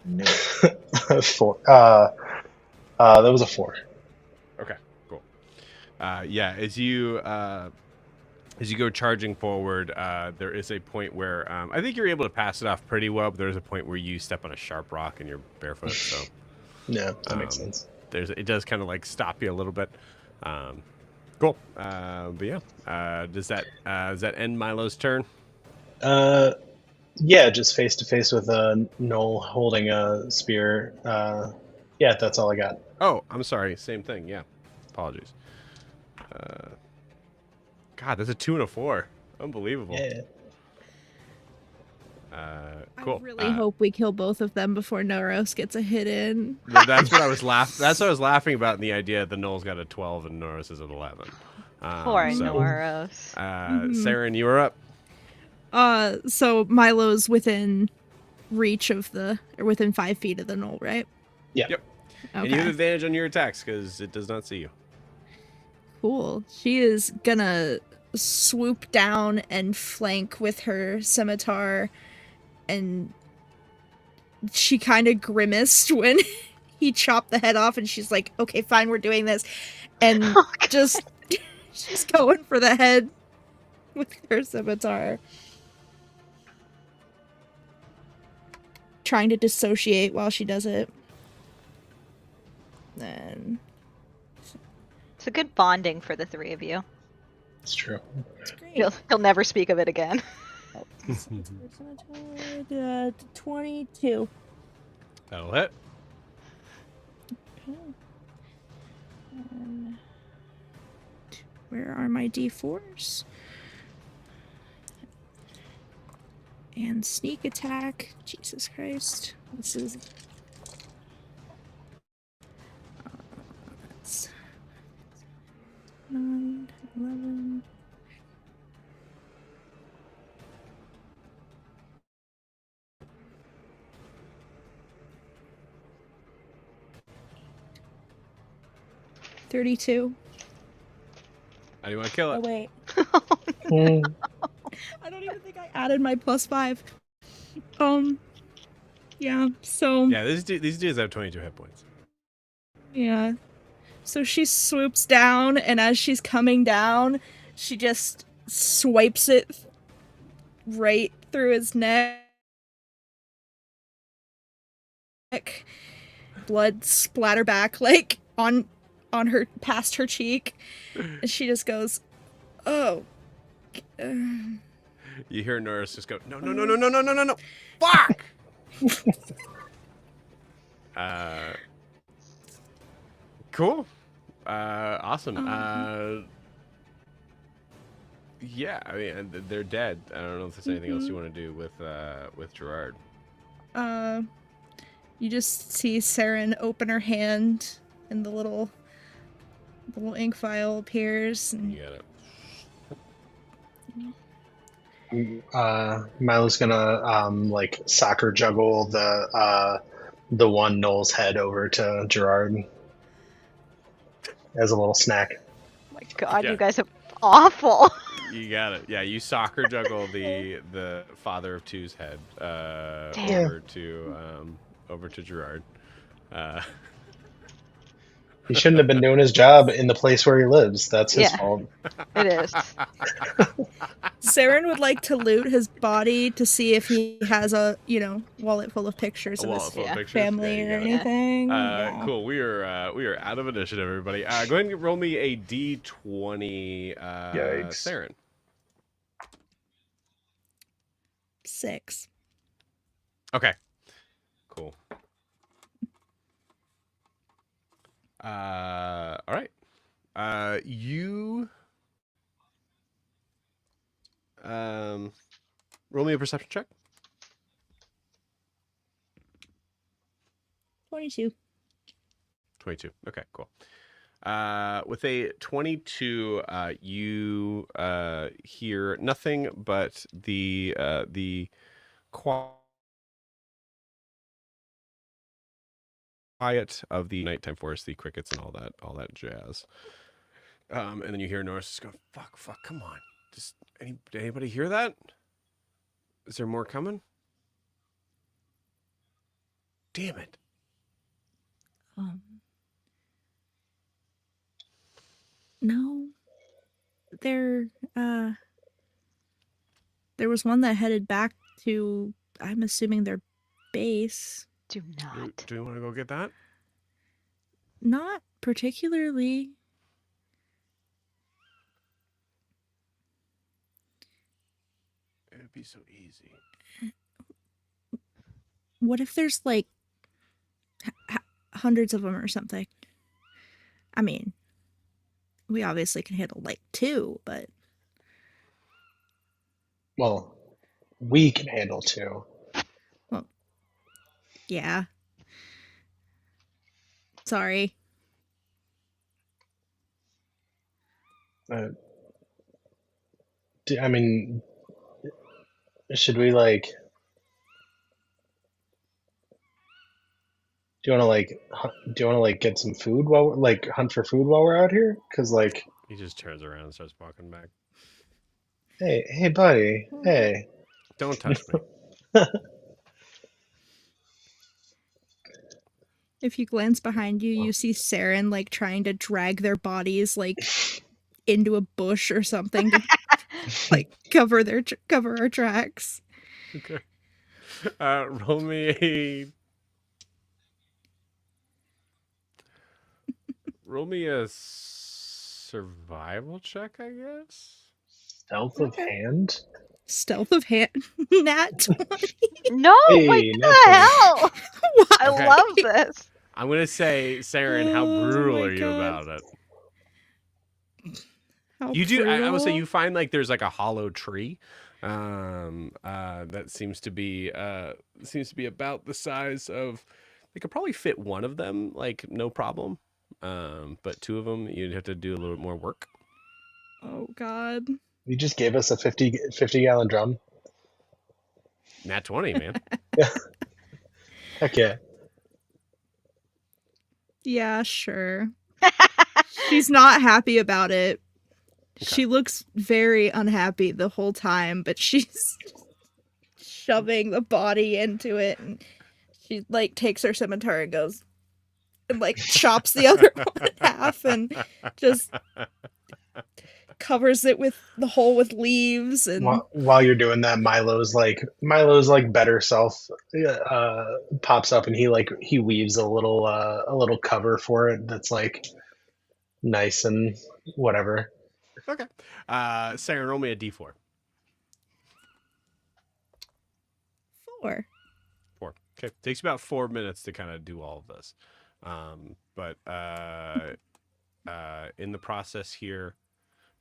No. 4. That was a 4. Okay, cool. Yeah, as you go charging forward, there is a point where I think you're able to pass it off pretty well, but there's a point where you step on a sharp rock and you're barefoot, so... Yeah, that makes sense. It does kind of like stop you a little bit. Cool. But yeah, does that end Milo's turn? Yeah, just face to face with a gnoll holding a spear. Yeah, that's all I got. Oh, I'm sorry. Same thing. Yeah. Apologies. God, that's a 2 and a 4. Unbelievable. Yeah. Cool. I really hope we kill both of them before Noros gets a hit in. That's what I was laughing about in the idea that the Knoll's got a 12 and Noros is at 11. Poor Noros. Seren, you were up. So Milo's within reach of within 5 feet of the gnoll, right? Yeah. Yep. Okay. And you have advantage on your attacks because it does not see you. Cool. She is gonna swoop down and flank with her scimitar, and she kind of grimaced when he chopped the head off, and she's like, okay, fine, we're doing this. And she's going for the head with her scimitar. Trying to dissociate while she does it. Then... It's a good bonding for the 3 of you. It's true. It's great. He'll never speak of it again. 22. That'll hit. Okay. Where are my D4s? And sneak attack. Jesus Christ. This is... That's 9, 11... $32. How do you want to kill it? Oh, wait. Mm. I don't even think I added my +5. Yeah, so... Yeah, these dudes have 22 hit points. Yeah. So she swoops down, and as she's coming down, she just swipes it right through his neck. Blood splatter back, like, on her, past her cheek. And she just goes, oh. You hear Norris just go, no, no, no, no, no, no, no, no, no, fuck! Cool. Awesome. Yeah, I mean, they're dead. I don't know if there's anything else you want to do with Gerard. You just see Seren open her hand, and the little ink vial appears. And You got it. Milo's gonna like soccer juggle the one Noel's head over to Gerard as a little snack. Oh my God, Yeah. you guys are awful. You got it. Yeah, you soccer juggle the father of two's head Damn. over to Gerard. He shouldn't have been doing his job in the place where he lives. That's his Yeah. fault. It is. Seren would like to loot his body to see if he has a wallet full of pictures A of wallet his full of Yeah. pictures. family Yeah, or you got it. anything. Yeah. Cool. We are out of initiative, everybody. Go ahead and roll me a D20, Yikes. Seren. 6. Okay. Cool. All right. You roll me a perception check. 22. 22. Okay, cool. With a 22, you hear nothing but the quiet of the nighttime forest, the crickets, and all that jazz. And then you hear Norris just go, "Fuck, come on! Just anybody hear that? Is there more coming? Damn it!" No. There was one that headed back to, I'm assuming, their base. Do not. Do you want to go get that? Not particularly. It'd be so easy. What if there's like hundreds of them or something? I mean, we obviously can handle like 2, but Well, we can handle 2. yeah. Sorry. I mean, should we like? Do you want to like get some food while like hunt for food while we're out here? Because like, He just turns around and starts walking back. hey, buddy, hey. Don't touch me. If you glance behind you, you see Seren like trying to drag their bodies like into a bush or something to like cover our tracks. Okay. Roll me a survival check, I guess. Stealth of Okay. hand. Stealth of hand. Nat 20. No, Hey, what that's the hell? I Okay. love this. I'm gonna say, Seren, how Oh brutal my are you God. about it? How You do. I would say brutal. you find like there's like a hollow tree, that seems to be about the size of. They could probably fit one of them, like no problem. But 2 of them, you'd have to do a little bit more work. Oh God. You just gave us a 50 gallon drum. Nat 20, man. Heck yeah. Yeah, sure. She's not happy about it. She looks very unhappy the whole time, but she's shoving the body into it, and she like takes her scimitar and goes and like chops the other one in half and just covers it with the hole with leaves. And While you're doing that, Milo's like better self pops up, and he weaves a little cover for it that's like nice and whatever. Okay. Saren, roll me a d4. 4. 4. Okay. Takes about 4 minutes to kind of do all of this. But in the process here,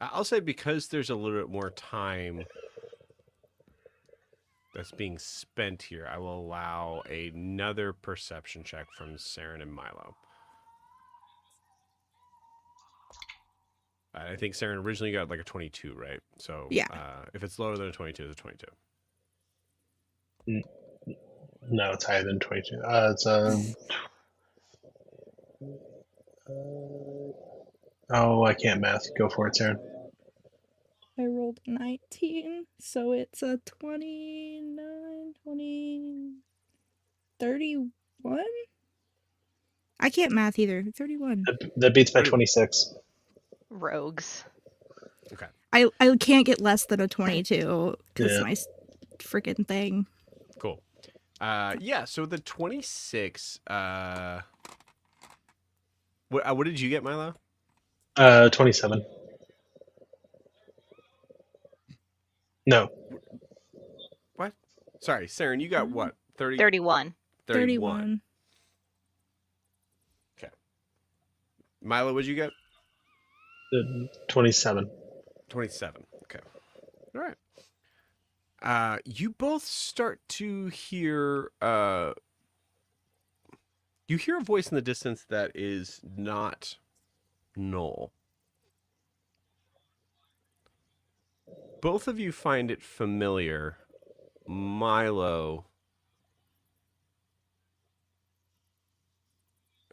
I'll say because there's a little bit more time that's being spent here, I will allow another perception check from Seren and Milo. I think Seren originally got like a 22, right? So Yeah. if it's lower than a 22, it's a 22. No, it's higher than 22. It's oh, I can't math. Go for it, Saren. I rolled a 19, so it's a 29, 20, 31? I can't math either. 31. That beats by 31. 26. Rogues. Okay. I can't get less than a 22 because Yeah. my freaking thing. Cool. Yeah, so the 26, what did you get, Milo? 27. No. What? Sorry, Saren, you got what? 30? 31. 31. Okay. Milo, what'd you get? 27. 27. Okay. All right. You both start to hear you hear a voice in the distance that is not Noel. Both of you find it familiar. Milo,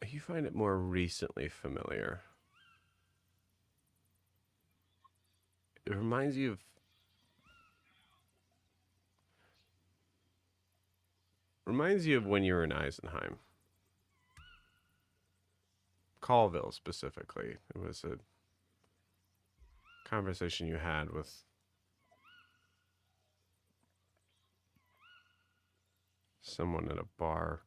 you find it more recently familiar. It reminds you of when you were in Eisenheim. Colville specifically. It was a conversation you had with someone at a bar.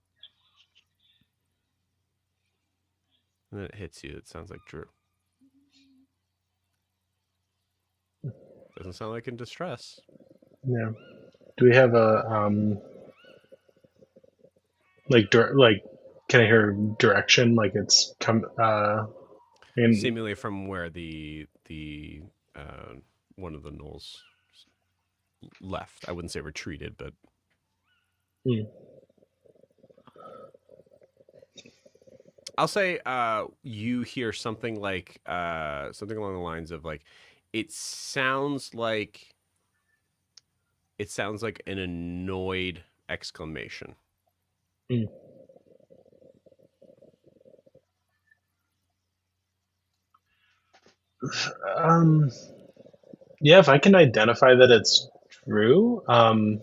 And then it hits you. It sounds like Drew. Doesn't sound like in distress. Yeah. Do we have a like can I hear direction? Like it's come Seemingly from where the one of the gnolls left. I wouldn't say retreated, but I'll say you hear something like something along the lines of like it sounds like an annoyed exclamation. Yeah, if I can identify that it's Drew, I'm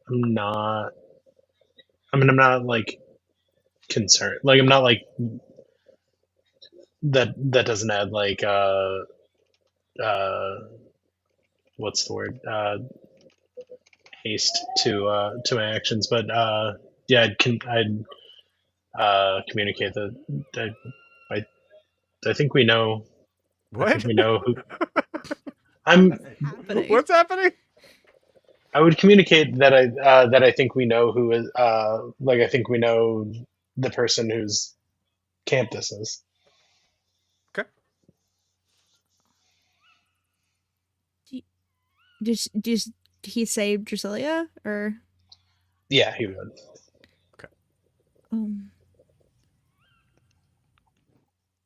not I'm not like concerned. Like I'm not like that doesn't add like uh what's the word? Haste to my actions, but yeah, I'd communicate that I I think we know. What? I think we know who. I'm. Happening. What's happening? I would communicate that I think we know who is. Like I think we know the person whose camp this is. Okay. Did he say Drasilia or? Yeah, he would.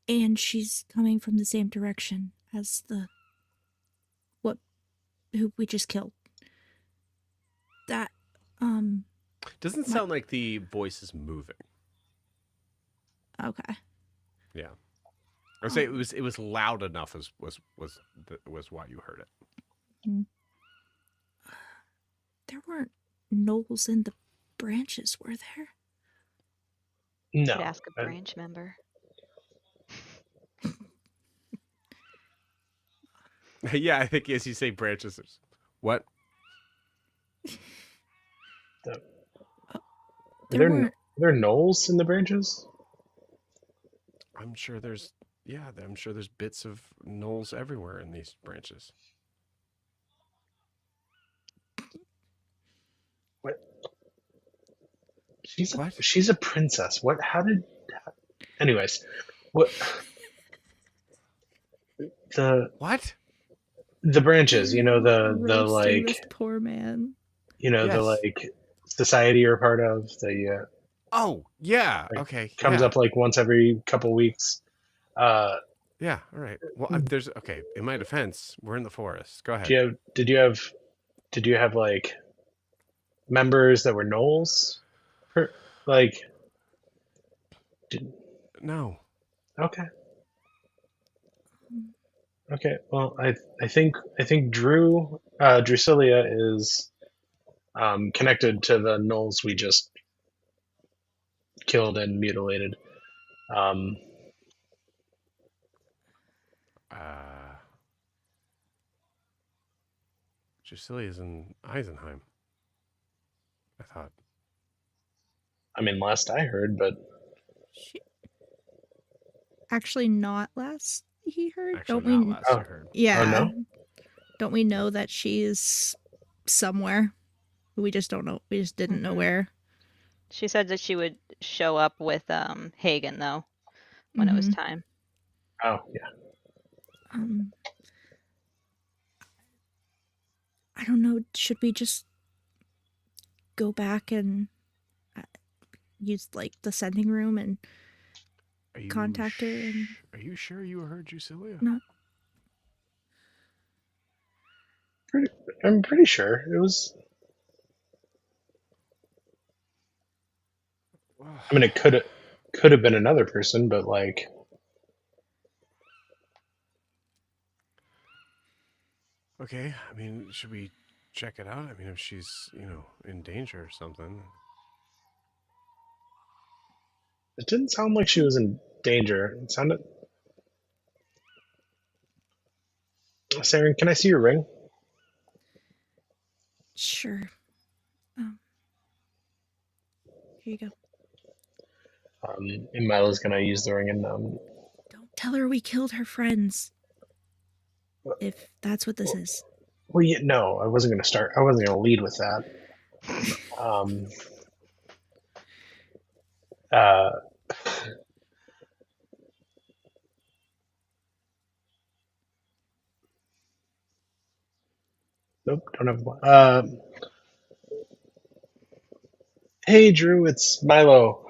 And she's coming from the same direction as who we just killed. That doesn't sound like the voice is moving. Okay. Yeah. I would say it was loud enough was why you heard it. There weren't gnolls in the branches, were there? No. Could ask a branch member. Yeah, I think as you say branches, what? Are there gnolls in the branches? I'm sure there's bits of gnolls everywhere in these branches. What? She's a princess. What? Anyways, what? The What? the branches. You know the Roasting this like. poor man. You know the Yes. like society you're part of. The Oh, yeah. like Okay. comes Yeah. up like once every couple weeks. Uh, Yeah. All right. Well, there's okay. In my defense, we're in the forest. Go ahead. did you have like members that were gnolls? Like, did, No. okay, okay. Well, I think Drusilia is connected to the gnolls we just killed and mutilated. Um, Uh, Jucilia's in Eisenheim. I thought. I mean, last I heard, but She... Actually, not last he heard. Actually, Don't not we? last I oh, heard. oh Yeah. no, Don't we know that she's somewhere? We just don't know. We just didn't know Mhm. where. She said that she would show up with Hagen though when it was Mhm. time. oh yeah. Um, I don't know. Should we just go back and use like the sending room and Are you contact her? And Are you sure you heard Jucilia? not. I'm pretty sure it was. I mean, it could have been another person, but like, Okay. I mean, should we check it out? I mean, if she's in danger or something. it didn't sound like she was in danger. It sounded. Saren, can I see your ring? Sure. Here you go. And Milo's gonna use the ring and Don't tell her we killed her friends. If that's what this is. well, yeah, no, I wasn't gonna start. I wasn't gonna lead with that. Um, uh, nope, don't have one. Hey, Drew, it's Milo.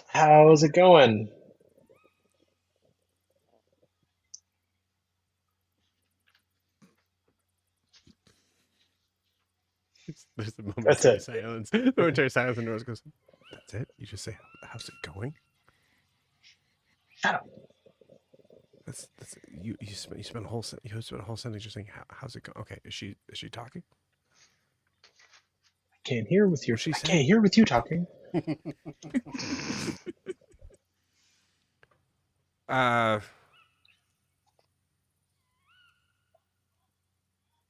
How's it going? There's a That's momentary it. silence. Momentary silence, and Rose goes, "That's it. You just say, how's it going?" Shut up. That's you spent a whole sentence just saying, how's it going? Okay, is she talking? I can't hear with your. What's she I saying? can't hear with you talking.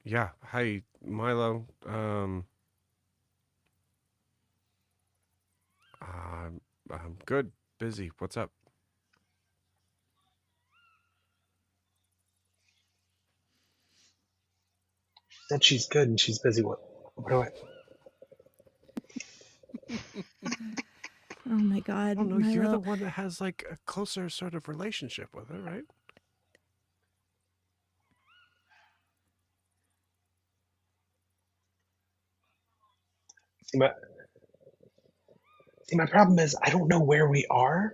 Yeah. Hi, Milo. I'm good. Busy. What's up? Said she's good and she's busy. What do I? Oh my god. Oh no, Milo. you're the one that has like a closer sort of relationship with her, right? See, my problem is I don't know where we are,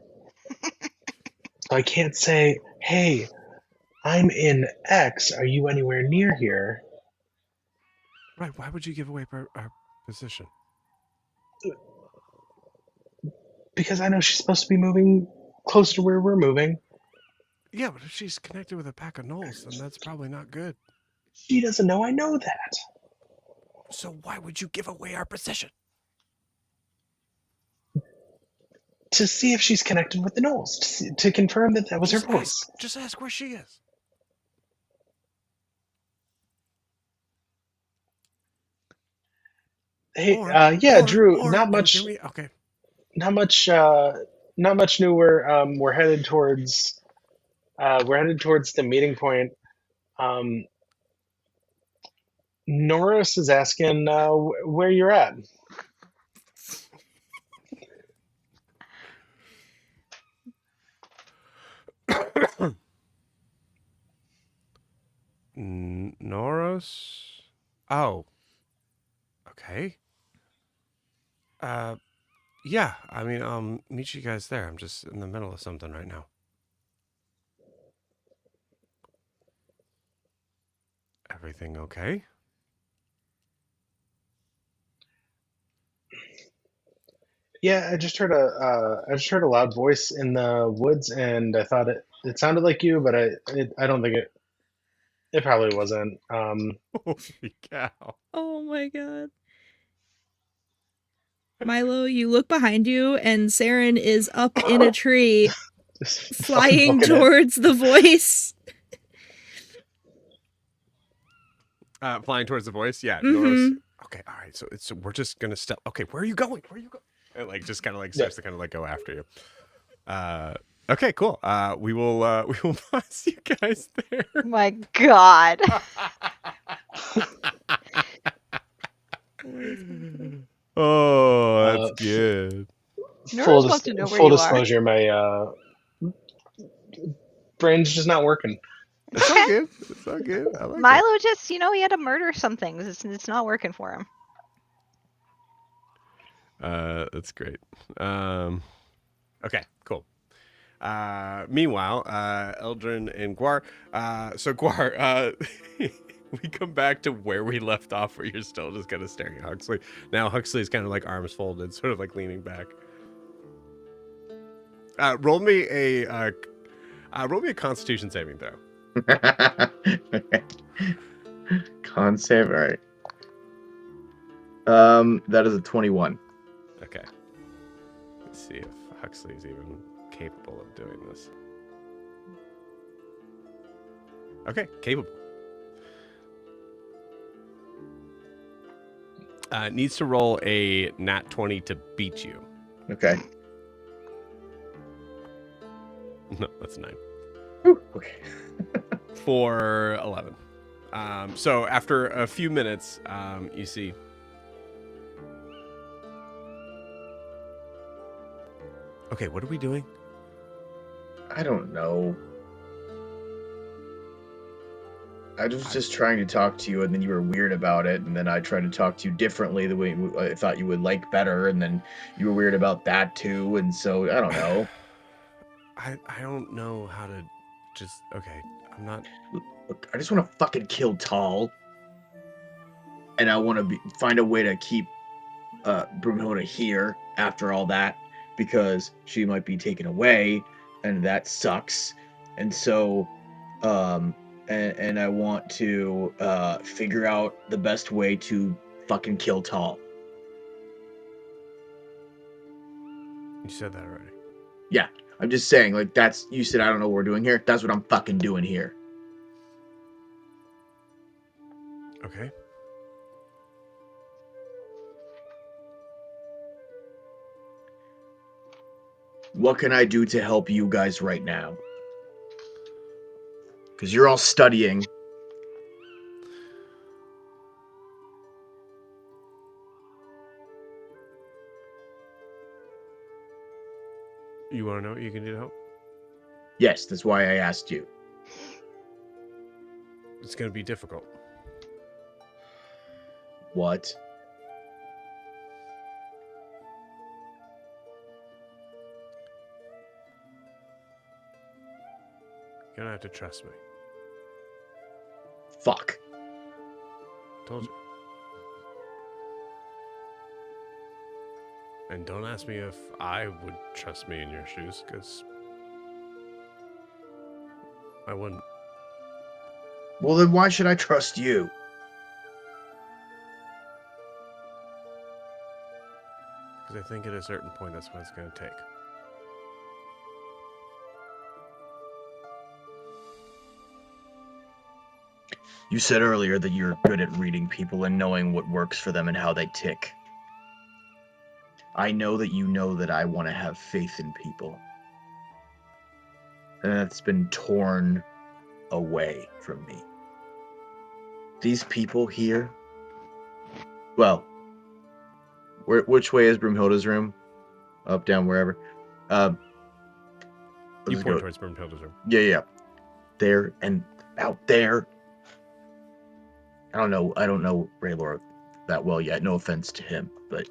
so I can't say, "Hey, I'm in X. Are you anywhere near here?" Right. Why would you give away our position? Because I know she's supposed to be moving close to where we're moving. Yeah, but if she's connected with a pack of gnolls, then that's probably not good. She doesn't know I know that. So why would you give away our position? To see if she's connected with the gnolls, to confirm that that was her voice. Just ask where she is. Hey, Drew. Not much. Okay. Not much. Not much new. We're headed towards. We're headed towards the meeting point. Norris is asking where you're at. Noros? Oh. Okay. Yeah, I mean, meet you guys there. I'm just in the middle of something right now. Everything okay? Yeah, I just heard a loud voice in the woods, and I thought it sounded like you, but I don't think it probably wasn't. Holy cow. Oh my god. Milo, you look behind you, and Seren is up in a tree, Just fucking flying booking it. towards the voice. Flying towards the voice? Yeah, Noros. Mm-hmm. Okay, all right, so we're just gonna step. Okay, where are you going? Where are you going? And like just kind of like Yeah. starts to kind of like go after you. Okay, cool. We will we will pass you guys there. My God. Oh, that's Uh, good. Nerds wants to know where Full you are. disclosure, my brain's just not working. It's all good. It's all good. I like it. Milo just, he had to murder some things. It's not working for him. That's great. Okay, cool. Meanwhile, Eldrin and Guar. So Guar, we come back to where we left off, where you're still just kind of staring at Huxley. Now Huxley's kind of like arms folded, sort of like leaning back. Roll me a Constitution saving throw. Okay. Con save, all right. That is a 21. Okay. Let's see if Huxley's even capable of doing this. Okay, capable. Needs to roll a nat 20 to beat you. Okay. No, that's 9. Whew, okay. For 11. So after a few minutes, you see. Okay, what are we doing? I don't know. I was just trying to talk to you, and then you were weird about it, and then I tried to talk to you differently, the way I thought you would like better, and then you were weird about that too, and so I don't know. I don't know how to just. Okay, I'm not. Look, I just want to fucking kill Tall, and I want to find a way to keep Brumhilda here after all that, because she might be taken away, and that sucks, and so and I want to figure out the best way to fucking kill Tall. You said that already. Yeah, I'm just saying, like, that's, you said I don't know what we're doing here. That's what I'm fucking doing here. Okay. What can I do to help you guys right now? Because you're all studying. You want to know what you can do to help? Yes, that's why I asked you. It's going to be difficult. What? You're going to have to trust me. Fuck. Told you. And don't ask me if I would trust me in your shoes, because I wouldn't. Well, then why should I trust you? Because I think at a certain point that's what it's going to take. You said earlier that you're good at reading people and knowing what works for them and how they tick. I know that you know that I want to have faith in people. And that's been torn away from me. These people here... Well, which way is Brumhilda's room? Up, down, wherever. You point towards Brimhilda's room. Yeah. There and out there. I don't know Raylor that well yet. No offense to him, but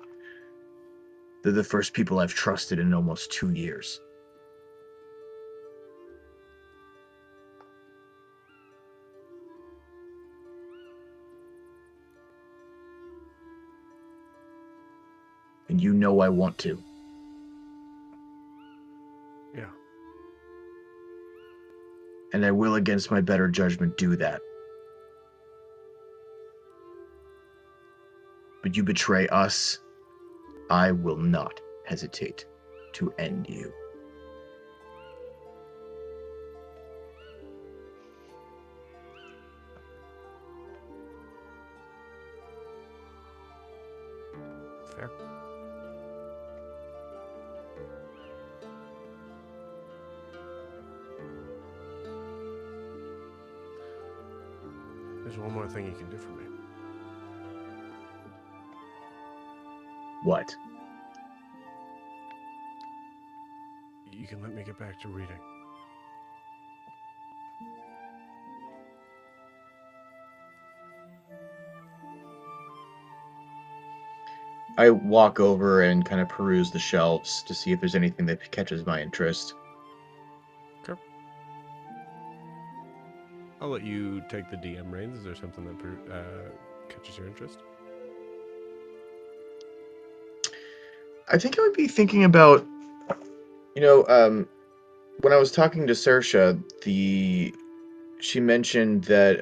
they're the first people I've trusted in almost 2 years. And you know I want to. Yeah. And I will, against my better judgment, do that. But you betray us, I will not hesitate to end you. Fair. There's one more thing you can do for me. What? You can let me get back to reading. I walk over and kind of peruse the shelves to see if there's anything that catches my interest. Okay. I'll let you take the DM reins. Is there something that catches your interest? I think I would be thinking about, when I was talking to Saoirse, she mentioned that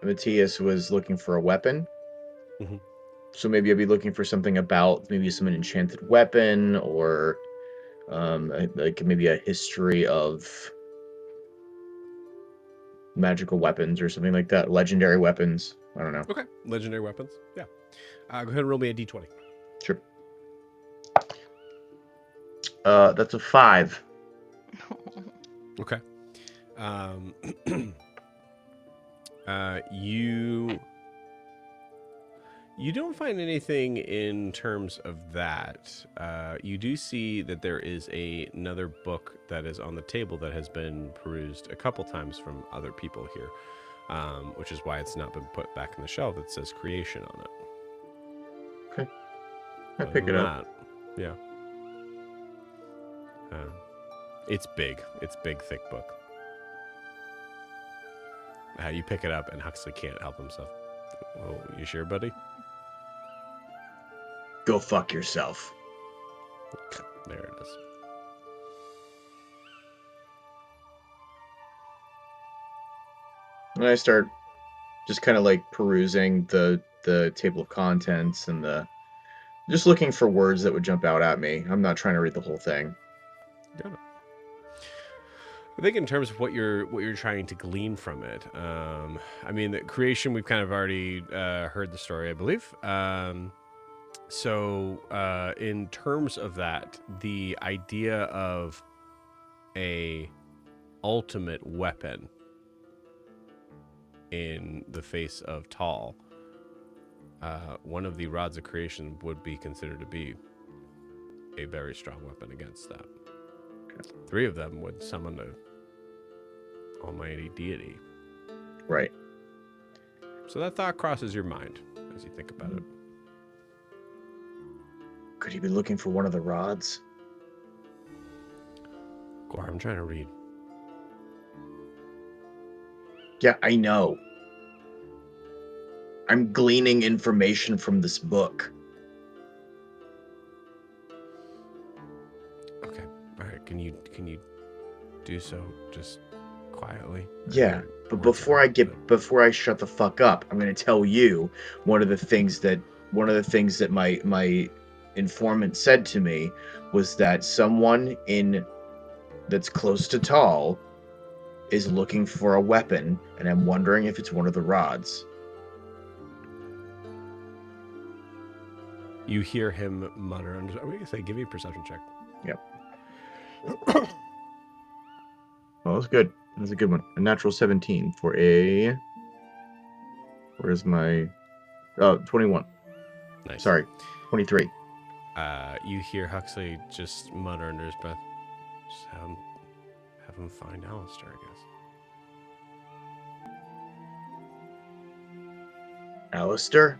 Matthias was looking for a weapon. Mm-hmm. So maybe I'd be looking for something about maybe some enchanted weapon or like maybe a history of magical weapons or something like that. Legendary weapons. I don't know. Okay. Legendary weapons. Yeah. Go ahead and roll me a d20. Sure. That's a 5. Okay. You don't find anything in terms of that. You do see that there is another book that is on the table that has been perused a couple times from other people here, which is why it's not been put back in the shelf. It says creation on it. Okay. I Other pick it than up. that, yeah. It's big. It's big, thick book. You pick it up, and Huxley can't help himself. Oh, you sure, buddy? Go fuck yourself. There it is. And I start just kind of like perusing the table of contents and just looking for words that would jump out at me. I'm not trying to read the whole thing. Got it. I think in terms of what you're trying to glean from it, I mean, the creation, we've kind of already heard the story, I believe. So in terms of that, the idea of a ultimate weapon in the face of Tal, one of the rods of creation would be considered to be a very strong weapon against that. 3 of them would summon the almighty deity. Right. So that thought crosses your mind as you think about it. Could he be looking for one of the rods? Gore, I'm trying to read. Yeah, I know. I'm gleaning information from this book. Okay. All right. Can you do so just quietly? Yeah, but before I shut the fuck up, I'm going to tell you one of the things that my informant said to me was that someone that's close to Tal is looking for a weapon, and I'm wondering if it's one of the rods. You hear him mutter. I'm going to say, give me a perception check. Yep. Well, that's good. That's a good one. A natural 17 for a... Where's my... Oh, 21. Nice. Sorry, 23. You hear Huxley just mutter under his breath. Just have him find Alistair, I guess. Alistair?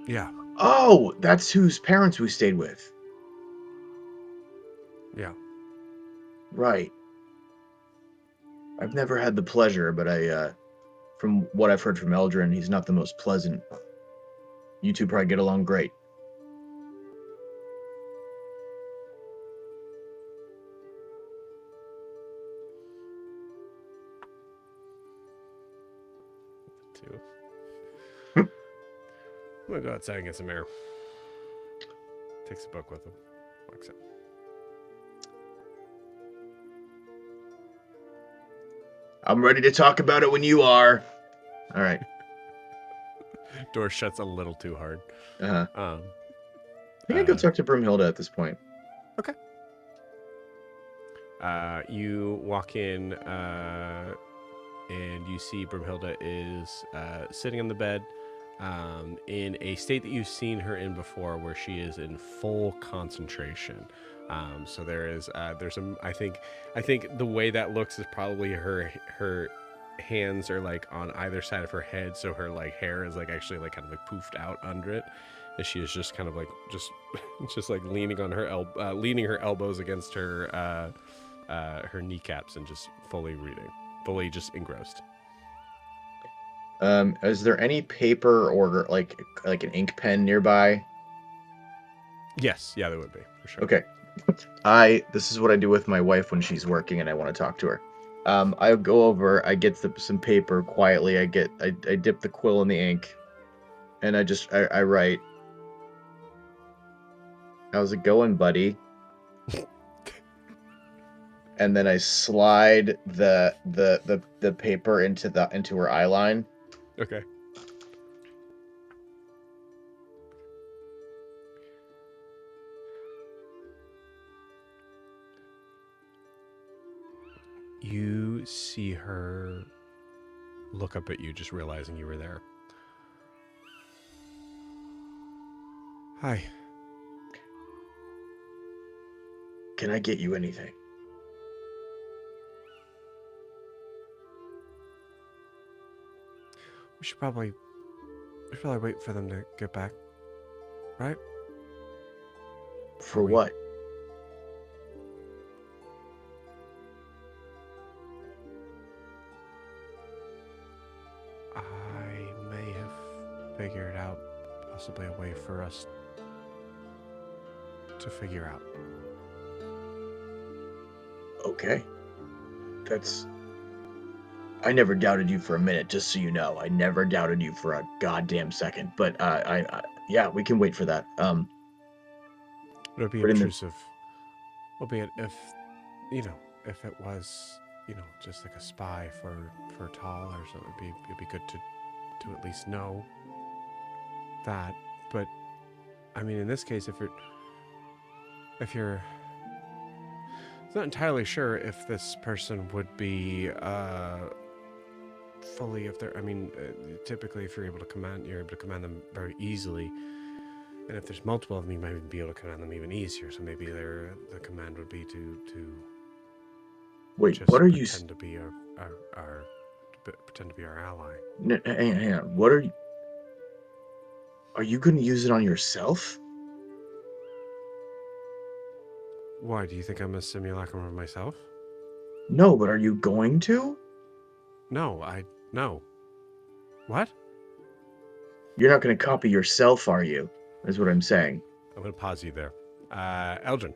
Yeah, Oh, that's whose parents we stayed with. yeah. Right. I've never had the pleasure, but from what I've heard from Eldrin, he's not the most pleasant. You two probably get along great. Too. I'm gonna go outside and get some air. Takes a book with him. Walks out. I'm ready to talk about it when you are. All right. Door shuts a little too hard. Uh-huh. Um, I think I go talk to Brimhilda at this point. Okay. You walk in, and you see Brimhilda is sitting on the bed, in a state that you've seen her in before, where she is in full concentration. So there's some. I think the way that looks is probably her hands are like on either side of her head, so her like hair is like actually like kind of like poofed out under it, as she is just kind of like just like leaning on her leaning her elbows against her kneecaps and just fully reading, fully just engrossed. Is there any paper or like an ink pen nearby? Yes, yeah, there would be for sure. Okay. This is what I do with my wife when she's working and I want to talk to her. I go over, I get some paper quietly. I dip the quill in the ink, and I write, "How's it going, buddy?" And then I slide the paper into her eye line. Okay. You see her look up at you, just realizing you were there. Hi. Can I get you anything? We should probably wait for them to get back, right? For what? I may have figured out possibly a way for us to figure out. Okay. I never doubted you for a minute, just so you know. I never doubted you for a goddamn second. But yeah, we can wait for that. It would be But intrusive. Albeit if if it was, just like a spy for Tall or something, it'd be good to at least know that. But I mean, in this case, if you're not entirely sure if this person would be fully, if they're, I mean, typically if you're able to command them very easily. And if there's multiple of them, you might even be able to command them even easier. So maybe the command would be to wait, just what are you? pretend to be pretend to be our ally. Hang on. What are you? Are you going to use it on yourself? Why do you think I'm a simulacrum of myself? No, but are you going to? No. What? You're not going to copy yourself, are you? Is what I'm saying. I'm gonna pause you there. Eldrin.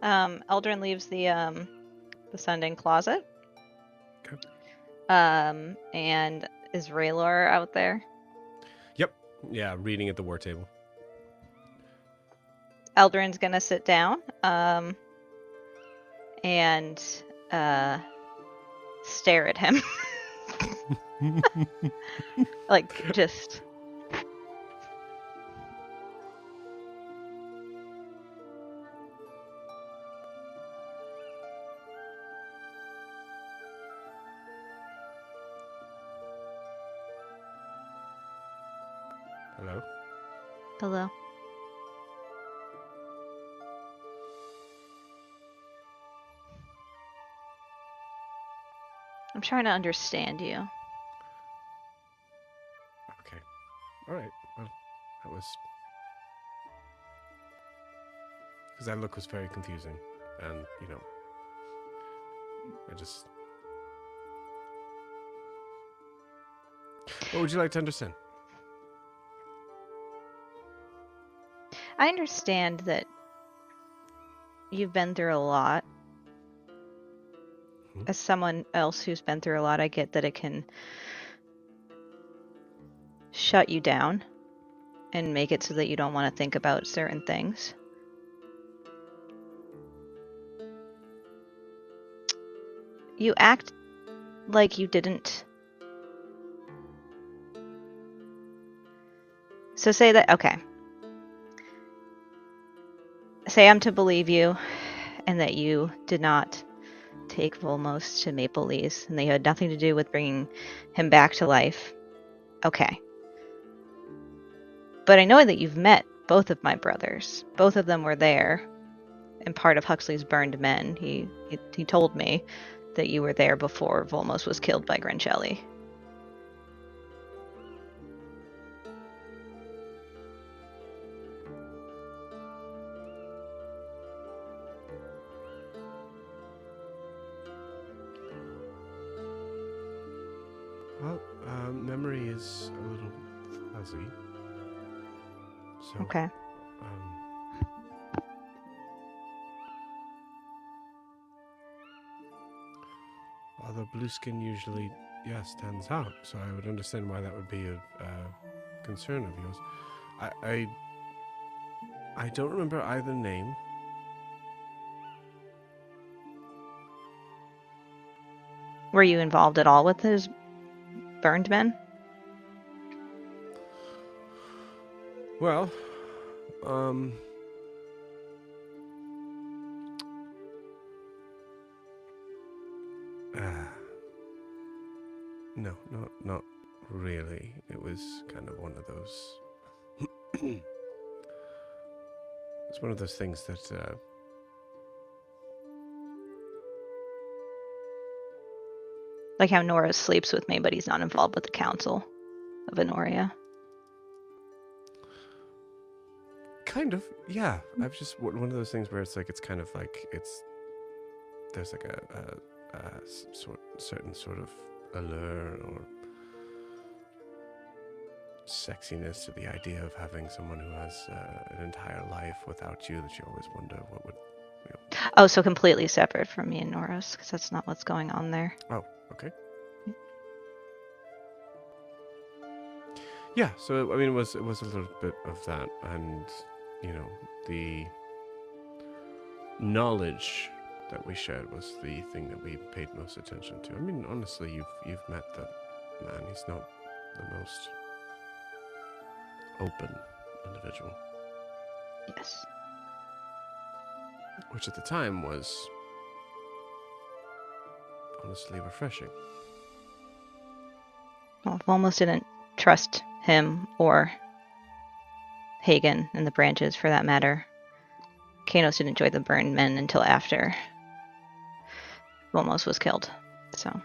Eldrin leaves the sending closet. Okay. And is Raylor out there? Yep. Yeah, reading at the war table. Eldrin's gonna sit down, and stare at him. Like, just... Hello? Hello. I'm trying to understand you. Okay. All right. Well, that was... Because that look was very confusing. And, you know, I just... What would you like to understand? I understand that you've been through a lot. Mhm. As someone else who's been through a lot, I get that it can shut you down and make it so that you don't want to think about certain things. You act like you didn't. So say that, okay. Say I'm to believe you and that you did not take Volmos to Maple Leaves and they had nothing to do with bringing him back to life. Okay. But I know that you've met both of my brothers. Both of them were there and part of Huxley's burned men. He told me that you were there before Volmos was killed by Grancelli. Well, memory is a little fuzzy. So, Okay. Although blue skin usually, stands out, so I would understand why that would be a concern of yours. I don't remember either name. Were you involved at all with his burned men? Well, no, not really. It was kind of one of those. It's one of those things that. Like how Nora sleeps with me, but he's not involved with the Council of Honoria. Kind of, yeah. I've just one of those things where it's like kind of like there's like a certain sort of allure or sexiness to the idea of having someone who has an entire life without you that you always wonder what would. Oh, so completely separate from me and Nora's, because that's not what's going on there. Oh, okay. Yeah, so I mean, it was a little bit of that, and the knowledge that we shared was the thing that we paid most attention to. I mean, honestly, you've met the man. He's not the most open individual, Yes. which at the time was honestly refreshing. Well, Volmos didn't trust him or Hagen and the branches for that matter. Kanos didn't join the burned men until after Volmos was killed. So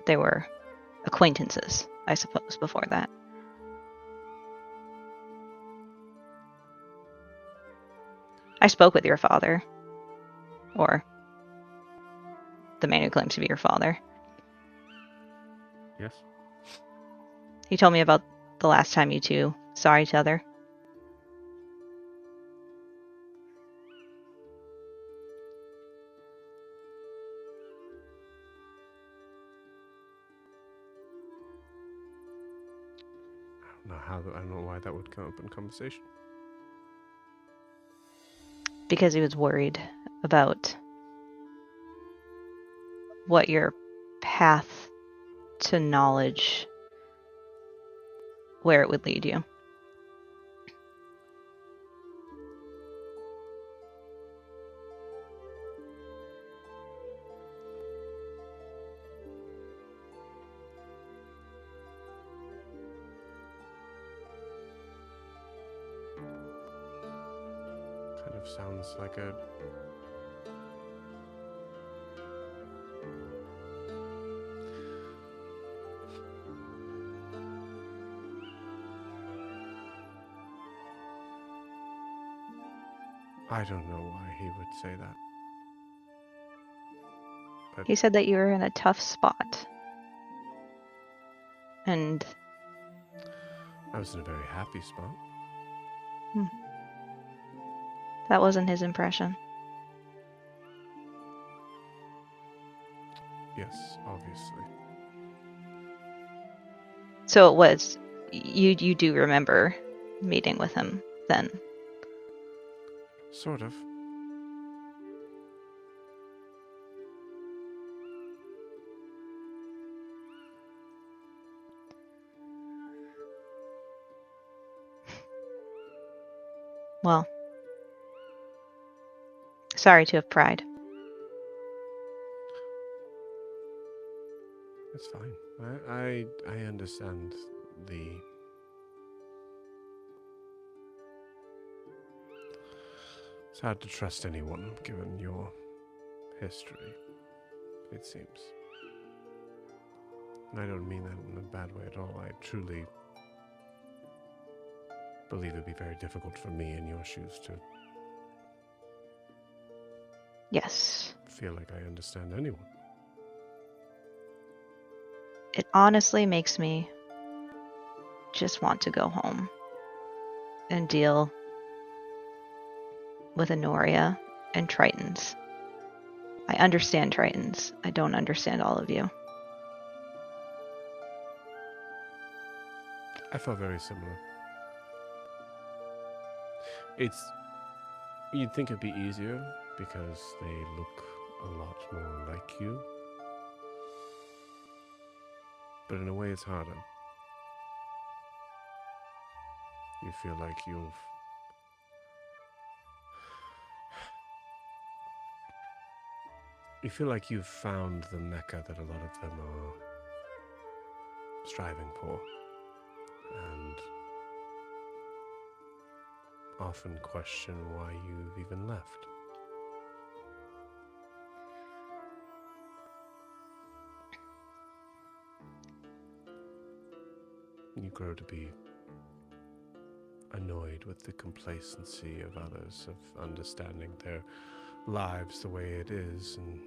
they were acquaintances, I suppose, before that. I spoke with your father, or the man who claims to be your father. Yes. He told me about the last time you two saw each other. I don't know why that would come up in conversation. Because he was worried about what your path to knowledge, where it would lead you. sounds like a... I don't know why he would say that. But He said that you were in a tough spot. And I was in a very happy spot. that wasn't his impression. Yes, obviously. So it was, you do remember meeting with him then? Sort of. Well, sorry to have pried. It's fine. I understand the... It's hard to trust anyone, given your history, it seems. And I don't mean that in a bad way at all. I truly believe it'd be very difficult for me in your shoes to Yes. feel like I understand anyone. It honestly makes me just want to go home and deal with Honoria and Tritons. I understand Tritons. I don't understand all of you. I felt very similar. You'd think it'd be easier because they look a lot more like you. But in a way, it's harder. You feel like you've found the Mecca that a lot of them are striving for, and often question why you've even left. You grow to be annoyed with the complacency of others, of understanding their lives the way it is, and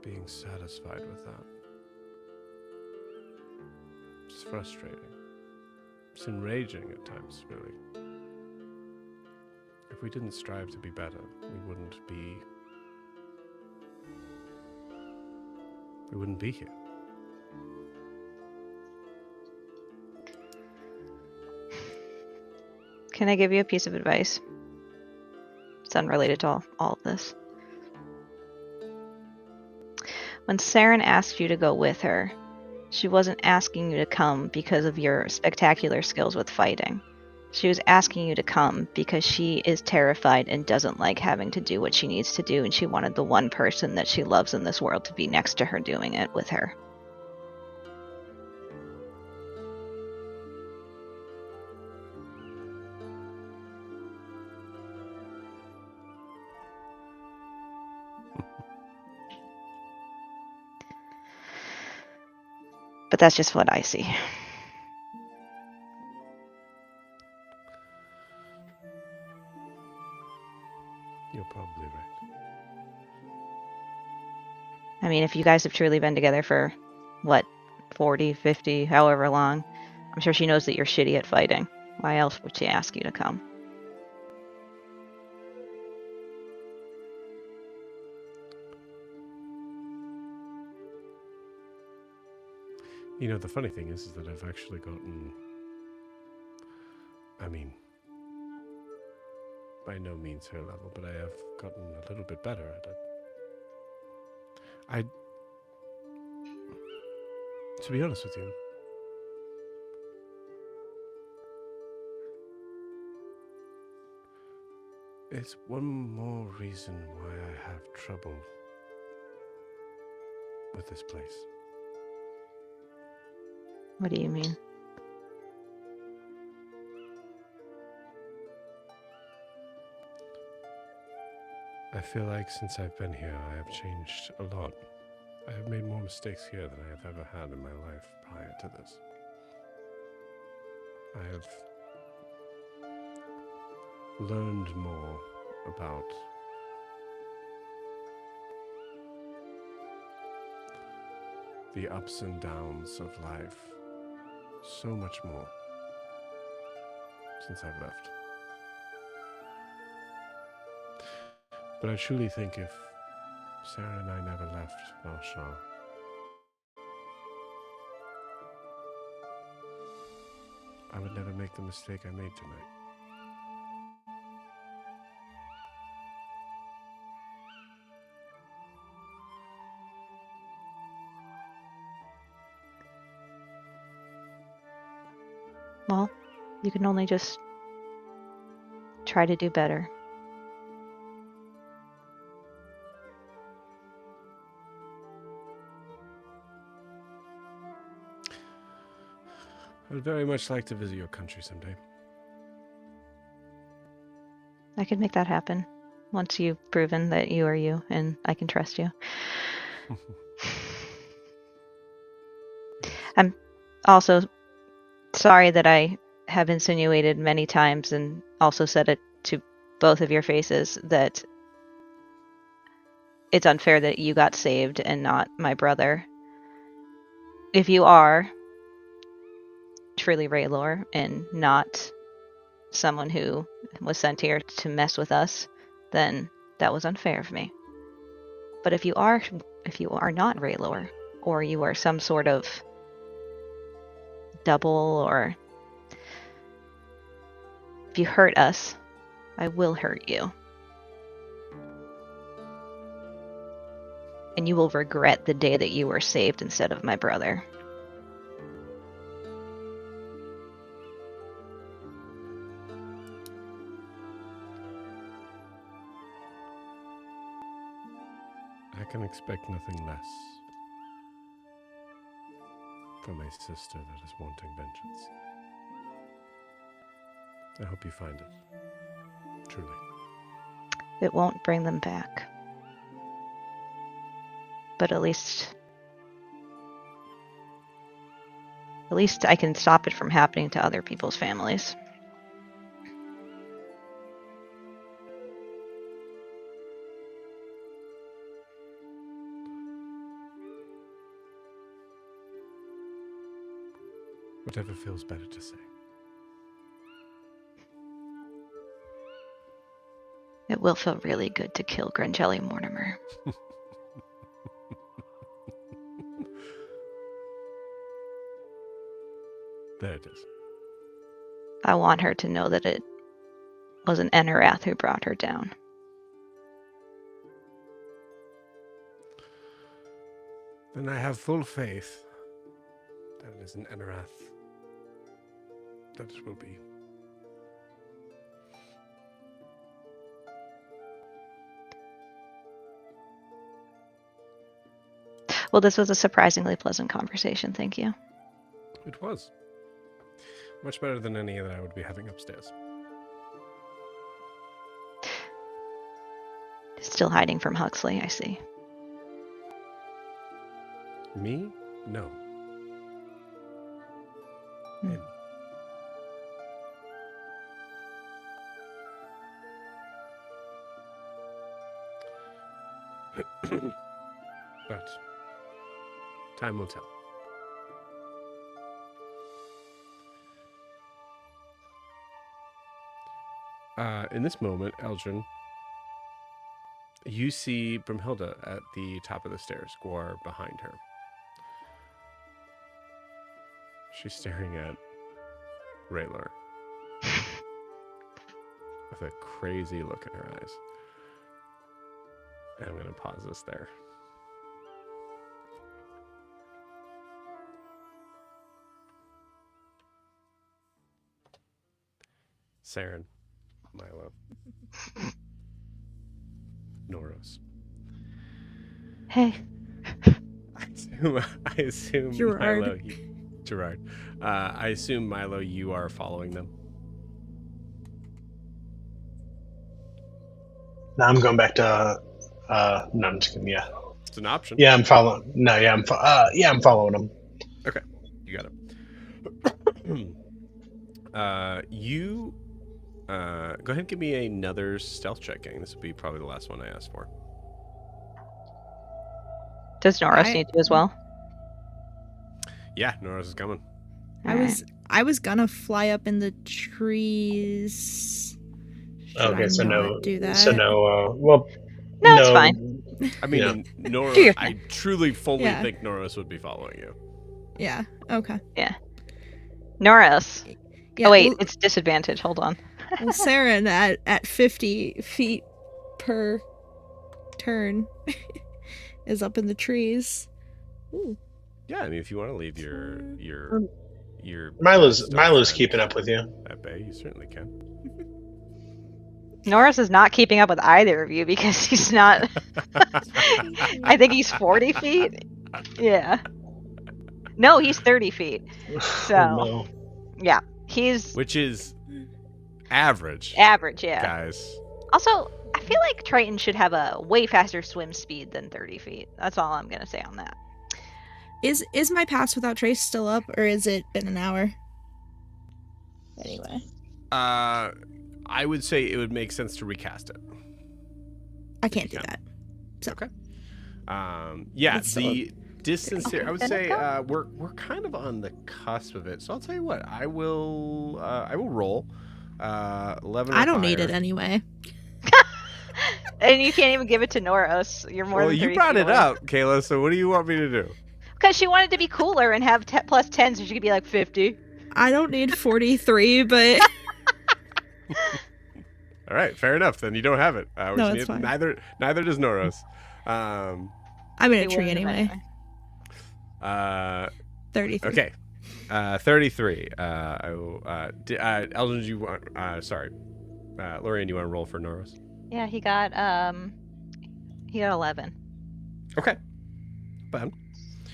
being satisfied with that. It's frustrating. It's enraging at times, really. If we didn't strive to be better, we wouldn't be here. Can I give you a piece of advice? It's unrelated to all of this. When Seren asked you to go with her, she wasn't asking you to come because of your spectacular skills with fighting. She was asking you to come because she is terrified and doesn't like having to do what she needs to do, and she wanted the one person that she loves in this world to be next to her doing it with her. But that's just what I see. You're probably right. I mean, if you guys have truly been together for, 40, 50, however long, I'm sure she knows that you're shitty at fighting. Why else would she ask you to come? You know, the funny thing is that I've actually gotten... I mean, by no means her level, but I have gotten a little bit better at it. To be honest with you, it's one more reason why I have trouble with this place. What do you mean? I feel like since I've been here, I have changed a lot. I have made more mistakes here than I have ever had in my life prior to this. I have learned more about the ups and downs of life. So much more since I've left. But I truly think if Sarah and I never left Valshar, I would never make the mistake I made tonight. Well, you can only just try to do better. I would very much like to visit your country someday. I could make that happen once you've proven that you are you and I can trust you. I'm also sorry that I have insinuated many times and also said it to both of your faces that it's unfair that you got saved and not my brother. If you are truly Raylor and not someone who was sent here to mess with us, then that was unfair of me. But if you are not Raylor, or you are some sort of double, or if you hurt us, I will hurt you. And you will regret the day that you were saved instead of my brother. I can expect nothing less from a sister that is wanting vengeance. I hope you find it. Truly. It won't bring them back. But at least I can stop it from happening to other people's families. Whatever feels better to say. It will feel really good to kill Grangelli Mortimer. There it is. I want her to know that it was an Enerath who brought her down. Then I have full faith that it is an Enerath that it will be. Well, this was a surprisingly pleasant conversation, thank you. It was. Much better than any that I would be having upstairs. Still hiding from Huxley, I see. Me? No. Him. But time will tell. In this moment, Eldrin, you see Brimhilda at the top of the stairs, Gwar behind her. She's staring at Raylor with a crazy look in her eyes. And I'm going to pause this there. Seren, Milo, Noros. Hey. I assume Gerard. Milo. Gerard. I assume Milo, you are following them. Now I'm going back to. No, I'm just kidding. Yeah, It's an option. yeah, I'm following. No, yeah, I'm following him. Okay, you got it. You go ahead and give me another stealth check, gang. This will be probably the last one I asked for. Does Norris need to as well? Yeah, Norris is coming. I was gonna fly up in the trees. Should Okay, I so not no, do that. so no. Well, No, it's fine. I mean, Yeah. Norris. Do your I truly, fully Yeah. think Norris would be following you. Yeah. Okay. Norris. Yeah. Oh wait, Well, it's disadvantage. Hold on. well, Seren at 50 feet per turn is up in the trees. Ooh. Yeah, I mean, if you want to leave your Milo's stealth keeping friend up with you. at bay, you certainly can. Norris is not keeping up with either of you because he's not. I think he's 40 feet. Yeah. No, he's 30 feet. So, No. yeah, he's Which is average, average. Yeah. guys. Also, I feel like Triton should have a way faster swim speed than 30 feet. That's all I'm gonna say on that. Is my pass without trace still up, or has it been an hour? Anyway, I would say it would make sense to recast it. I can't do Yeah. that. So. Okay. Yeah, It's still the distance here, I would Okay. say we're kind of on the cusp of it. So I'll tell you what, I will roll 11 or I don't need higher. it anyway. And you can't even give it to Noros. You're more Well, than 30 you brought feet it away. up, Kayla, so what do you want me to do? Because she wanted to be cooler and have plus 10, so she could be like 50. I don't need 43, but All right, fair enough. Then you don't have it. Which No, it's fine. Neither does Noros. I'm in a They tree wanted him anyway. 33. Okay. 33. I will, Elgin, do you want? Sorry, Lorian, you want to roll for Noros? Yeah, he got 11. Okay. Bad.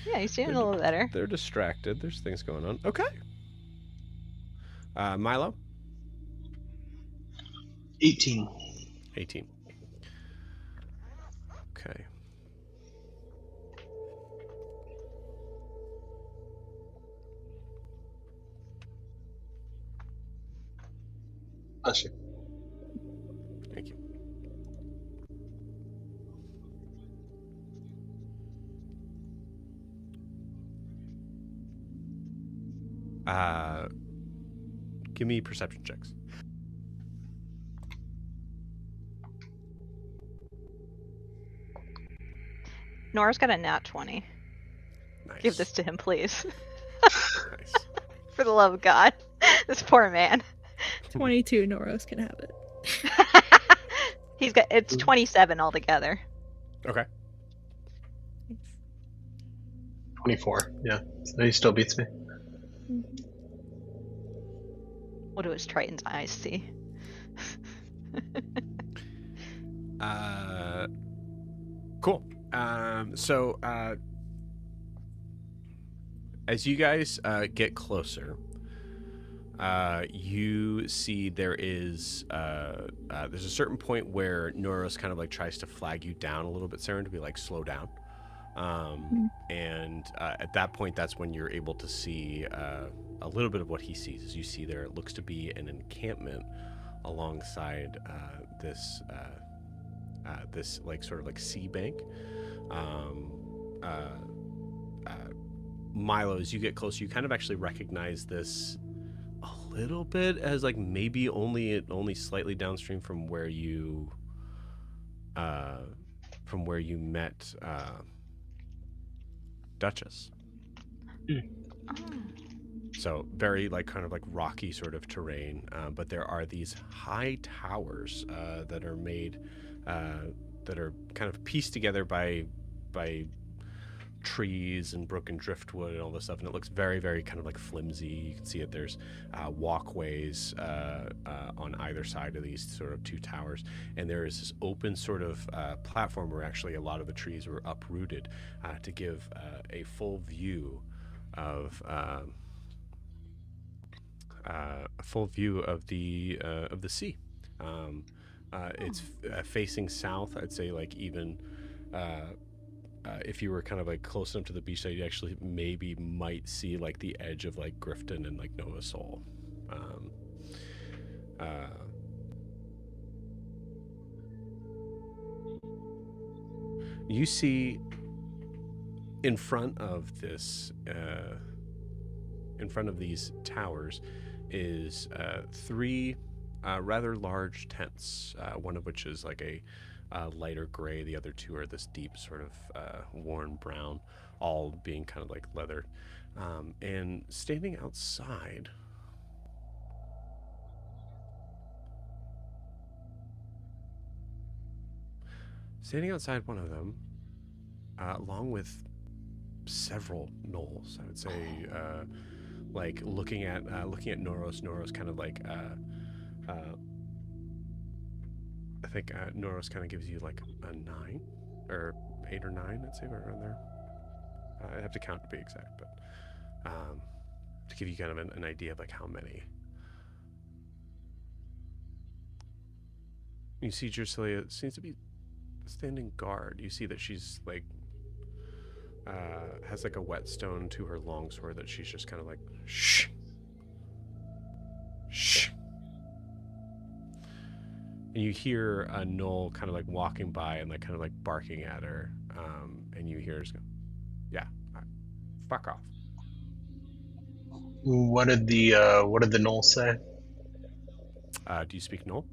Yeah, he's doing a little better. They're distracted. There's things going on. Okay. Milo. 18. 18. Okay. Bless you. Thank you. Give me perception checks. Nora's got a nat 20. Nice. Give this to him, please. Nice. For the love of God. This poor man. 22 Noros can have it. It's 27 altogether. Okay. 24. Yeah. So he still beats me. What do his Triton's eyes see? Cool. So as you guys get closer, you see there's a certain point where Noros kind of like tries to flag you down a little bit, Seren, to be like slow down. And at that point, that's when you're able to see a little bit of what he sees. As you see there, it looks to be an encampment alongside this like sort of like sea bank. Milo, as you get closer, you kind of actually recognize this a little bit as like maybe only slightly downstream from where you met Duchess. Oh. So very like kind of like rocky sort of terrain, but there are these high towers that are made that are kind of pieced together by trees and broken driftwood and all this stuff, and it looks very, very kind of like flimsy. You can see it. There's walkways on either side of these sort of two towers, and there is this open sort of platform where actually a lot of the trees were uprooted to give a full view of the sea. It's facing south. I'd say like even if you were kind of like close enough to the beach side, you actually maybe might see like the edge of like Grifton and like Nova Sol. You see in front of this, in front of these towers, is three rather large tents. One of which is like a lighter gray. The other two are this deep sort of worn brown, all being kind of like leather. And standing outside, one of them, along with several gnolls, I would say, like looking at Noros. Noros kind of like I think Noros kind of gives you like a 9 or 8 or 9, I'd say, right around there. I'd have to count to be exact, but to give you kind of an idea of like how many. You see Drasilia seems to be standing guard. You see that she's like has like a whetstone to her longsword that she's just kind of like shh, shh. And you hear a gnoll kind of like walking by and like kind of like barking at her, and you hear her just go, "Yeah, fuck off." What did the gnoll say? Do you speak gnoll?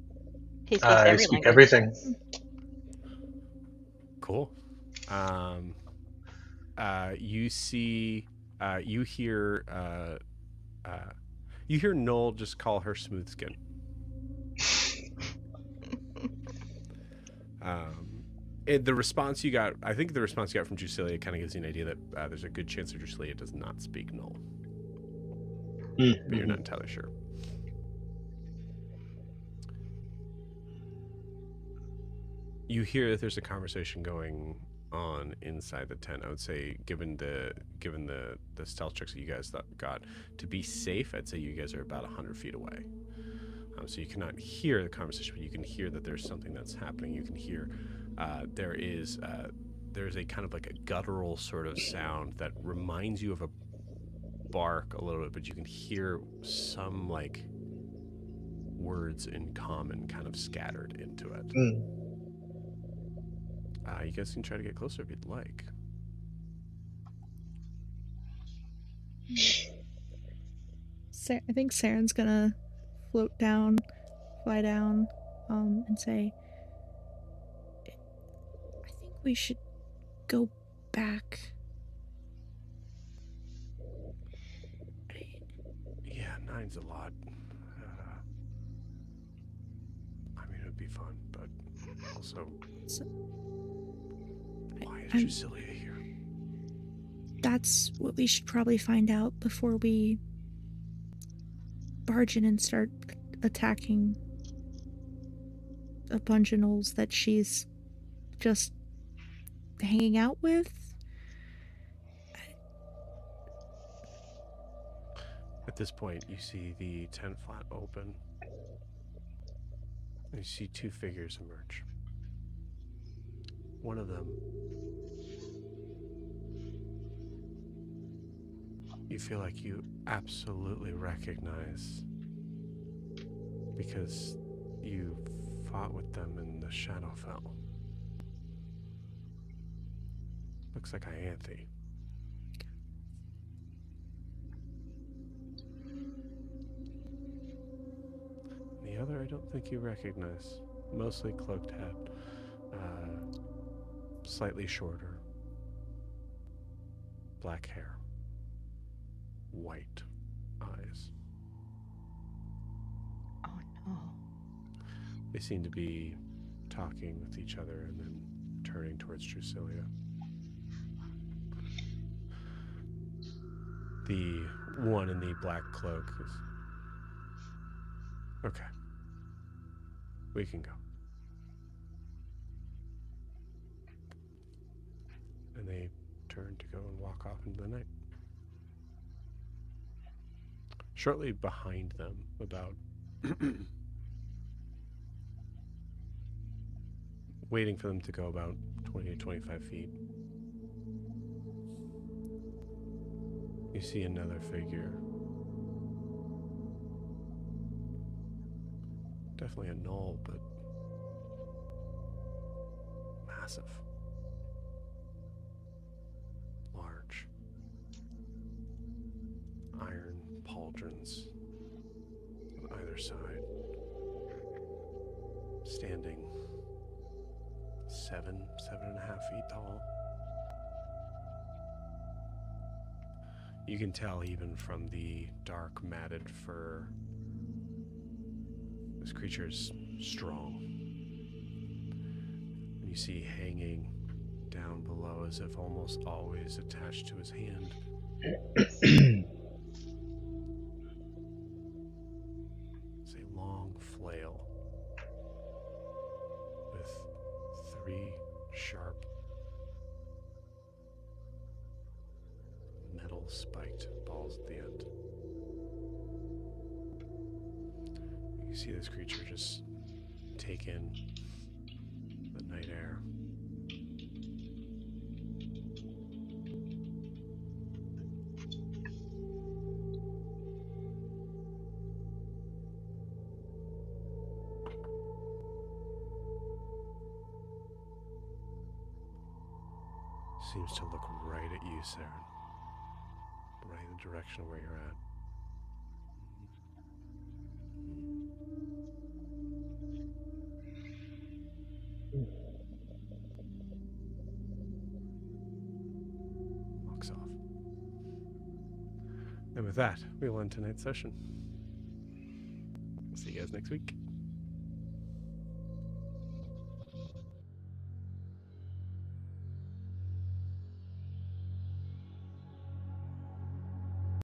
He speaks I every speak language. everything. Cool. You see, you hear Noel just call her smooth skin. The response you got, I think the response you got from Drasilia kind of gives you an idea that there's a good chance that Drasilia does not speak Noel. Mm-hmm. But you're not entirely sure. You hear that there's a conversation going on inside the tent. I would say, given the stealth checks that you guys got, to be safe, I'd say you guys are about 100 feet away. So you cannot hear the conversation, but you can hear that there's something that's happening. You can hear there's a kind of like a guttural sort of sound that reminds you of a bark a little bit, but you can hear some like words in common kind of scattered into it. You guys can try to get closer if you'd like. I think Seren's gonna fly down, and say, I think we should go back. Yeah, 9's a lot. I mean, it would be fun, but also, why is Drasilia here? That's what we should probably find out before we barge in and start attacking a bunch of gnolls that she's just hanging out with. At this point, you see the tent flap open. You see two figures emerge. One of them, you feel like you absolutely recognize because you fought with them in the Shadowfell. Looks like Ianthe. The other I don't think you recognize. Mostly cloaked head. Slightly shorter. Black hair. White eyes. Oh no. They seem to be talking with each other and then turning towards Drasilia. The one in the black cloak is... Okay. We can go. And they turn to go and walk off into the night. Shortly behind them, about waiting for them to go about 20 to 25 feet. You see another figure. Definitely a gnoll, but massive. Large. Iron pauldrons on either side. Standing 7.5 feet tall. You can tell even from the dark matted fur, this creature's strong. And you see hanging down below as if almost always attached to his hand. It's a long flail with 3 sharp metal spiked balls at the end. You see this creature just take in the night air. Seems to look right at you, Seren. Right in the direction of where you're at. Walks off. And with that, we'll end tonight's session. See you guys next week.